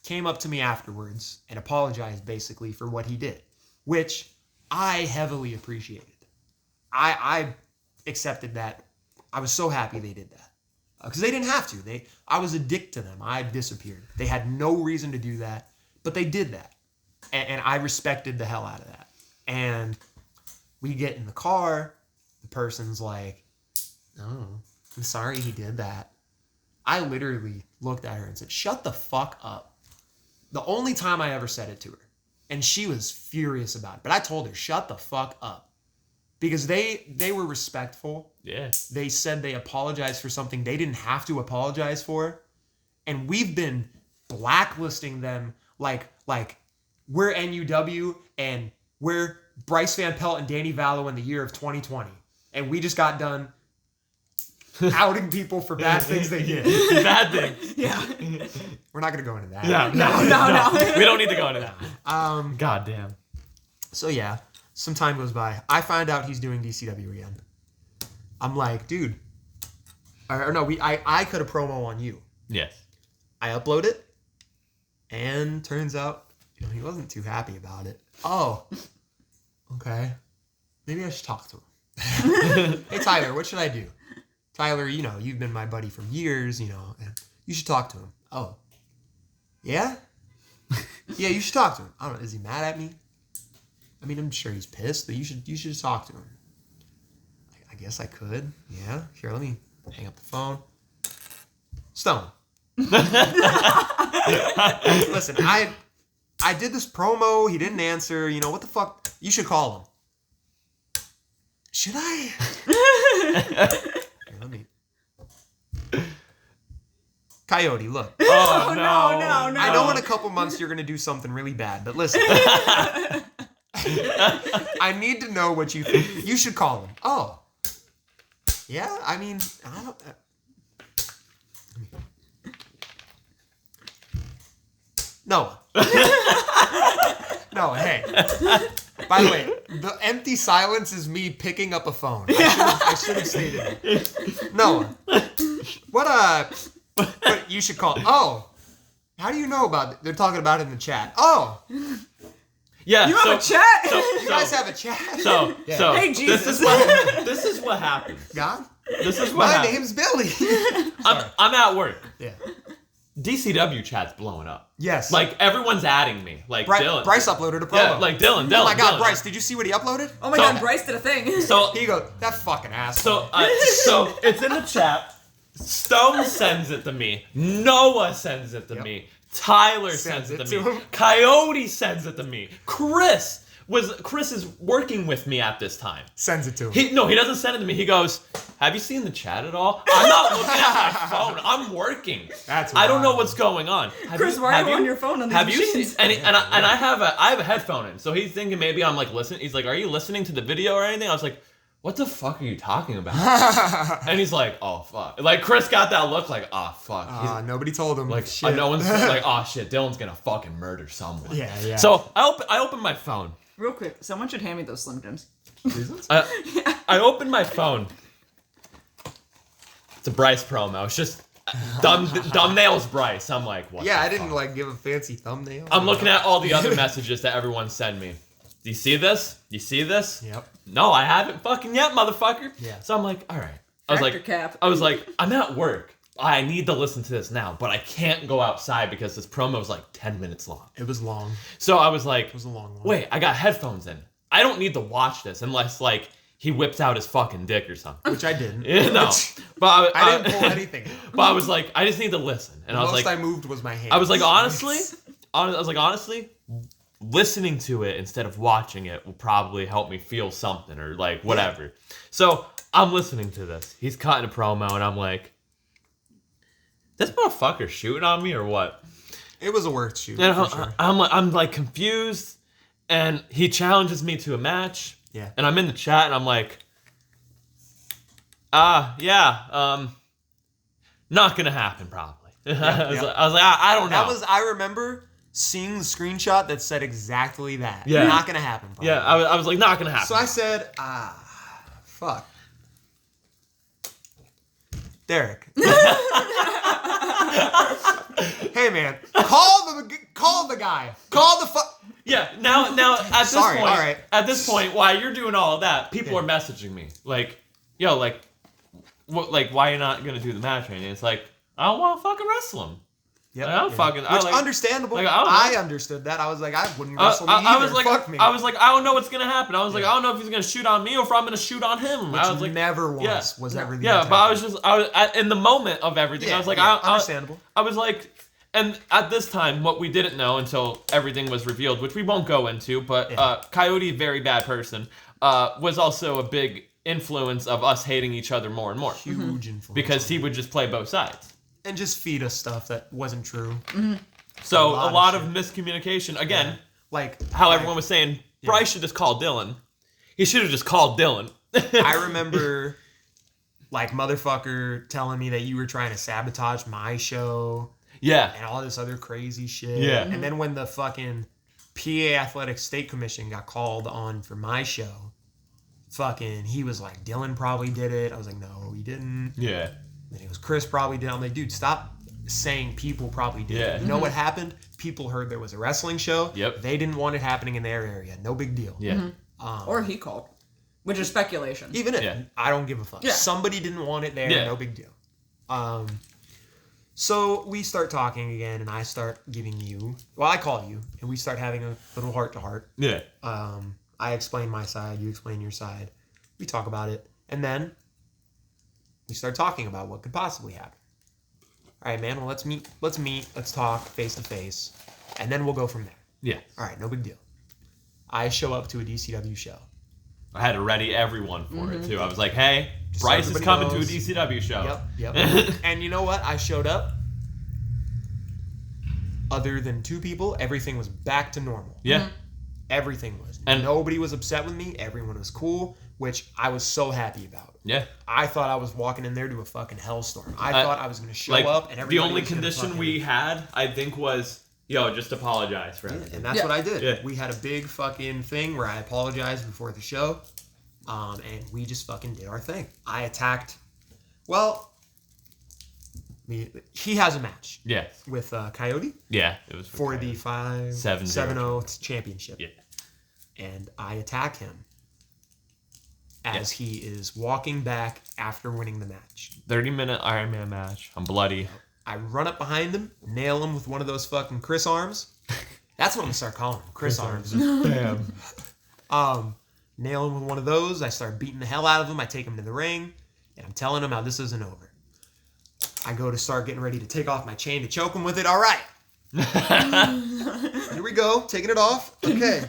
D: came up to me afterwards and apologized, basically, for what he did, which I heavily appreciated. I accepted that. I was so happy they did that. Because they didn't have to. I was a dick to them. I disappeared. They had no reason to do that, but they did that. And I respected the hell out of that. And we get in the car. The person's like, oh, I'm sorry he did that. I literally looked at her and said, shut the fuck up. The only time I ever said it to her. And she was furious about it. But I told her, shut the fuck up. Because they were respectful.
B: Yeah.
D: They said they apologized for something they didn't have to apologize for. And we've been blacklisting them like we're NUW and we're Bryce Van Pelt and Danny Vallow in the year of 2020. And we just got done outing people for bad things they did.
B: Bad things.
C: Yeah.
D: We're not going to go into that.
C: No.
B: We don't need to go into that. God damn.
D: So yeah, some time goes by. I find out he's doing DCW again. I'm like, dude. Or no, I cut a promo on you.
B: Yes.
D: I upload it, and turns out, he wasn't too happy about it. Oh, okay. Maybe I should talk to him. Hey, Tyler, what should I do? Tyler, you've been my buddy for years, and you should talk to him. Oh, yeah? Yeah, you should talk to him. I don't know, is he mad at me? I mean, I'm sure he's pissed, but you should just talk to him. I guess I could. Yeah, here, let me hang up the phone. Stone. Listen, I did this promo. He didn't answer. What the fuck? You should call him. Should I? Here, let me. Coyote, look.
B: Oh, no.
C: No.
D: I know in a couple months you're gonna do something really bad, but listen. I need to know what you think. You should call him. Oh. Yeah, I mean, I don't. Noah. No, hey. By the way, the empty silence is me picking up a phone. I should have stated it. Noah. What you should call. Oh. How do you know about it? They're talking about it in the chat. Oh.
B: Yeah.
C: You have a chat?
D: You guys have a chat?
B: So
C: Hey, Jesus.
B: this is what happens.
D: God?
B: This is what
D: My
B: happens.
D: name's Billy.
B: I'm at work.
D: Yeah.
B: DCW chat's blowing up.
D: Yes.
B: Like, everyone's adding me. Like, Dylan.
D: Bryce uploaded a promo.
B: Yeah, like Dylan.
D: Oh my God,
B: Dylan.
D: Bryce, did you see what he uploaded?
C: Oh my
B: So-
C: God, Bryce did a thing.
B: So,
D: Here you go. That fucking asshole.
B: so it's in the chat. Stone sends it to me. Noah sends it to me. Tyler sends it to me.
D: him.
B: Coyote sends it to me. Chris is working with me at this time.
D: Sends it to him.
B: He doesn't send it to me. He goes, "Have you seen the chat at all?" I'm not looking at my phone. I'm working. I don't know
D: wild.
B: what's going on.
C: Chris, why are you on your phone on these
B: Have you
C: machines?
B: seen? And I have a headphone in, so he's thinking maybe I'm like listening. He's like, "Are you listening to the video or anything?" I was like, "What the fuck are you talking about?" And he's like, "Oh fuck!" Like Chris got that look, like, "Oh fuck."
D: Nobody told him.
B: Like
D: shit.
B: no one's like, "Oh shit, Dylan's gonna fucking murder someone."
D: Yeah.
B: So I open my phone.
C: Real quick, someone should hand me those Slim Jims.
B: I opened my phone. It's a Bryce promo. It's just thumbnails Bryce. I'm like, what?
D: Yeah,
B: the
D: I didn't
B: fuck?
D: like give a fancy thumbnail.
B: I'm looking at all the other messages that everyone send me. Do you see this? Do you see this?
D: Yep.
B: No, I haven't fucking yet, motherfucker.
D: Yeah.
B: So I'm like, all right.
C: Tractor cap.
B: I was like, I'm at work. I need to listen to this now, but I can't go outside because this promo is like 10 minutes long.
D: It was long.
B: So I was like,
D: It was a long one.
B: wait, I got headphones in. I don't need to watch this unless like he whips out his fucking dick or something.
D: Which I didn't.
B: No, but
D: I didn't pull anything.
B: But I was like, I just need to listen, and
D: The
B: I was
D: most
B: like,
D: I moved was my hand.
B: I was like, honestly, listening to it instead of watching it will probably help me feel something or like whatever. So I'm listening to this. He's cutting a promo, and I'm like, this motherfucker shooting on me or what?
D: It was a worth shoot.
B: And
D: For sure.
B: I'm like confused, and he challenges me to a match.
D: Yeah.
B: And I'm in the chat, and I'm like, not gonna happen probably. I was like, I don't know.
D: I remember seeing the screenshot that said exactly that.
B: Yeah.
D: Not gonna happen. Probably.
B: Yeah, I was like, not gonna happen.
D: So I said, fuck. Derek. Hey man, call the guy. Call the fuck.
B: Yeah, now at this
D: Sorry,
B: point,
D: all right.
B: at this point, while you're doing all of that, people are messaging me like, "Yo, like, what, like, why you not gonna do the match?" And it's like, I don't want to fucking wrestle him.
D: Yep.
B: Like, I don't fucking.
D: Which
B: I like,
D: understandable.
B: like, I don't know.
D: I understood that. I was like, I wouldn't wrestle me either.
B: I was like,
D: Fuck me.
B: I was like, I don't know what's gonna happen. I was like, I don't know if he's gonna shoot on me or if I'm gonna shoot on him.
D: Which
B: I was like,
D: never once was ever the
B: yeah,
D: intent.
B: but I was in the moment of everything. I was like,
D: understandable.
B: I was like, and at this time, what we didn't know until everything was revealed, which we won't go into, but Coyote, very bad person, was also a big influence of us hating each other more and more.
D: Huge influence.
B: Because he would just play both sides.
D: And just feed us stuff that wasn't true.
B: So
D: A
B: a
D: lot
B: lot
D: of
B: of miscommunication. Again,
D: Like
B: how everyone was saying, Bryce should just call Dylan. He should have just called Dylan.
D: I remember, like, motherfucker telling me that you were trying to sabotage my show.
B: Yeah.
D: And all this other crazy shit.
B: Yeah.
D: And then when the fucking PA Athletic State Commission got called on for my show, fucking, he was like, Dylan probably did it. I was like, no, he didn't.
B: Yeah.
D: Then he goes, Chris probably did. I'm like, dude, stop saying people probably did.
B: Yeah.
D: You know what happened? People heard there was a wrestling show.
B: Yep.
D: They didn't want it happening in their area. No big deal.
B: Yeah.
C: Or he called, which is speculation.
D: Even if
B: Yeah.
D: I don't give a fuck.
C: Yeah.
D: Somebody didn't want it there.
B: Yeah.
D: No big deal. So we start talking again, and I start giving you. Well, I call you, and we start having a little heart to heart.
B: Yeah.
D: I explain my side, you explain your side. We talk about it, and then we start talking about what could possibly happen. All right, man. Well, let's meet. Let's talk face to face, and then we'll go from there.
B: Yeah.
D: All right, no big deal. I show up to a DCW show.
B: I had to ready everyone for it too. I was like, "Hey,
D: so
B: Bryce is
D: everybody
B: coming
D: knows.
B: to a DCW show."
D: Yep. And you know what? I showed up. Other than 2 people, everything was back to normal.
B: Yeah.
D: Everything was.
B: And-
D: nobody was upset with me. Everyone was cool, which I was so happy about.
B: Yeah.
D: I thought I was walking in there to a fucking hellstorm. I thought I was going to show
B: Like
D: up and
B: the
D: everybody
B: only
D: was gonna
B: condition
D: fucking-
B: we had, I think, was just apologize for everything.
D: And that's
C: Yeah.
D: what I did.
B: Yeah.
D: We had a big fucking thing where I apologized before the show. And we just fucking did our thing. I attacked. Well, he has a match
B: Yeah.
D: with Coyote
B: Yeah. It was
D: for the
B: 7-0
D: 7-0 championship.
B: Yeah.
D: And I attack him as he is walking back after winning the match.
B: 30-minute Iron Man match. I'm bloody.
D: I run up behind him, nail him with one of those fucking Chris arms. That's what I'm gonna start calling him, Chris arms.
B: Damn.
D: Nail him with one of those. I start beating the hell out of him. I take him to the ring, and I'm telling him how this isn't over. I go to start getting ready to take off my chain to choke him with it. All right. Here we go. Taking it off. Okay.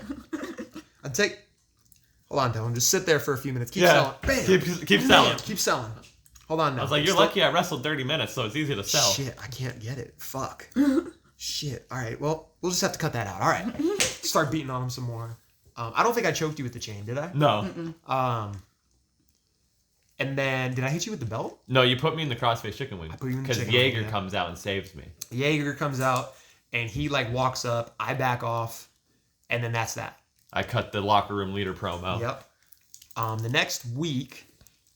D: Hold on, Dylan. Just sit there for a few minutes. Keep selling. Bam.
B: Keep selling.
D: Bam. Keep selling. Hold on now.
B: I was like, you're lucky I wrestled 30 minutes, so it's easy to sell.
D: Shit, I can't get it. Fuck. Shit. All right. Well, we'll just have to cut that out. All right. Start beating on him some more. I don't think I choked you with the chain, did I?
B: No.
D: And then did I hit you with the belt?
B: No, you put me in the crossface chicken wing.
D: put you in the
B: Because
D: chicken
B: Jaeger
D: wing, yeah.
B: comes out and saves me.
D: Jaeger comes out and he like walks up. I back off, and then that's that.
B: I cut the locker room leader promo.
D: Yep. The next week,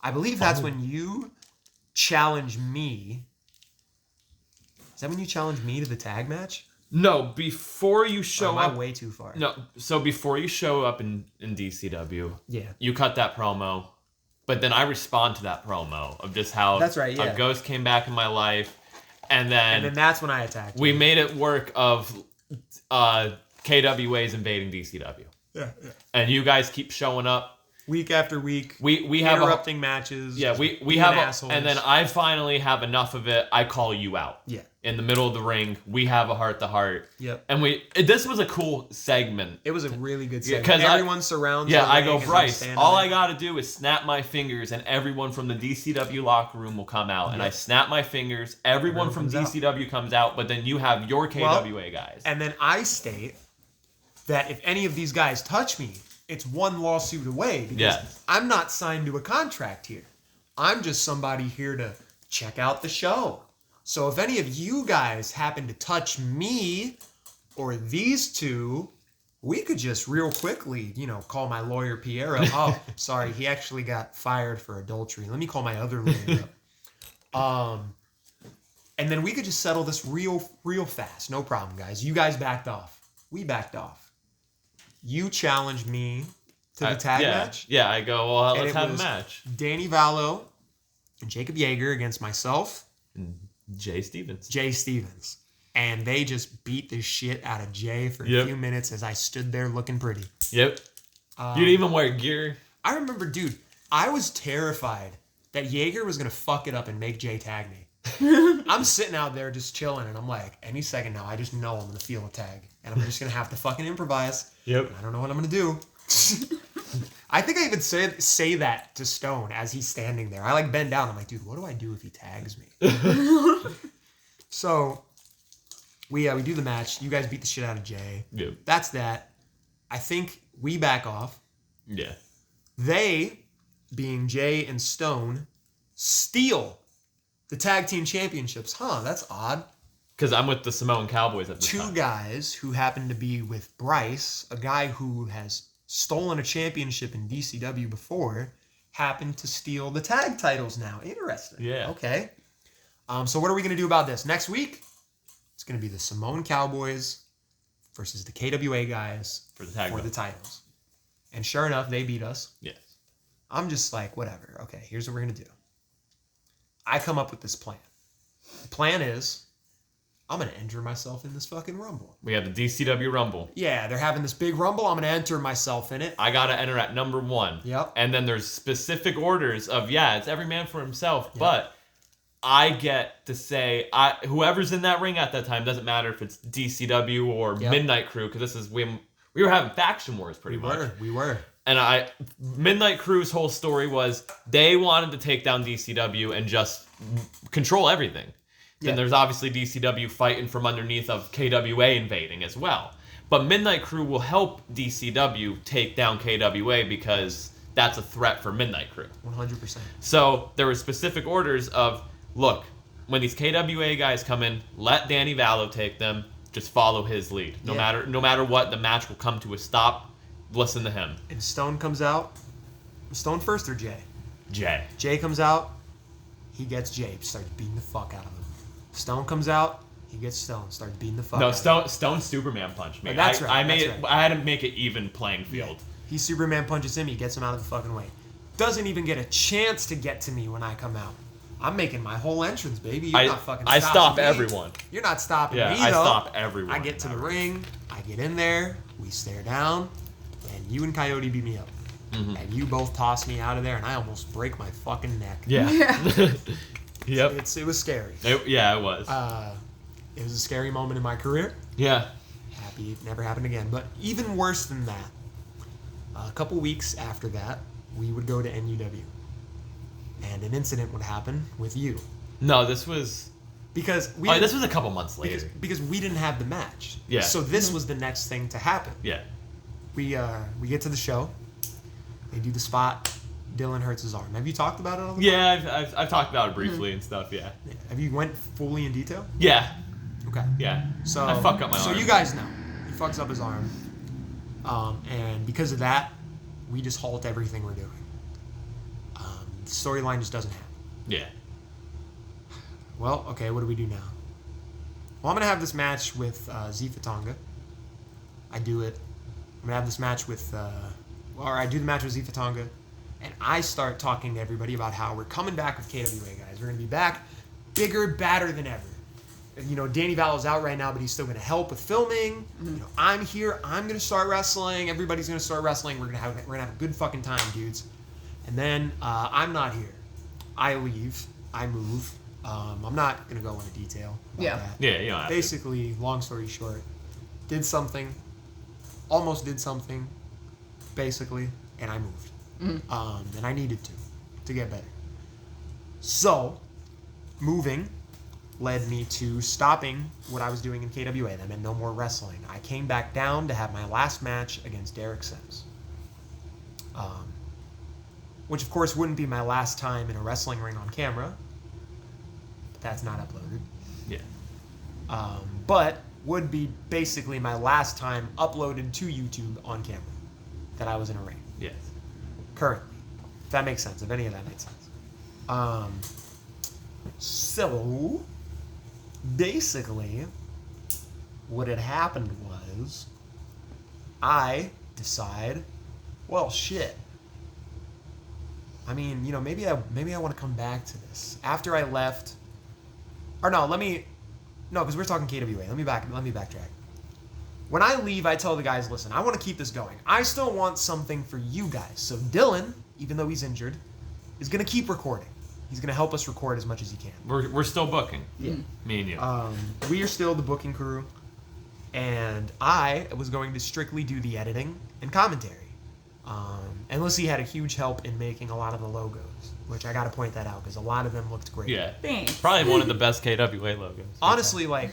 D: I believe that's when you challenge me. Is that when you challenge me to the tag match?
B: No, before you
D: Or
B: show
D: am I
B: up.
D: way too far?
B: No, so before you show up in DCW,
D: Yeah.
B: you cut that promo, but then I respond to that promo of just how
D: That's right, yeah.
B: a ghost came back in my life, and
D: And then that's when I attacked.
B: we
D: you.
B: made it work of KWA's invading DCW,
D: Yeah.
B: and you guys keep showing up.
D: Week after week.
B: We have
D: interrupting matches.
B: yeah we
D: being
B: have
D: assholes.
B: and then I finally have enough of it. I call you out.
D: Yeah.
B: In the middle of the ring, we have a heart to heart.
D: Yep.
B: And this was a cool segment.
D: It was a really good segment.
B: 'cause
D: Everyone surrounds.
B: Yeah,
D: the
B: I
D: ring
B: go,
D: as I'm
B: Bryce,
D: standing
B: all
D: there.
B: I got to do is snap my fingers and everyone from the DCW locker room will come out. And I
D: Yep.
B: snap my fingers, everyone from
D: comes out.
B: DCW comes out, but then you have your KWA guys.
D: And then I state that if any of these guys touch me, it's one lawsuit away because
B: Yes.
D: I'm not signed to a contract here. I'm just somebody here to check out the show. So if any of you guys happen to touch me or these two, we could just real quickly, call my lawyer Piero. Oh, sorry, he actually got fired for adultery. Let me call my other lawyer up. And then we could just settle this real fast. No problem, guys. You guys backed off. We backed off. You challenged me to the tag match.
B: Yeah, I go, well,
D: And
B: let's
D: it
B: have a
D: was
B: match.
D: Danny Vallow and Jacob Yeager against myself,
B: Jay Stevens.
D: Jay Stevens. And they just beat the shit out of Jay for a
B: Yep.
D: few minutes as I stood there looking pretty.
B: Yep. You didn't even wear gear.
D: I remember, dude, I was terrified that Yeager was going to fuck it up and make Jay tag me. I'm sitting out there just chilling, and I'm like, any second now, I just know I'm going to feel a tag. And I'm just going to have to fucking improvise.
B: Yep.
D: I don't know what I'm going to do. I think I even say that to Stone as he's standing there. I like bend down. I'm like, dude, what do I do if he tags me? So we do the match. You guys beat the shit out of Jay.
B: Yep.
D: That's that. I think we back off.
B: Yeah.
D: They, being Jay and Stone, steal the tag team championships. Huh, that's odd.
B: Because I'm with the Samoan Cowboys at the
D: Two
B: time.
D: guys who happen to be with Bryce, a guy who has stolen a championship in DCW before, happened to steal the tag titles now. Interesting.
B: Yeah.
D: Okay. So what are we going to do about this? Next week, it's going to be the Samoan Cowboys versus the KWA guys
B: For the tag belt.
D: titles. And sure enough, they beat us.
B: Yes.
D: I'm just like, whatever. Okay, here's what we're going to do. I come up with this plan. The plan is, I'm going to enter myself in this fucking Rumble.
B: We have the DCW Rumble.
D: Yeah, they're having this big Rumble. I'm going to enter myself in it.
B: I got to enter at number 1.
D: Yep.
B: And then there's specific orders of, it's every man for himself, but I get to say, whoever's in that ring at that time, doesn't matter if it's DCW or Midnight Crew, because we were having faction wars pretty much.
D: We were.
B: And Midnight Crew's whole story was they wanted to take down DCW and just control everything. Then there's obviously DCW fighting from underneath of KWA invading as well. But Midnight Crew will help DCW take down KWA because that's a threat for Midnight Crew.
D: 100%.
B: So there were specific orders of, look, when these KWA guys come in, let Danny Vallow take them. Just follow his lead. No matter what, the match will come to a stop. Listen to him.
D: And Stone comes out. Stone first or Jay?
B: Jay.
D: Jay comes out. He gets Jay. Starts beating the fuck out of him. Stone comes out. He gets Stone. Starts beating the fuck out of him.
B: Stone Superman punched me.
D: That's right.
B: I had to make it even playing field.
D: He Superman punches him. He gets him out of the fucking way. Doesn't even get a chance to get to me when I come out. I'm making my whole entrance, baby. You're not fucking stopping
B: I stop
D: me.
B: everyone.
D: You're not stopping me,
B: I
D: though.
B: stop everyone.
D: I get to the ring. I get in there. We stare down. And you and Coyote beat me up. Mm-hmm. And you both toss me out of there, and I almost break my fucking neck.
B: Yeah. Yep.
D: It was scary.
B: It was.
D: It was a scary moment in my career.
B: Yeah.
D: Happy it never happened again. But even worse than that, a couple weeks after that, we would go to NUW. And an incident would happen with you.
B: No, this was...
D: Because
B: this was a couple months later.
D: Because we didn't have the match.
B: Yeah.
D: So this was the next thing to happen.
B: Yeah.
D: We get to the show. They do the spot. Dylan hurts his arm. Have you talked about it all the time?
B: Yeah, I've talked about it briefly and stuff, yeah.
D: Have you went fully in detail?
B: Yeah.
D: Okay.
B: Yeah.
D: So
B: I fuck up my arm.
D: So you guys know. He fucks up his arm. And because of that, we just halt everything we're doing. The storyline just doesn't happen.
B: Yeah.
D: Well, okay, what do we do now? Well, I'm going to have this match with Zifa Tonga. I do it. I'm going to have this match with... I do the match with Zifa Tonga. And I start talking to everybody about how we're coming back with KWA, guys. We're going to be back bigger, badder than ever. You know, Danny Vallow's out right now, but he's still going to help with filming. Mm-hmm. You know, I'm here. I'm going to start wrestling. Everybody's going to start wrestling. We're going to have a good fucking time, dudes. And then I'm not here. I leave. I move. I'm not going to go into detail about that.
B: Yeah, you know.
D: Basically, long story short, did something, almost did something, basically, and I moved. Mm-hmm. And I needed to get better. So, moving led me to stopping what I was doing in KWA. That meant no more wrestling. I came back down to have my last match against Derek Sims. Which, of course, wouldn't be my last time in a wrestling ring on camera. But that's not uploaded.
B: Yeah.
D: But would be basically my last time uploaded to YouTube on camera that I was in a ring.
B: Yes.
D: Currently. If that makes sense. If any of that makes sense. So, basically, what had happened was I decide, well, shit. I mean, you know, maybe I want to come back to this. After I left, or no, because we're talking KWA. Let me backtrack. When I leave, I tell the guys, listen, I want to keep this going. I still want something for you guys. So Dylan, even though he's injured, is going to keep recording. He's going to help us record as much as he can.
B: We're still booking.
D: Yeah.
B: Me and you.
D: We are still the booking crew. And I was going to strictly do the editing and commentary. And Lyssie had a huge help in making a lot of the logos, which I got to point that out because a lot of them looked great.
B: Yeah.
C: Thanks.
B: Probably one of the best KWA logos.
D: Honestly, like,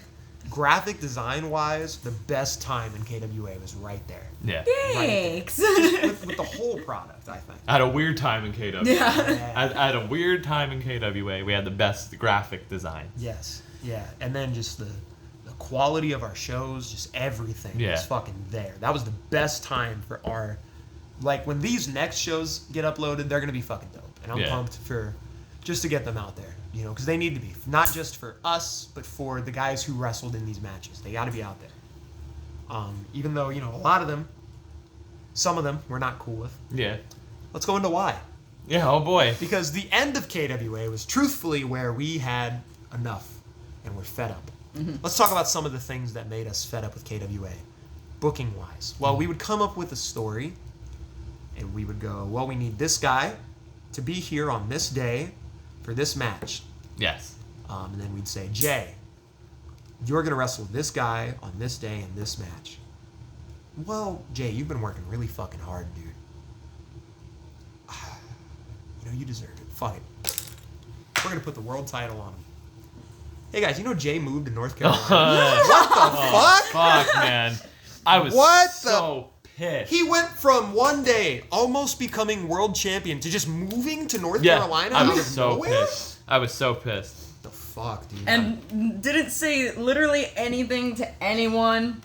D: graphic design-wise, the best time in KWA was right there.
B: Yeah.
C: Thanks.
D: With the whole product, I think.
B: I had a weird time in KWA.
C: Yeah.
B: I had a weird time in KWA. We had the best graphic design.
D: Yes. Yeah. And then just the quality of our shows, just everything was fucking there. That was the best time for our Like, when these next shows get uploaded, they're going to be fucking dope. And I'm
B: Yeah.
D: pumped just to get them out there, you know, because they need to be. Not just for us, but for the guys who wrestled in these matches. They got to be out there. Even though, you know, a lot of them, some of them, we're not cool with.
B: Yeah.
D: Let's go into why.
B: Yeah, oh boy.
D: Because the end of KWA was truthfully where we had enough and we're fed up. Let's talk about some of the things that made us fed up with KWA, booking wise. Well, we would come up with a story and we would go, well, we need this guy to be here on this day for this match.
B: Yes.
D: And then we'd say, Jay, you're going to wrestle this guy on this day in this match. Well, Jay, you've been working really fucking hard, dude. You know, you deserve it. Fuck it. We're going to put the world title on him. Hey, guys, you know Jay moved to North Carolina? What the fuck?
B: Fuck, man. I was
D: What
B: so pissed.
D: He went from one day almost becoming world champion to just moving to North Carolina
B: I
D: out
B: was
D: of
B: so
D: nowhere?
B: pissed. I was so pissed.
D: The fuck, dude?
C: And didn't say literally anything to anyone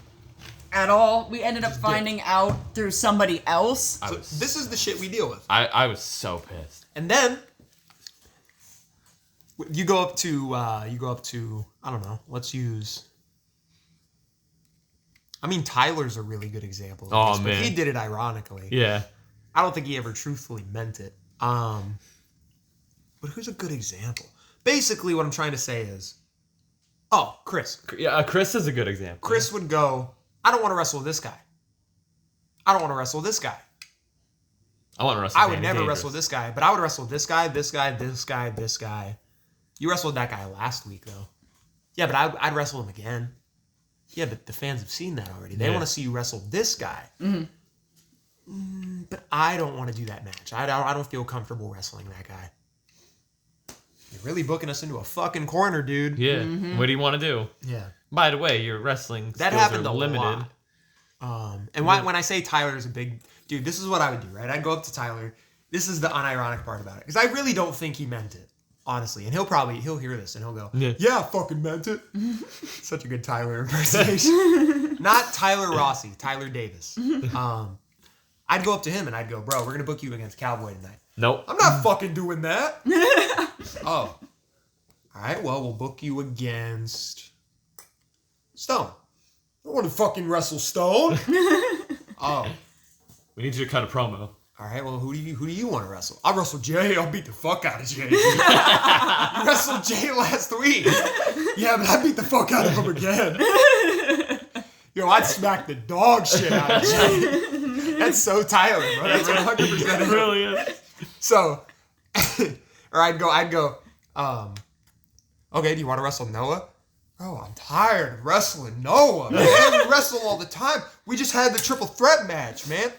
C: at all. We ended up finding out through somebody else.
B: I was,
D: This is the shit we deal with.
B: I was so pissed.
D: And then you go up to I don't know. Let's use. I mean, Tyler's a really good example of
B: Oh,
D: this, but
B: man.
D: he did it ironically.
B: Yeah.
D: I don't think he ever truthfully meant it. But who's a good example? Basically, what I'm trying to say is, Chris.
B: Yeah, Chris is a good example.
D: Chris would go, I don't want to wrestle this guy. I don't want to wrestle this guy.
B: I want to wrestle
D: I would
B: Danny
D: never
B: Dangerous.
D: wrestle this guy, but I would wrestle this guy, this guy, this guy, this guy. You wrestled that guy last week, though. Yeah, but I'd wrestle him again. Yeah, but the fans have seen that already. They
B: Yeah.
D: want to see you wrestle this guy. But I don't want to do that match. I don't feel comfortable wrestling that guy. You're really booking us into a fucking corner, dude.
B: Yeah. What do you want to do?
D: Yeah.
B: By the way, your wrestling
D: That
B: skills
D: happened
B: are
D: a
B: limited.
D: lot. And when I say Tyler is a big dude, this is what I would do, right? I'd go up to Tyler. This is the unironic part about it, because I really don't think he meant it, honestly. And he'll hear this and he'll go, "Yeah, I fucking meant it." Such a good Tyler impersonation. Not Tyler Rossi, Tyler Davis. I'd go up to him and I'd go, "Bro, we're gonna book you against Cowboy tonight."
B: Nope.
D: I'm not fucking doing that. Oh, all right. Well, we'll book you against Stone. I don't want to fucking wrestle Stone. Oh,
B: We need you to cut a promo.
D: all right. Well, who do you want to wrestle? I'll wrestle Jay. I'll beat the fuck out of Jay. You wrestled Jay last week. Yeah, but I beat the fuck out of him again. Yo, I'd smack the dog shit out of Jay. That's so Tyler, bro. That's 100%
B: It really is.
D: So, or I'd go, okay, do you want to wrestle Noah? Oh, I'm tired of wrestling Noah, man. We wrestle all the time. We just had the triple threat match, man.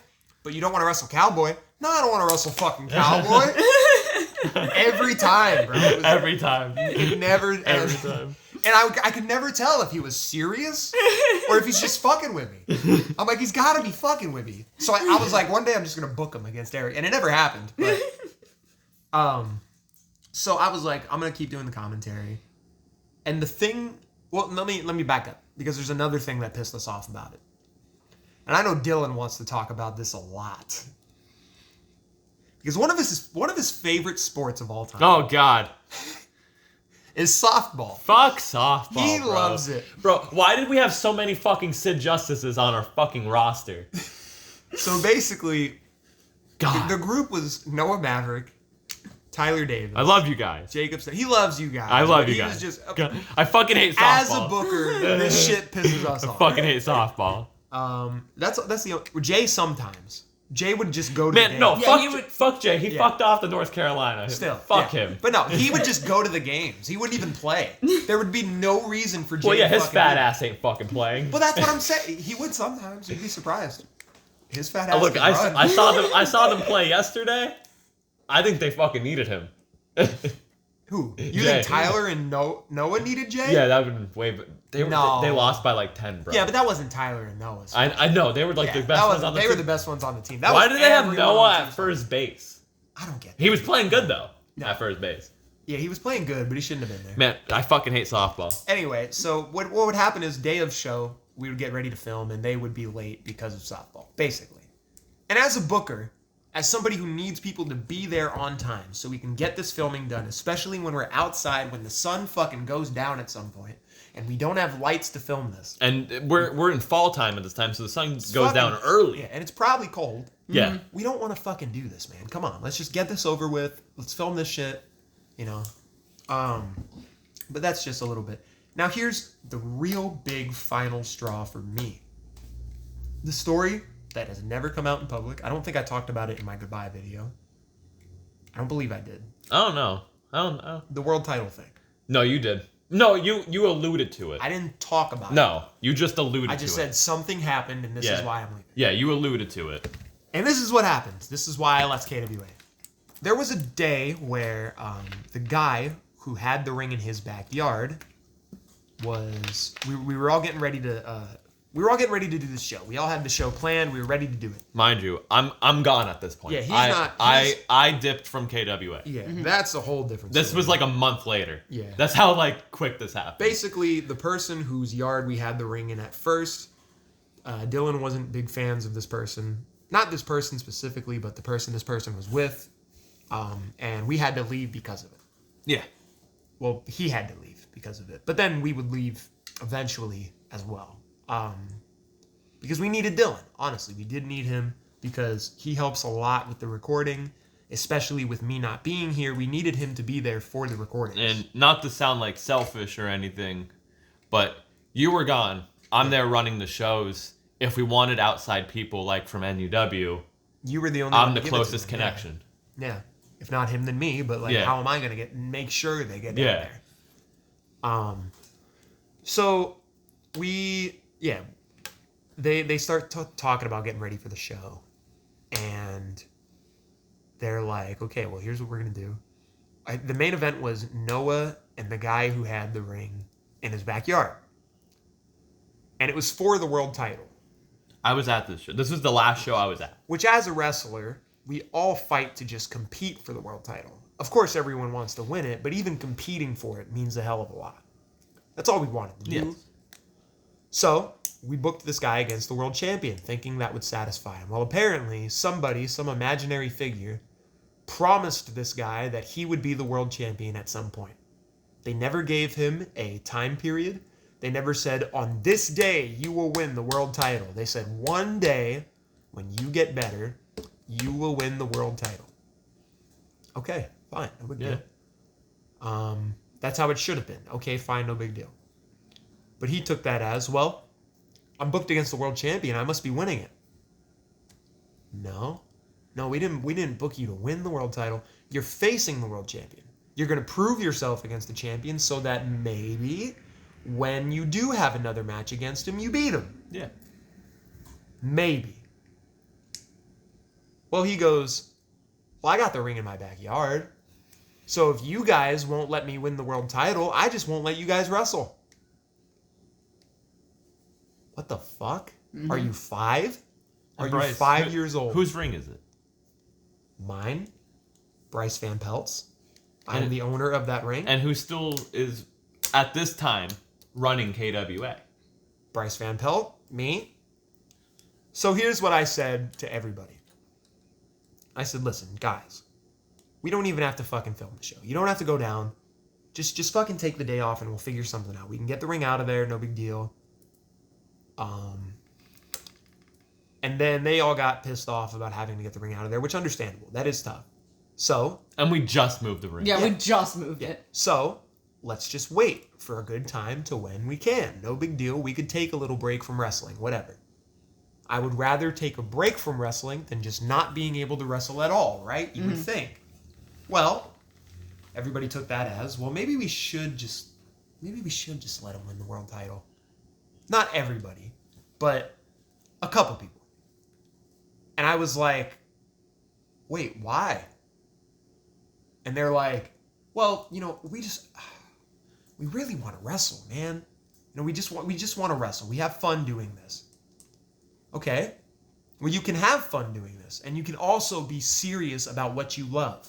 D: But you don't want to wrestle Cowboy? No, I don't want to wrestle fucking Cowboy. Every time, bro.
B: Every time.
D: It never...
B: Every time.
D: And I could never tell if he was serious or if he's just fucking with me. I'm like, he's got to be fucking with me. So I was like, one day I'm just going to book him against Eric. And it never happened. But, so I was like, I'm going to keep doing the commentary. And the thing... Well, let me back up. Because there's another thing that pissed us off about it. And I know Dylan wants to talk about this a lot. Because one of his favorite sports of all time
B: Oh, God.
D: is softball.
B: Fuck softball,
D: He
B: bro.
D: loves it.
B: Bro, why did we have so many fucking Sid Justices on our fucking roster?
D: So basically,
B: God.
D: the group was Noah Maverick, Tyler Davis,
B: I love you guys.
D: Jacob. He loves you guys.
B: I love
D: but
B: you
D: he
B: guys.
D: was just,
B: God, I fucking hate softball.
D: as a booker, this shit pisses us
B: I
D: off.
B: fucking hate softball.
D: That's the Jay sometimes. Jay would just go to
B: Man,
D: the
B: no,
D: games.
C: Yeah,
B: fuck Jay. He
D: Yeah.
B: fucked off to North Carolina.
D: Still,
B: Fuck
D: yeah.
B: him.
D: But no, he would just go to the games. He wouldn't even play. There would be no reason for Jay
B: Well, yeah,
D: to
B: his
D: fucking
B: fat
D: do it.
B: ass ain't fucking playing.
D: Well, that's what I'm saying. He would sometimes. You'd be surprised. His fat ass
B: Look,
D: can
B: I
D: run.
B: saw them play yesterday. I think they fucking needed him.
D: Who? You
B: Jay.
D: think Tyler and Noah needed Jay?
B: Yeah, that would have been way. But they
D: No.
B: lost by like 10, bro.
D: Yeah, but that wasn't Tyler and Noah's.
B: I know they were like the best ones on the
D: they
B: team.
D: were the best ones on the team. That
B: Why
D: was
B: did they have
D: everyone on
B: Noah
D: the
B: at
D: team.
B: first base?
D: I don't get that.
B: He was playing good though at first base.
D: Yeah, he was playing good, but he shouldn't have been there.
B: Man, I fucking hate softball.
D: Anyway, so what would happen is day of show, we would get ready to film, and they would be late because of softball, basically. And as a booker, as somebody who needs people to be there on time so we can get this filming done, especially when we're outside, when the sun fucking goes down at some point, and we don't have lights to film this.
B: And we're in fall time at this time, so the sun goes down early.
D: Yeah, and it's probably cold.
B: Yeah.
D: We don't want to fucking do this, man. Come on, let's just get this over with. Let's film this shit, you know. But that's just a little bit. Now here's the real big final straw for me. The story that has never come out in public. I don't think I talked about it in my goodbye video. I don't believe I did.
B: I don't know.
D: The world title thing.
B: No, you did. No, you alluded to it.
D: I didn't talk about it.
B: No, you just alluded to it.
D: I just said something happened, and this is why I'm leaving.
B: Yeah, you alluded to it.
D: And this is what happened. This is why I left KWA. There was a day where the guy who had the ring in his backyard was... We were all getting ready to... we were all getting ready to do this show. We all had the show planned. We were ready to do it.
B: Mind you, I'm gone at this point.
D: Yeah, he's not...
B: I dipped from KWA.
D: Yeah, that's a whole different
B: This
D: story.
B: was like a month later.
D: Yeah.
B: That's how quick this happened.
D: Basically, the person whose yard we had the ring in at first, Dylan wasn't big fans of this person. Not this person specifically, but the person this person was with. And we had to leave because of it.
B: Yeah.
D: Well, he had to leave because of it. But then we would leave eventually as well. Because we needed Dylan. Honestly, we did need him because he helps a lot with the recording, especially with me not being here. We needed him to be there for the recordings.
B: And not to sound like selfish or anything, but you were gone. I'm there running the shows. If we wanted outside people like from NUW,
D: you were the only
B: I'm
D: one
B: the
D: to give it to
B: closest
D: them.
B: connection.
D: Yeah. If not him, then me. But like, how am I gonna make sure they get down there? So they start talking about getting ready for the show, and they're like, okay, well, here's what we're gonna do. The main event was Noah and the guy who had the ring in his backyard, and it was for the world title.
B: I was at this show. This was the last show I was at.
D: Which, as a wrestler, we all fight to just compete for the world title. Of course, everyone wants to win it, but even competing for it means a hell of a lot. That's all we wanted to do.
B: Yes.
D: So, we booked this guy against the world champion, thinking that would satisfy him. Well, apparently, somebody, some imaginary figure, promised this guy that he would be the world champion at some point. They never gave him a time period. They never said, on this day, you will win the world title. They said, one day, when you get better, you will win the world title. Okay, fine, no big deal. That's how it should have been. Okay, fine, no big deal. But he took that as, well, I'm booked against the world champion. I must be winning it. No, we didn't book you to win the world title. You're facing the world champion. You're going to prove yourself against the champion so that maybe when you do have another match against him, you beat him.
B: Yeah.
D: Maybe. Well, he goes, well, I got the ring in my backyard. So if you guys won't let me win the world title, I just won't let you guys wrestle. What the fuck? Mm-hmm. Are you 5? Are
B: Bryce,
D: you 5 years old?
B: Whose ring is it?
D: Mine. Bryce Van Pelt's. I'm the owner of that ring.
B: And who still is, at this time, running KWA?
D: Bryce Van Pelt, me. So here's what I said to everybody. I said, listen, guys, we don't even have to fucking film the show. You don't have to go down. Just fucking take the day off and we'll figure something out. We can get the ring out of there, no big deal. And then they all got pissed off about having to get the ring out of there, which understandable. That is tough. So.
B: And we just moved the ring.
C: Yeah, we just moved it.
D: So, let's just wait for a good time to when we can. No big deal. We could take a little break from wrestling, whatever. I would rather take a break from wrestling than just not being able to wrestle at all, right? You would think. Well, everybody took that as, well, maybe we should just let him win the world title. Not everybody, but a couple people. And I was like, wait, why? And they're like, well, we really want to wrestle, man. We just want to wrestle. We have fun doing this. Okay. Well, you can have fun doing this, and you can also be serious about what you love.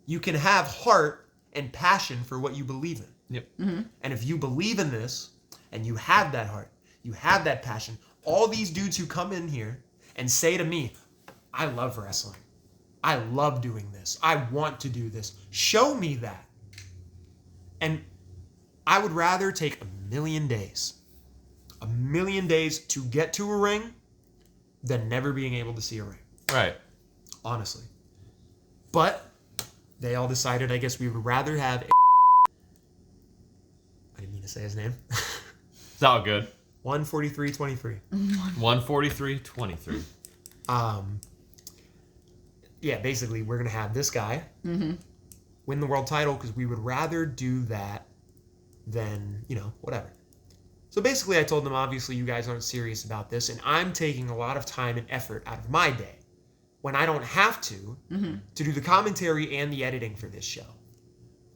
D: You can have heart and passion for what you believe in.
B: Yep.
C: Mm-hmm.
D: And if you believe in this, and you have that heart, you have that passion, all these dudes who come in here and say to me, I love wrestling. I love doing this. I want to do this. Show me that. And I would rather take 1,000,000 days. 1,000,000 days to get to a ring than never being able to see a ring.
B: Right.
D: Honestly. But they all decided, I guess we would rather have I didn't mean to say his name.
B: It's all good.
D: 143.23.
B: 143.23.
D: Yeah, basically, we're going to have this guy win the world title because we would rather do that than, whatever. So basically, I told them, obviously, you guys aren't serious about this, and I'm taking a lot of time and effort out of my day when I don't have to do the commentary and the editing for this show.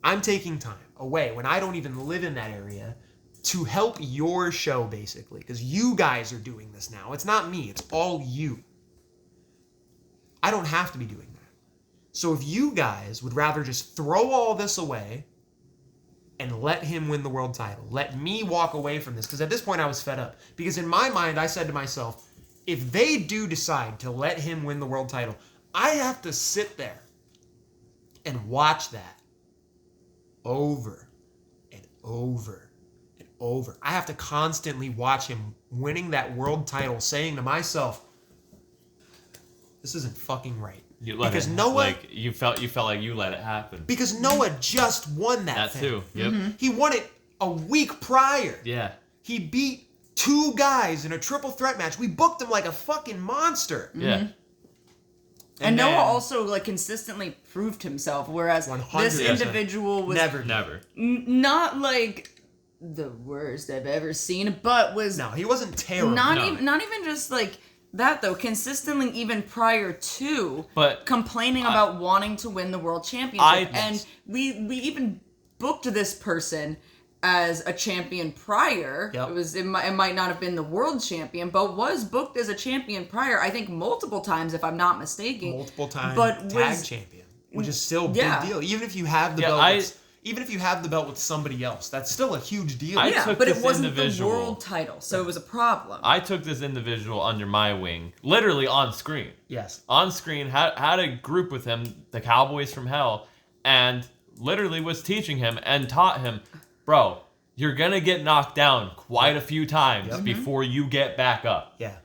D: I'm taking time away when I don't even live in that area to help your show, basically, because you guys are doing this now. It's not me. It's all you. I don't have to be doing that. So if you guys would rather just throw all this away and let him win the world title, let me walk away from this, because at this point I was fed up. Because in my mind, I said to myself, if they do decide to let him win the world title, I have to sit there and watch that over and over and over. I have to constantly watch him winning that world title, saying to myself, this isn't fucking right.
B: Because Noah, you felt like you let it happen.
D: Because Noah just won that thing.
B: Too. Yep.
D: He won it a week prior.
B: Yeah.
D: He beat 2 guys in a triple threat match. We booked him like a fucking monster.
B: Yeah.
C: And Noah also consistently proved himself, whereas
D: 100%.
C: this individual was
B: Never.
C: Not like the worst I've ever seen, but was
D: No, he wasn't terrible.
C: not even just like that though. Consistently, even prior to complaining about wanting to win the world championship, and we even booked this person as a champion prior.
D: Yep.
C: It might not have been the world champion, but was booked as a champion prior. I think multiple times, if I'm not mistaken.
D: Multiple times
C: but
D: tag champion, which is still a big deal. Even if you have the belt. Even if you have the belt with somebody else, that's still a huge deal.
C: But it wasn't the world title, so it was a problem.
B: I took this individual under my wing, literally on screen.
D: Yes.
B: On screen, had a group with him, the Cowboys from Hell, and literally was teaching him and taught him, bro, you're going to get knocked down quite a few times before you get back up.
D: Yeah.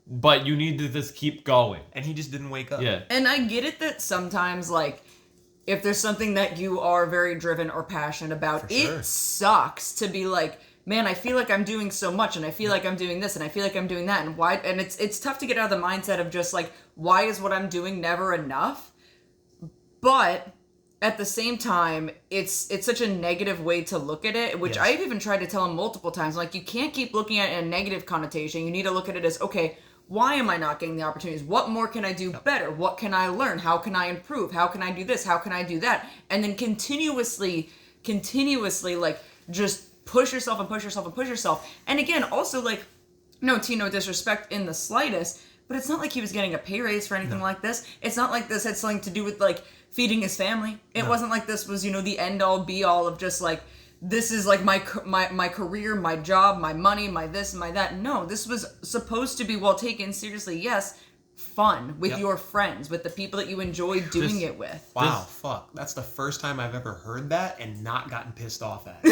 B: But you need to just keep going.
D: And he just didn't wake up.
B: Yeah.
C: And I get it that sometimes, if there's something that you are very driven or passionate about, it sucks to be like, man, I feel like I'm doing so much, and I feel like I'm doing this, and I feel like I'm doing that, and why? And it's tough to get out of the mindset of just why is what I'm doing never enough? But at the same time, it's such a negative way to look at it, which I've even tried to tell him multiple times. You can't keep looking at it in a negative connotation. You need to look at it as, okay, why am I not getting the opportunities? What more can I do better? What can I learn? How can I improve? How can I do this? How can I do that? And then continuously, just push yourself and push yourself and push yourself. And again, also, no disrespect in the slightest, but it's not like he was getting a pay raise for anything like this. It's not like this had something to do with, feeding his family. It wasn't like this was, the end-all, be-all of just, this is my career, my job, my money, my this, my that. No, this was supposed to be, well taken seriously, yes, fun with your friends, with the people that you enjoy doing it with.
D: Wow, fuck. That's the first time I've ever heard that and not gotten pissed off at.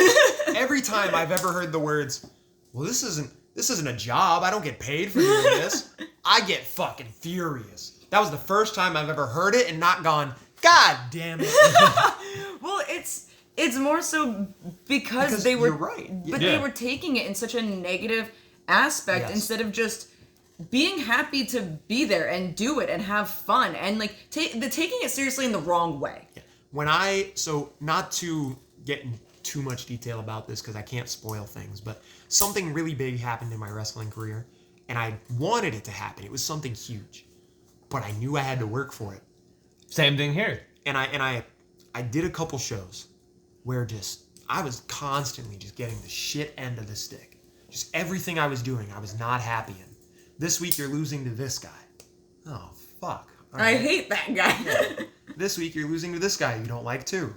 D: Every time I've ever heard the words, well, this isn't a job. I don't get paid for doing this. I get fucking furious. That was the first time I've ever heard it and not gone, God damn it.
C: Well, it's more so because they were
D: you're right.
C: But they were taking it in such a negative aspect instead of just being happy to be there and do it and have fun and taking it seriously in the wrong way.
D: Yeah. So not to get in too much detail about this because I can't spoil things, but something really big happened in my wrestling career and I wanted it to happen. It was something huge, but I knew I had to work for it.
B: Same thing here.
D: And I did a couple shows where I was constantly just getting the shit end of the stick. Just everything I was doing, I was not happy in. This week you're losing to this guy. Oh, fuck. All right.
C: I hate that guy.
D: This week you're losing to this guy you don't like too.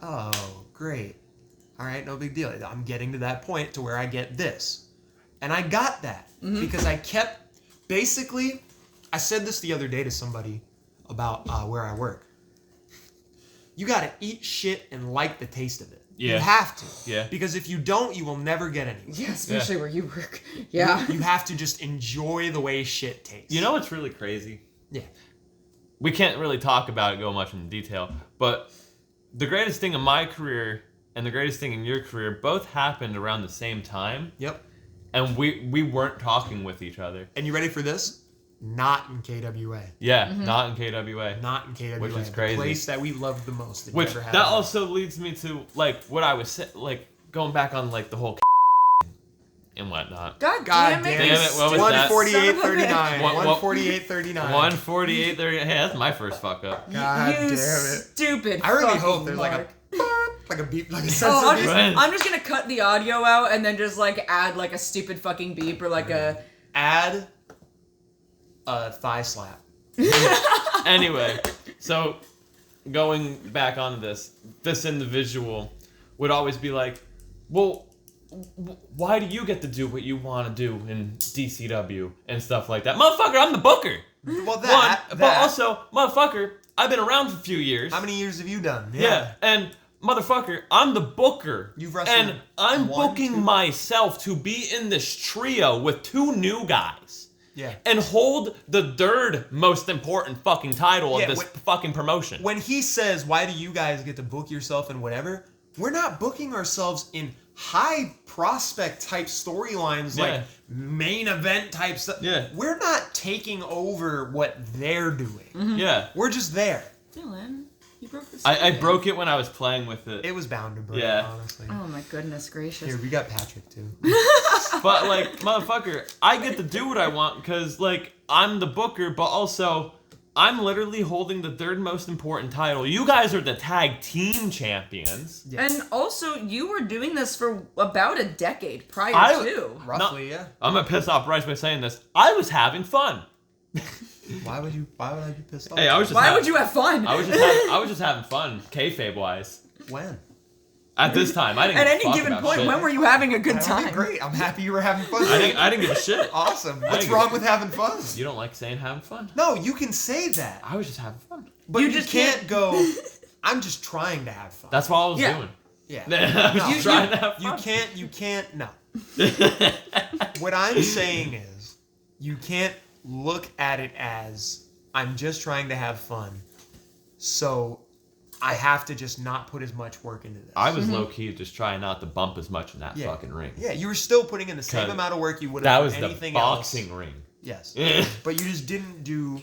D: Oh, great. All right, no big deal. I'm getting to that point to where I get this. And I got that because I kept I said this the other day to somebody about where I work. You gotta eat shit and like the taste of it.
B: Yeah.
D: You have to.
B: Yeah.
D: Because if you don't, you will never get anywhere.
C: Yeah, especially where you work. Yeah.
D: You have to just enjoy the way shit tastes.
B: You know what's really crazy?
D: Yeah.
B: We can't really talk about it, go much in detail, but the greatest thing in my career and the greatest thing in your career both happened around the same time.
D: Yep.
B: And we weren't talking with each other.
D: And you ready for this? Not in KWA.
B: Yeah, not in KWA.
D: Not in KWA.
B: Which is crazy.
D: The place that we loved the most. That
B: Which
D: you ever had.
B: that also leads me to like what I was like going back on like the whole and whatnot.
C: God
D: God
C: damn it.
B: damn it, what was that?
D: 148.39.
B: What-
D: 148.39.
B: 148 there. Hey, that's my first fuck up.
D: God
C: You
D: damn it.
C: stupid.
D: I really
C: fucking
D: hope there's
C: Mark.
D: like a beep, like a
C: Oh,
D: sensor
C: I'm
D: beep.
C: just,
B: Right.
C: I'm just gonna cut the audio out and then just like add like a stupid fucking beep or like a.
D: Add a thigh slap.
B: Anyway, so going back onto this individual would always be like, well, why do you get to do what you want to do in DCW and stuff like that? Motherfucker, I'm the booker.
D: Well, that.
B: But also, motherfucker, I've been around for a few years.
D: How many years have you done?
B: Yeah, and motherfucker, I'm the booker.
D: You've wrestled
B: and I'm
D: one,
B: booking
D: two?
B: myself to be in this trio with 2 new guys.
D: Yeah.
B: And hold the third most important fucking title
D: Yeah,
B: of this fucking promotion.
D: When he says, why do you guys get to book yourself and whatever, we're not booking ourselves in high prospect type storylines like
B: Yeah.
D: main event type stuff.
B: Yeah.
D: We're not taking over what they're doing.
B: Yeah.
D: We're just there.
C: Dylan, you broke the
B: I
C: screen.
B: broke it when I was playing with it.
D: It was bound to break,
B: Yeah.
D: honestly.
C: Oh my goodness gracious.
D: Here, we got Patrick too.
B: But, like, motherfucker, I get to do what I want because, like, I'm the booker, but also I'm literally holding the third most important title. You guys are the tag team champions.
D: Yeah.
C: And also, you were doing this for about a decade prior to.
D: Roughly, yeah.
B: I'm gonna piss off Bryce by saying this. I was having fun.
D: Why would I be pissed off?
B: Hey, I was just
C: Why
B: ha-
C: would you have fun?
B: I was just having fun, kayfabe wise.
D: When?
B: At this time, I didn't.
C: At
B: give a
C: any
B: fuck
C: given
B: about
C: point,
B: shit.
C: when were you having a good
D: That would be
C: time?
D: great. I'm happy you were having fun.
B: I didn't give a shit.
D: Awesome.
B: I
D: What's
B: didn't
D: wrong
B: give-
D: with having fun?
B: You don't like saying having fun?
D: No, you can say that.
B: I was just having fun.
D: But
C: You
D: you
C: just
D: can't go, I'm just trying to have fun.
B: That's what I was
C: Yeah.
B: doing.
D: Yeah.
B: I was just trying to have fun.
D: You can't, no. What I'm saying is, you can't look at it as, I'm just trying to have fun, so I have to just not put as much work into this.
B: I was low key just trying not to bump as much in that
D: Yeah.
B: fucking ring.
D: Yeah, you were still putting in the same
B: 'Cause
D: amount of work you would
B: That
D: have
B: was
D: for
B: the
D: anything
B: boxing
D: else.
B: ring.
D: Yes.
B: Yeah.
D: But you just didn't do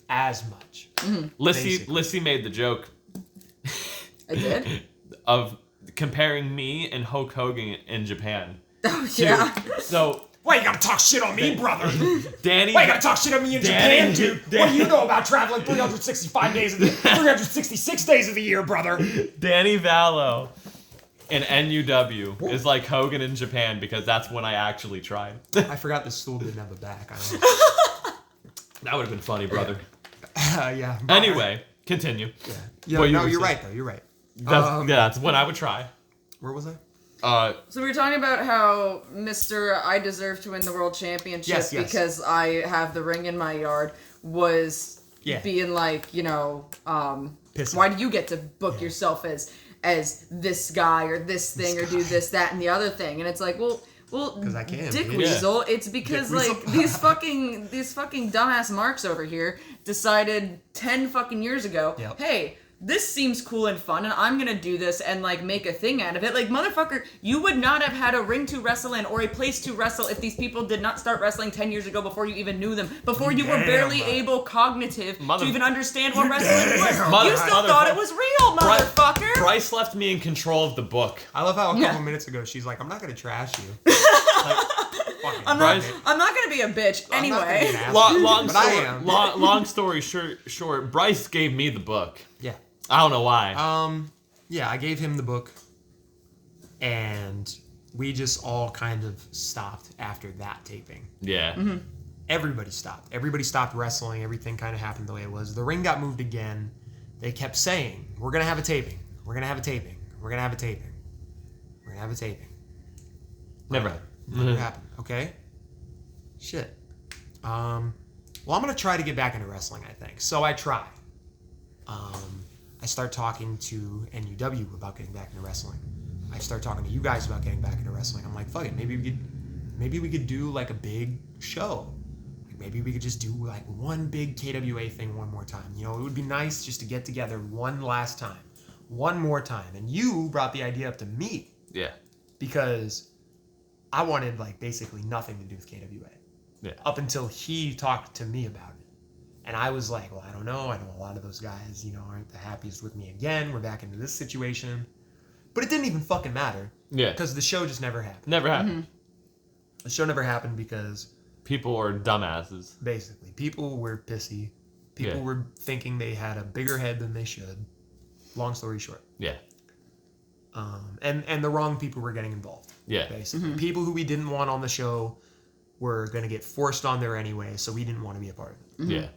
D: as much.
B: Lissy
D: Basically.
B: made the joke
C: I did?
B: of comparing me and Hulk Hogan in Japan.
C: Oh,
B: to-
C: yeah.
B: So
D: Why you gotta talk shit on me, brother?
B: Danny.
D: Why you gotta talk shit on me in
B: Danny-
D: Japan, dude? What do you know about traveling 365 days of the 366 days of the year, brother?
B: Danny Vallow in NUW is like Hogan in Japan because that's when I actually tried.
D: I forgot the stool didn't have a back. I don't know.
B: That would have been funny, brother.
D: Yeah.
B: Anyway, continue.
D: Yeah,
B: What you
D: no,
B: were
D: you're
B: saying.
D: right though. You're right.
B: That's when I would try.
D: Where was I?
C: So we were talking about how Mr. I deserve to win the world championship
D: Yes.
C: because I have the ring in my yard was
D: Yeah.
C: being like, you know,
D: Pissing.
C: why do you get to book yourself as this guy or this thing or do this, that, and the other thing? And it's like, well,
D: 'Cause I can,
C: Dick
D: bitch.
C: Weasel. It's because
D: Dick Weasel.
C: like these fucking dumbass marks over here decided 10 fucking years ago,
D: Yep.
C: hey, this seems cool and fun, and I'm gonna do this and like make a thing out of it. Like, motherfucker, you would not have had a ring to wrestle in or a place to wrestle if these people did not start wrestling 10 years ago before you even knew them, before you were
D: Damn.
C: barely able cognitive
B: Mother-
C: to even understand what wrestling was.
B: Mother-
C: You still thought it was real, motherfucker.
B: Bryce left me in control of the book.
D: I love how a
C: Yeah.
D: couple minutes ago she's like, "I'm not gonna trash you." Fucking
C: I'm
D: Bryce.
C: not gonna be a bitch
D: I'm not gonna be
C: anyway.
D: an asshole,
B: Long
D: but I
B: story,
D: am.
B: long story short, Bryce gave me the book.
D: Yeah.
B: I don't know why.
D: Yeah, I gave him the book, and we just all kind of stopped after that taping.
B: Yeah.
D: Everybody stopped. Everybody stopped wrestling. Everything kind of happened the way it was. The ring got moved again. They kept saying, "We're gonna have a taping. We're gonna have a taping. We're gonna have a taping. We're gonna have a taping."
B: Never.
D: Never happened. Okay. Shit. Well, well, I'm going to try to get back into wrestling, I think. So I try. I start talking to NUW about getting back into wrestling. I start talking to you guys about getting back into wrestling. I'm like, fuck it, maybe we could do like a big show. Like maybe we could just do like one big KWA thing one more time. You know, it would be nice just to get together one last time, one more time. And you brought the idea up to me.
B: Yeah.
D: Because I wanted like basically nothing to do with KWA.
B: Yeah.
D: Up until he talked to me about it. And I was like, well, I don't know. I know a lot of those guys, you know, aren't the happiest with me again. We're back into this situation. But it didn't even fucking matter.
B: Yeah.
D: Because the show just never happened.
B: Never happened.
D: The show never happened because...
B: People are dumbasses.
D: Basically. People were pissy. People were thinking they had a bigger head than they should. Long story short.
B: Yeah.
D: And the wrong people were getting involved.
B: Yeah.
D: Basically. People who we didn't want on the show were going to get forced on there anyway, so we didn't want to be a part of it.
B: Yeah.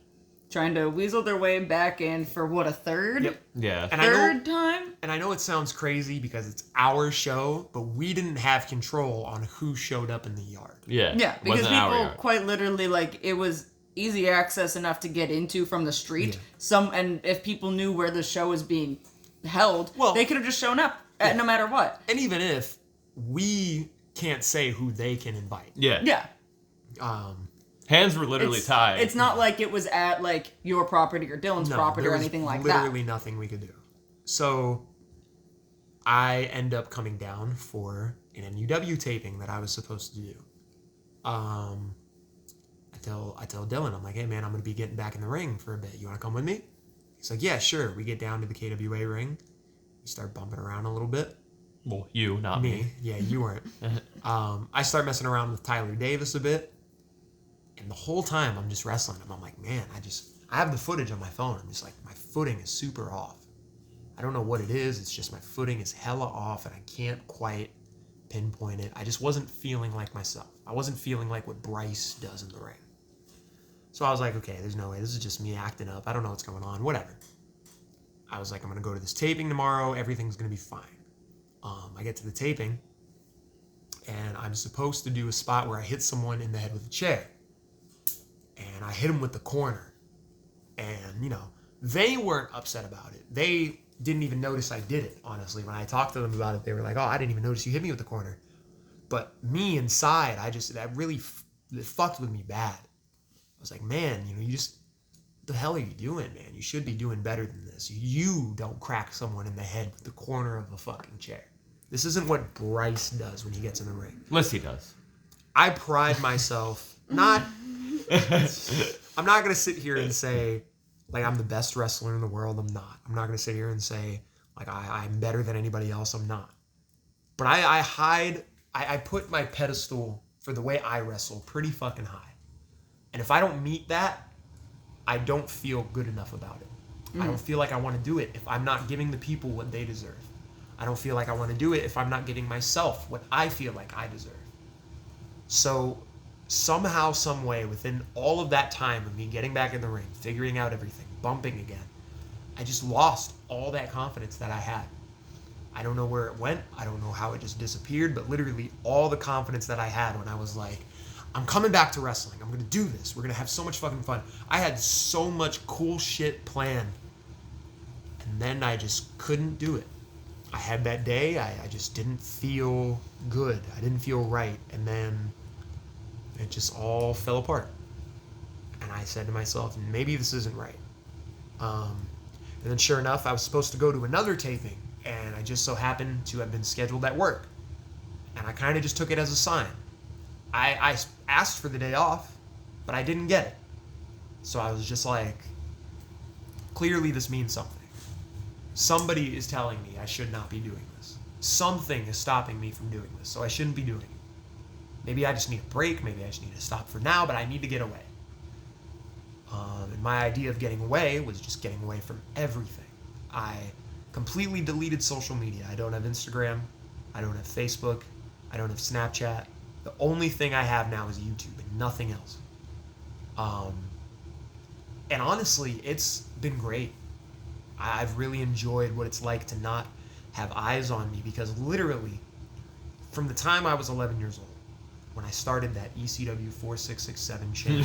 C: Trying to weasel their way back in for what, a third?
D: Yep.
B: Yeah.
D: And
C: Third time?
D: And I know it sounds crazy because it's our show, but we didn't have control on who showed up in the yard.
B: Yeah.
C: Yeah, because
B: Wasn't our
C: people
B: yard.
C: quite literally, like, it was easy access enough to get into from the street.
D: Yeah.
C: And if people knew where the show was being held,
D: Well,
C: they could have just shown up no matter what.
D: And even if we can't say who they can invite.
B: Yeah.
C: Yeah.
B: Hands were literally tied.
C: It's not like it was at, like, your property or Dylan's property
D: there
C: or
D: was
C: anything like that.
D: literally nothing we could do. So I end up coming down for an NUW taping that I was supposed to do. I tell Dylan, I'm like, hey man, I'm gonna be getting back in the ring for a bit. You wanna come with me? He's like, yeah, sure. We get down to the KWA ring. We start bumping around a little bit.
B: Well, you, not me.
D: Yeah, you weren't. I start messing around with Tyler Davis a bit. And the whole time I'm just wrestling him. I'm like, man, I have the footage on my phone. I'm just like, my footing is super off. I don't know what it is. It's just my footing is hella off and I can't quite pinpoint it. I just wasn't feeling like myself. I wasn't feeling like what Bryce does in the ring. So I was like, okay, there's no way. This is just me acting up. I don't know what's going on. Whatever. I was like, I'm going to go to this taping tomorrow. Everything's going to be fine. I get to the taping and I'm supposed to do a spot where I hit someone in the head with a chair. And I hit him with the corner. And, you know, they weren't upset about it. They didn't even notice I did it, honestly. When I talked to them about it, they were like, oh, I didn't even notice you hit me with the corner. But me inside, that really it fucked with me bad. I was like, man, you know, what the hell are you doing, man? You should be doing better than this. You don't crack someone in the head with the corner of a fucking chair. This isn't what Bryce does when he gets in the ring.
B: Unless he does.
D: I pride myself, I'm not going to sit here and say, like, I'm the best wrestler in the world. I'm not. I'm not going to sit here and say, like, I'm better than anybody else. I'm not. But I put my pedestal for the way I wrestle pretty fucking high. And if I don't meet that, I don't feel good enough about it. I don't feel like I want to do it if I'm not giving the people what they deserve. I don't feel like I want to do it if I'm not giving myself what I feel like I deserve. So somehow, some way, within all of that time of me getting back in the ring, figuring out everything, bumping again, I just lost all that confidence that I had. I don't know where it went. I don't know how it just disappeared, but literally all the confidence that I had when I was like, I'm coming back to wrestling. I'm going to do this. We're going to have so much fucking fun. I had so much cool shit planned. And then I just couldn't do it. I had that day. I just didn't feel good. I didn't feel right. And then it just all fell apart. And I said to myself, maybe this isn't right. And then sure enough, I was supposed to go to another taping. And I just so happened to have been scheduled at work. And I kind of just took it as a sign. I asked for the day off, but I didn't get it. So I was just like, clearly this means something. Somebody is telling me I should not be doing this. Something is stopping me from doing this, so I shouldn't be doing it. Maybe I just need a break, maybe I just need to stop for now, but I need to get away. And my idea of getting away was just getting away from everything. I completely deleted social media. I don't have Instagram, I don't have Facebook, I don't have Snapchat. The only thing I have now is YouTube and nothing else. And honestly, it's been great. I've really enjoyed what it's like to not have eyes on me because literally, from the time I was 11 years old, when I started that ECW 4667 channel,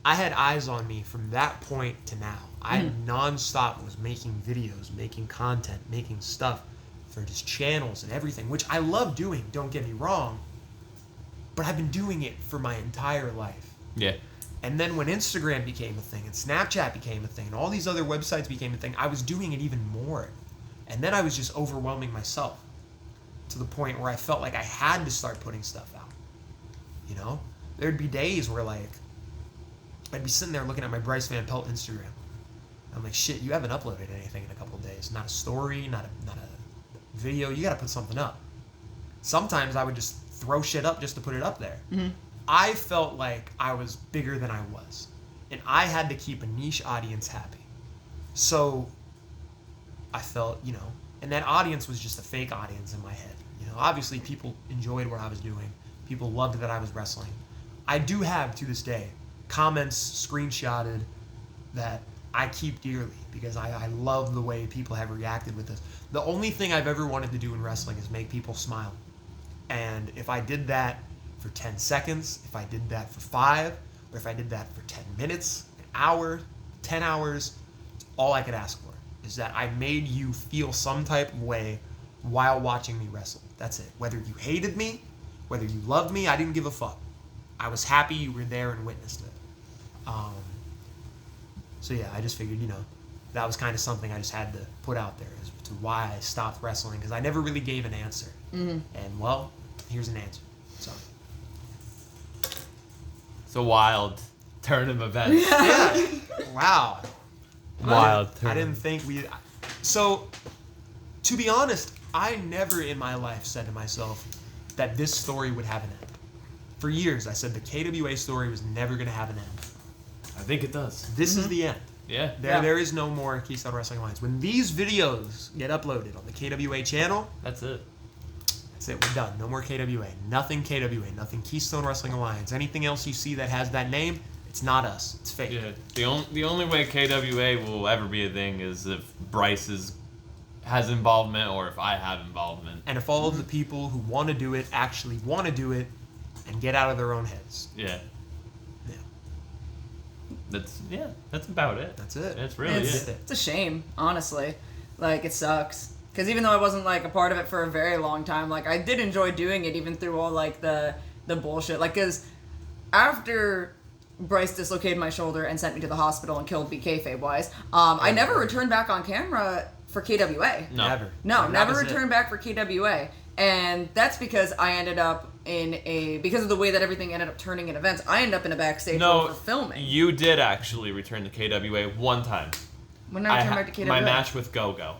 D: I had eyes on me from that point to now. I nonstop was making videos, making content, making stuff for just channels and everything, which I love doing, don't get me wrong, but I've been doing it for my entire life.
B: Yeah.
D: And then when Instagram became a thing and Snapchat became a thing and all these other websites became a thing, I was doing it even more. And then I was just overwhelming myself to the point where I felt like I had to start putting stuff out. You know? There'd be days where, like, I'd be sitting there looking at my Bryce Van Pelt Instagram. I'm like, shit, you haven't uploaded anything in a couple of days. Not a story, not a video. You got to put something up. Sometimes I would just throw shit up just to put it up there.
C: Mm-hmm.
D: I felt like I was bigger than I was. And I had to keep a niche audience happy. So I felt, you know, and that audience was just a fake audience in my head. You know, obviously people enjoyed what I was doing. People loved that I was wrestling. I do have, to this day, comments screenshotted that I keep dearly because I love the way people have reacted with this. The only thing I've ever wanted to do in wrestling is make people smile. And if I did that for 10 seconds, if I did that for 5, or if I did that for 10 minutes, an hour, 10 hours, all I could ask for is that I made you feel some type of way while watching me wrestle. That's it. Whether you hated me, whether you loved me, I didn't give a fuck. I was happy you were there and witnessed it. So yeah, I just figured, you know, that was kind of something I just had to put out there as to why I stopped wrestling, because I never really gave an answer.
C: Mm-hmm.
D: And well, here's an answer. So
B: It's a wild turn of events.
D: yeah, wow.
B: Wild turn.
D: I didn't think we. So, to be honest, I never in my life said to myself that this story would have an end. For years, I said the KWA story was never going to have an end.
B: I think it does.
D: This is the end.
B: Yeah.
D: There is no more Keystone Wrestling Alliance. When these videos get uploaded on the KWA channel,
B: That's it.
D: that's it. We're done. No more KWA. Nothing KWA. Nothing Keystone Wrestling Alliance. Anything else you see that has that name, it's not us. It's fake.
B: Yeah. The only way KWA will ever be a thing is if Bryce has involvement or if I have involvement.
D: And if all of the people who want to do it actually want to do it and get out of their own heads.
B: Yeah.
D: Yeah.
B: That's about it.
D: That's it.
B: That's really
C: It's
B: it.
C: a shame, honestly. Like, it sucks. Because even though I wasn't, like, a part of it for a very long time, like, I did enjoy doing it even through all, like, the bullshit. Like, because after Bryce dislocated my shoulder and sent me to the hospital and killed me kayfabe-wise, I never returned back on camera for KWA.
B: No.
D: Never.
C: No,
D: That
C: never
D: was it.
C: returned back for KWA. And that's because I ended up because of the way that everything ended up turning in events, I ended up in a backstage room for filming.
B: You did actually return to KWA one time.
C: When did I return back to KWA?
B: My match with Go-Go.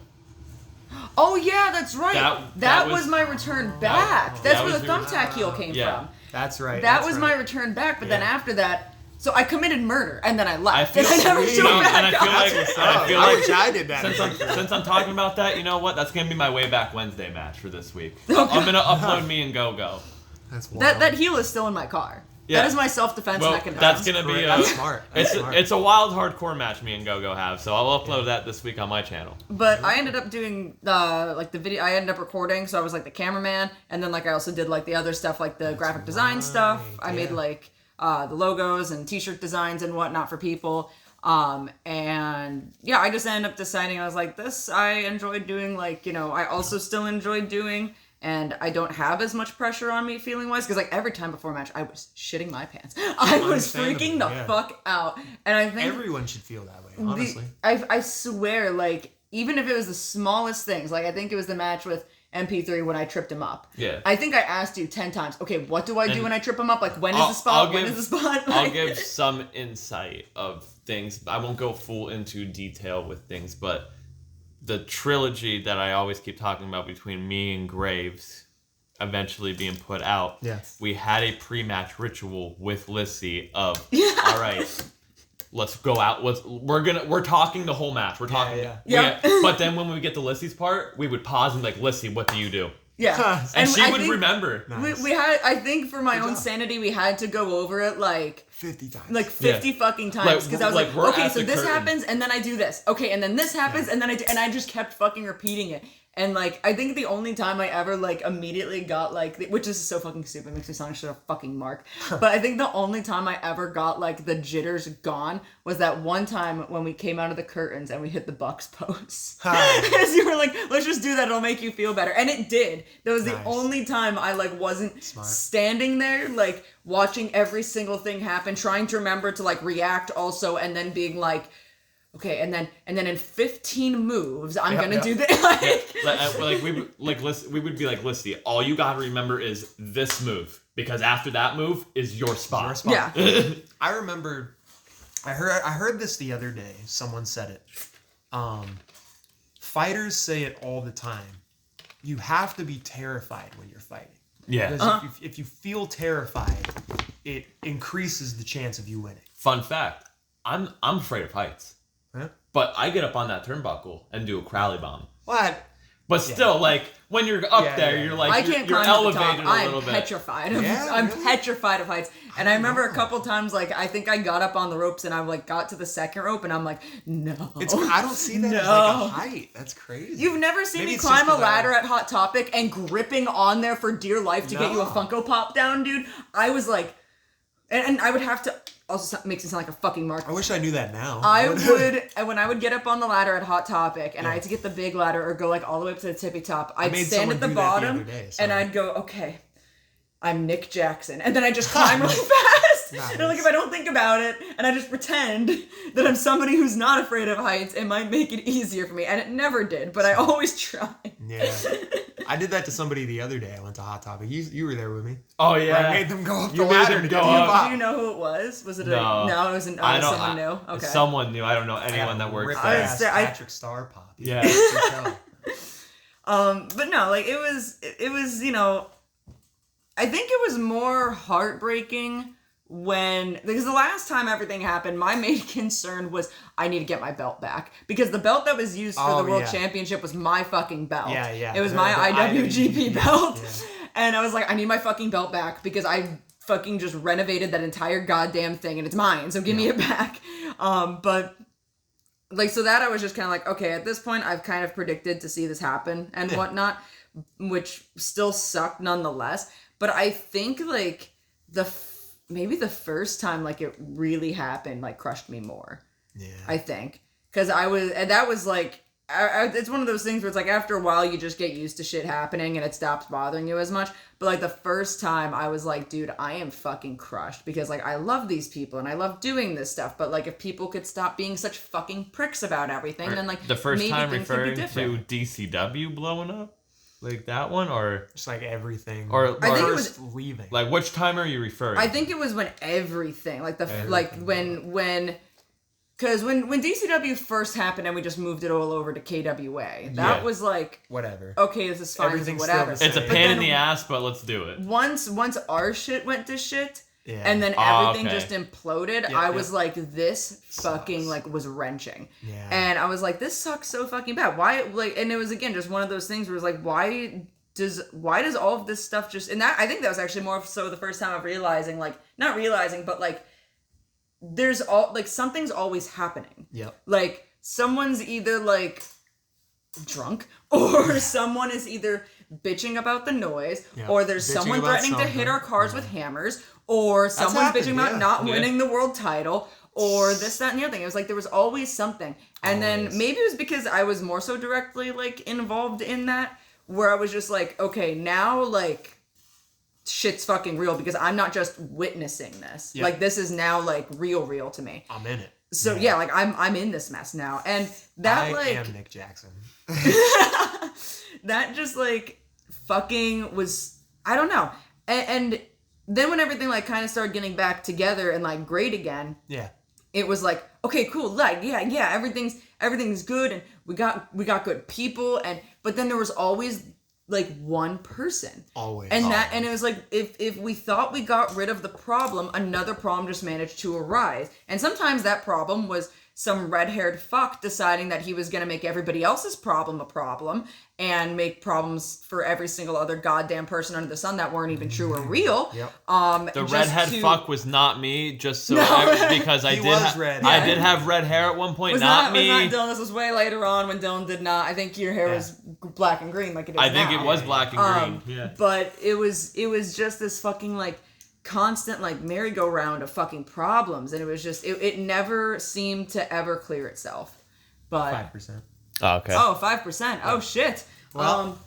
C: Oh, yeah, that's right. That was my return back. That's
B: that
C: where
B: was
C: the
B: your-
C: thumbtack heel came
B: Yeah.
C: from.
D: That's right.
C: That
D: that's
C: was
D: right.
C: my return back, but then
D: Yeah.
C: after that, so I committed murder, and then I left.
B: I feel
C: and I never
D: sweet.
C: showed
B: No,
C: back
B: and I feel
C: up.
B: like
D: I wish I did that.
B: Since I'm talking about that, you know what? That's gonna be my way back Wednesday match for this week.
C: Okay.
B: I'm gonna upload me and Go-Go.
D: That's wild.
C: That heel is still in my car.
B: Yeah.
C: That is my self-defense
B: Well,
C: mechanism.
B: that's gonna be
D: Correct.
B: a,
D: That's smart. That's smart.
B: it's a wild hardcore match me and Go-Go have, so I'll upload that this week on my channel.
C: But I ended up doing the video. I ended up recording, so I was like the cameraman, and then like I also did like the other stuff, like the graphic design stuff. I made
D: yeah.
C: like the logos and T-shirt designs and whatnot for people. And yeah, I just ended up deciding I was like, this I enjoyed doing. Like, you know, I also still enjoyed doing. And I don't have as much pressure on me feeling wise, because like every time before a match, I was shitting my pants. I was freaking the
D: Understandable, yeah.
C: fuck out, and I think
D: Everyone should feel that way, honestly.
C: I swear, like even if it was the smallest things, like I think it was the match with MP3 when I tripped him up.
B: Yeah.
C: I think I asked you 10 times. Okay, what do I do
B: And
C: when I trip him up? Like when is the spot? When is the spot?
B: I'll
C: Like-
B: give some insight of things. I won't go full into detail with things, but the trilogy that I always keep talking about between me and Graves eventually being put out.
D: Yeah.
B: We had a pre-match ritual with Lyssie of all right, let's go out. We're talking the whole match. We're talking.
C: Yeah.
B: But then when we get to Lyssie's part, we would pause and be like, Lyssie, what do you do?
C: Yeah.
B: And she
C: I
B: would
C: think
B: remember.
C: We had, I think for my own
D: job.
C: sanity, we had to go over it like
D: 50 times.
C: like 50 fucking times, because I was like,
B: we're
C: okay,
B: at
C: so
B: the
C: this
B: curtain.
C: happens and then I do this. Okay, and then this happens and then I do, and I just kept fucking repeating it. And, like, I think the only time I ever, like, immediately got, like, which is so fucking stupid, makes me sound like such a fucking mark. But I think the only time I ever got, like, the jitters gone was that one time when we came out of the curtains and we hit the Bucks post. Because you were like, let's just do that, it'll make you feel better. And it did. That was the only time I, like, wasn't standing there, like, watching every single thing happen, trying to remember to, like, react also, and then being like, okay, and then in 15 moves, I'm gonna do this.
B: We would be like, Lissy, all you gotta remember is this move, because after that move is your spot.
C: Yeah.
D: I remember, I heard this the other day. Someone said it. Fighters say it all the time. You have to be terrified when you're fighting.
B: Yeah.
D: Because if you feel terrified, it increases the chance of you winning.
B: Fun fact: I'm afraid of heights.
D: Huh?
B: But I get up on that turnbuckle and do a Crowley bomb.
D: What?
B: But still, like, when you're up there, you're like,
C: I can't
B: you're
C: climb
B: elevated
C: to the top.
B: a little bit.
C: I'm petrified. I'm
D: really?
C: petrified of heights. And I remember a couple times, like, I think I got up on the ropes and I, like, got to the second rope and I'm like, no.
D: I don't see that as, like, a height. That's crazy.
C: You've never seen
D: Maybe
C: me
D: it's
C: climb
D: just
C: a
D: 'cause
C: ladder at Hot Topic and gripping on there for dear life to get you a Funko Pop down, dude? I was like, and I would have to, also makes it sound like a fucking mark.
D: I wish I knew that now.
C: I would, when I would get up on the ladder at Hot Topic and I had to get the big ladder or go like all the way up to the tippy top, I'd stand at the bottom and I'd go, okay, I'm Nick Jackson. And then I just climb really fast.
D: Nice.
C: And like if I don't think about it and I just pretend that I'm somebody who's not afraid of heights, it might make it easier for me. And it never did, but I always try.
D: Yeah. I did that to somebody the other day. I went to Hot Topic. You were there with me.
B: Oh yeah.
D: I made them go up the
B: You made
D: ladder
B: them
D: to
B: go
D: get me
B: up.
D: a pop.
C: Do you know who it was? Was it
B: No.
C: No, it wasn't.
B: I don't.
C: Someone knew. Okay.
B: Someone knew. I don't know anyone that works there.
D: Rip-ass Patrick Star pop.
B: Yeah.
C: But no, like it was, you know, I think it was more heartbreaking because the last time everything happened, my main concern was I need to get my belt back because the belt that was used for the World Championship was my fucking belt.
D: Yeah.
C: It was my IWGP belt.
D: Yeah.
C: And I was like, I need my fucking belt back because I fucking just renovated that entire goddamn thing and it's mine. So give me it back. But like, so that I was just kind of like, okay, at this point I've kind of predicted to see this happen and whatnot, which still sucked nonetheless. But I think like maybe the first time like it really happened like crushed me more. Yeah. I think. Because that was like, it's one of those things where it's like after a while you just get used to shit happening and it stops bothering you as much. But like the first time I was like, dude, I am fucking crushed because like I love these people and I love doing this stuff. But like if people could stop being such fucking pricks about everything, then like
B: the first
C: maybe
B: time
C: things would be
B: referring
C: different.
B: to DCW blowing up, like that one, or
D: Just like everything.
B: Or
C: I think it
D: was leaving.
B: like which time are you referring?
C: I think it was when everything because when DCW first happened and we just moved it all over to KWA, that was like
D: whatever.
C: Okay, this is fine.
D: Everything's
C: Whatever.
D: still
B: it's a
D: But
B: pain in the ass, but let's do it.
C: Once our shit went to shit, and then everything just imploded, I was like, this fucking like was wrenching.
D: Yeah.
C: And I was like, this sucks so fucking bad. Why like? And it was again just one of those things where it was like, why does all of this stuff just? And that I think that was actually more so the first time of realizing, like not realizing, but like. There's something's always happening.
D: Yep.
C: Like someone's either like drunk or someone is either bitching about the noise or there's someone threatening to hit our cars with hammers or someone's bitching about not winning the world title or this, that, and the other thing. It was like there was always something. And then maybe it was because I was more so directly like involved in that where I was just like, okay, now like shit's fucking real because I'm not just witnessing this. Yep. Like this is now like real to me.
D: I'm in it.
C: So yeah, like I'm in this mess now. And that
D: I am Nick Jackson.
C: that just like fucking was, I don't know. And then when everything like kind of started getting back together and like great again. Yeah. It was like, okay, cool. Like, yeah, everything's good and we got good people but then there was always like one person. Always. And it was like if we thought we got rid of the problem, another problem just managed to arise. And sometimes that problem was some red-haired fuck deciding that he was going to make everybody else's problem a problem and make problems for every single other goddamn person under the sun that weren't even true or real.
D: Yep.
B: The redhead fuck was not me, just so because I
D: He
B: did
D: was red.
B: I did have red hair at one point,
C: Was
B: not
C: not
B: me.
C: Dylan. This was way later on when Dylan did not. I think your hair was black and green like it is
B: I think
C: now.
B: it was black and green. Yeah.
C: But it was just this fucking like constant like merry-go-round of fucking problems, and it was just it never seemed to ever clear itself. But
D: 5%.
B: Oh, okay.
C: 5%. Oh shit.
D: Well,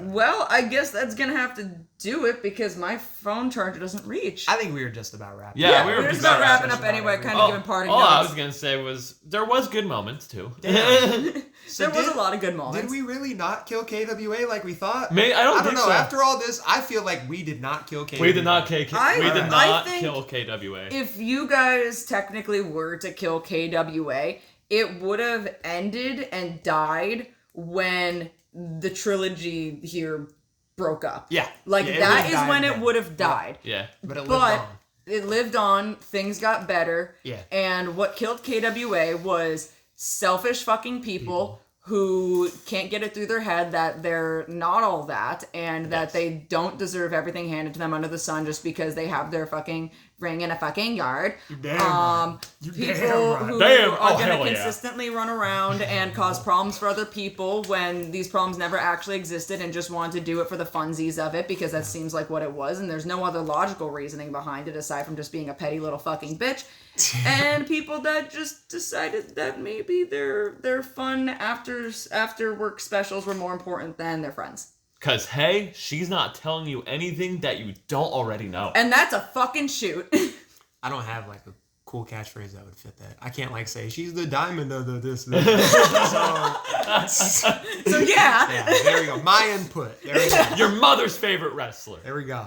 C: Well, I guess that's gonna have to do it because my phone charger doesn't reach.
D: I think we were just about wrapping.
B: Yeah,
C: we were just
B: about
C: about wrapping up
D: about
C: anyway,
D: everything.
C: kind of giving parting
B: all I
C: notes.
B: was gonna say was there was good moments too.
C: There was a lot of good moments.
D: Did we really not kill KWA like we thought?
B: I don't think
D: know.
B: so.
D: After all this, I feel like we did not kill KWA.
B: We did not kill
C: I think
B: kill KWA.
C: If you guys technically were to kill KWA, it would have ended and died when the trilogy here broke up.
D: Yeah.
C: Like,
D: Yeah, it
C: that
D: would've
C: is
D: died
C: when
D: then.
C: it would have died.
B: Yeah.
D: But it lived
C: But
D: on.
C: it lived on, things got better.
D: Yeah.
C: And what killed KWA was selfish fucking people who can't get it through their head that they're not all that and that they don't deserve everything handed to them under the sun just because they have their fucking ring in a fucking yard.
D: Damn.
C: People who
B: Damn.
C: are
B: Oh,
C: going to
B: hell yeah.
C: consistently run around and cause problems for other people when these problems never actually existed and just want to do it for the funsies of it because that seems like what it was and there's no other logical reasoning behind it aside from just being a petty little fucking bitch. And people that just decided that maybe their fun after work specials were more important than their friends.
B: Cause hey, she's not telling you anything that you don't already know.
C: And that's a fucking shoot.
D: I don't have like a cool catchphrase that would fit that. I can't like say she's the diamond of the this. so
C: yeah,
D: there we go. My input. There we go.
B: Your mother's favorite wrestler.
D: There we go.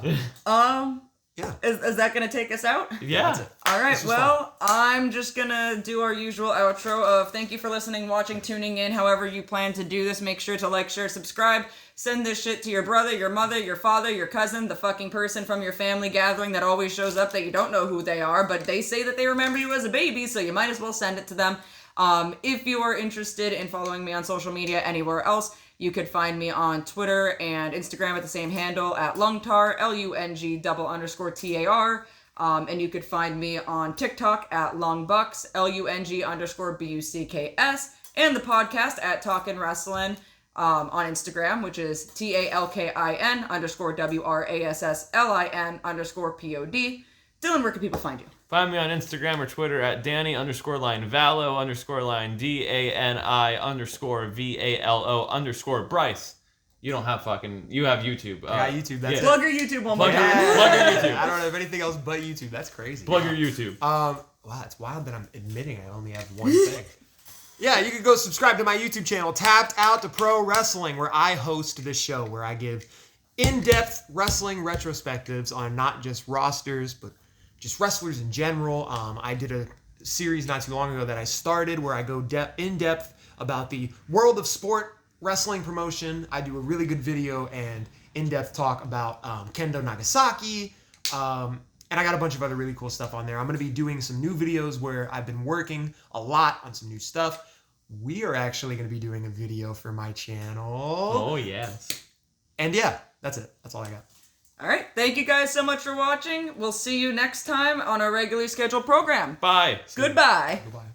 D: Yeah.
C: Is that gonna take us out?
B: Yeah.
D: That's it.
C: All right,
D: This was
C: well, I'm just gonna do our usual outro of thank you for listening, watching, tuning in, however you plan to do this. Make sure to like, share, subscribe. Send this shit to your brother, your mother, your father, your cousin, the fucking person from your family gathering that always shows up that you don't know who they are, but they say that they remember you as a baby, so you might as well send it to them. If you are interested in following me on social media anywhere else, you could find me on Twitter and Instagram at the same handle at Lungtar, LUNG_TAR. And you could find me on TikTok at Lungbucks, LUNG_BUCKS, and the podcast at Talkin Wrasslin on Instagram, which is TALKIN_WRASSLIN_POD. Dylan, where can people find you?
B: Find me on Instagram or Twitter at Danny_Vallo_DANI_VALO_Bryce. You don't have you have YouTube.
D: I got YouTube. That's it.
C: Plug your YouTube one more
B: Plug
C: time.
B: your YouTube.
D: I don't have anything else but YouTube. That's crazy.
B: Plug your YouTube.
D: Wow, it's wild that I'm admitting I only have one thing. Yeah, you can go subscribe to my YouTube channel, Tapped Out to Pro Wrestling, where I host this show, where I give in-depth wrestling retrospectives on not just rosters, but just wrestlers in general. I did a series not too long ago that I started where I go in-depth about the world of sport wrestling promotion. I do a really good video and in-depth talk about Kendo Nagasaki, and I got a bunch of other really cool stuff on there. I'm going to be doing some new videos where I've been working a lot on some new stuff. We are actually going to be doing a video for my channel.
B: Oh, yes.
D: And yeah, that's it. That's all I got.
C: All right, thank you guys so much for watching. We'll see you next time on our regularly scheduled program.
B: Bye.
C: Goodbye.
D: Goodbye.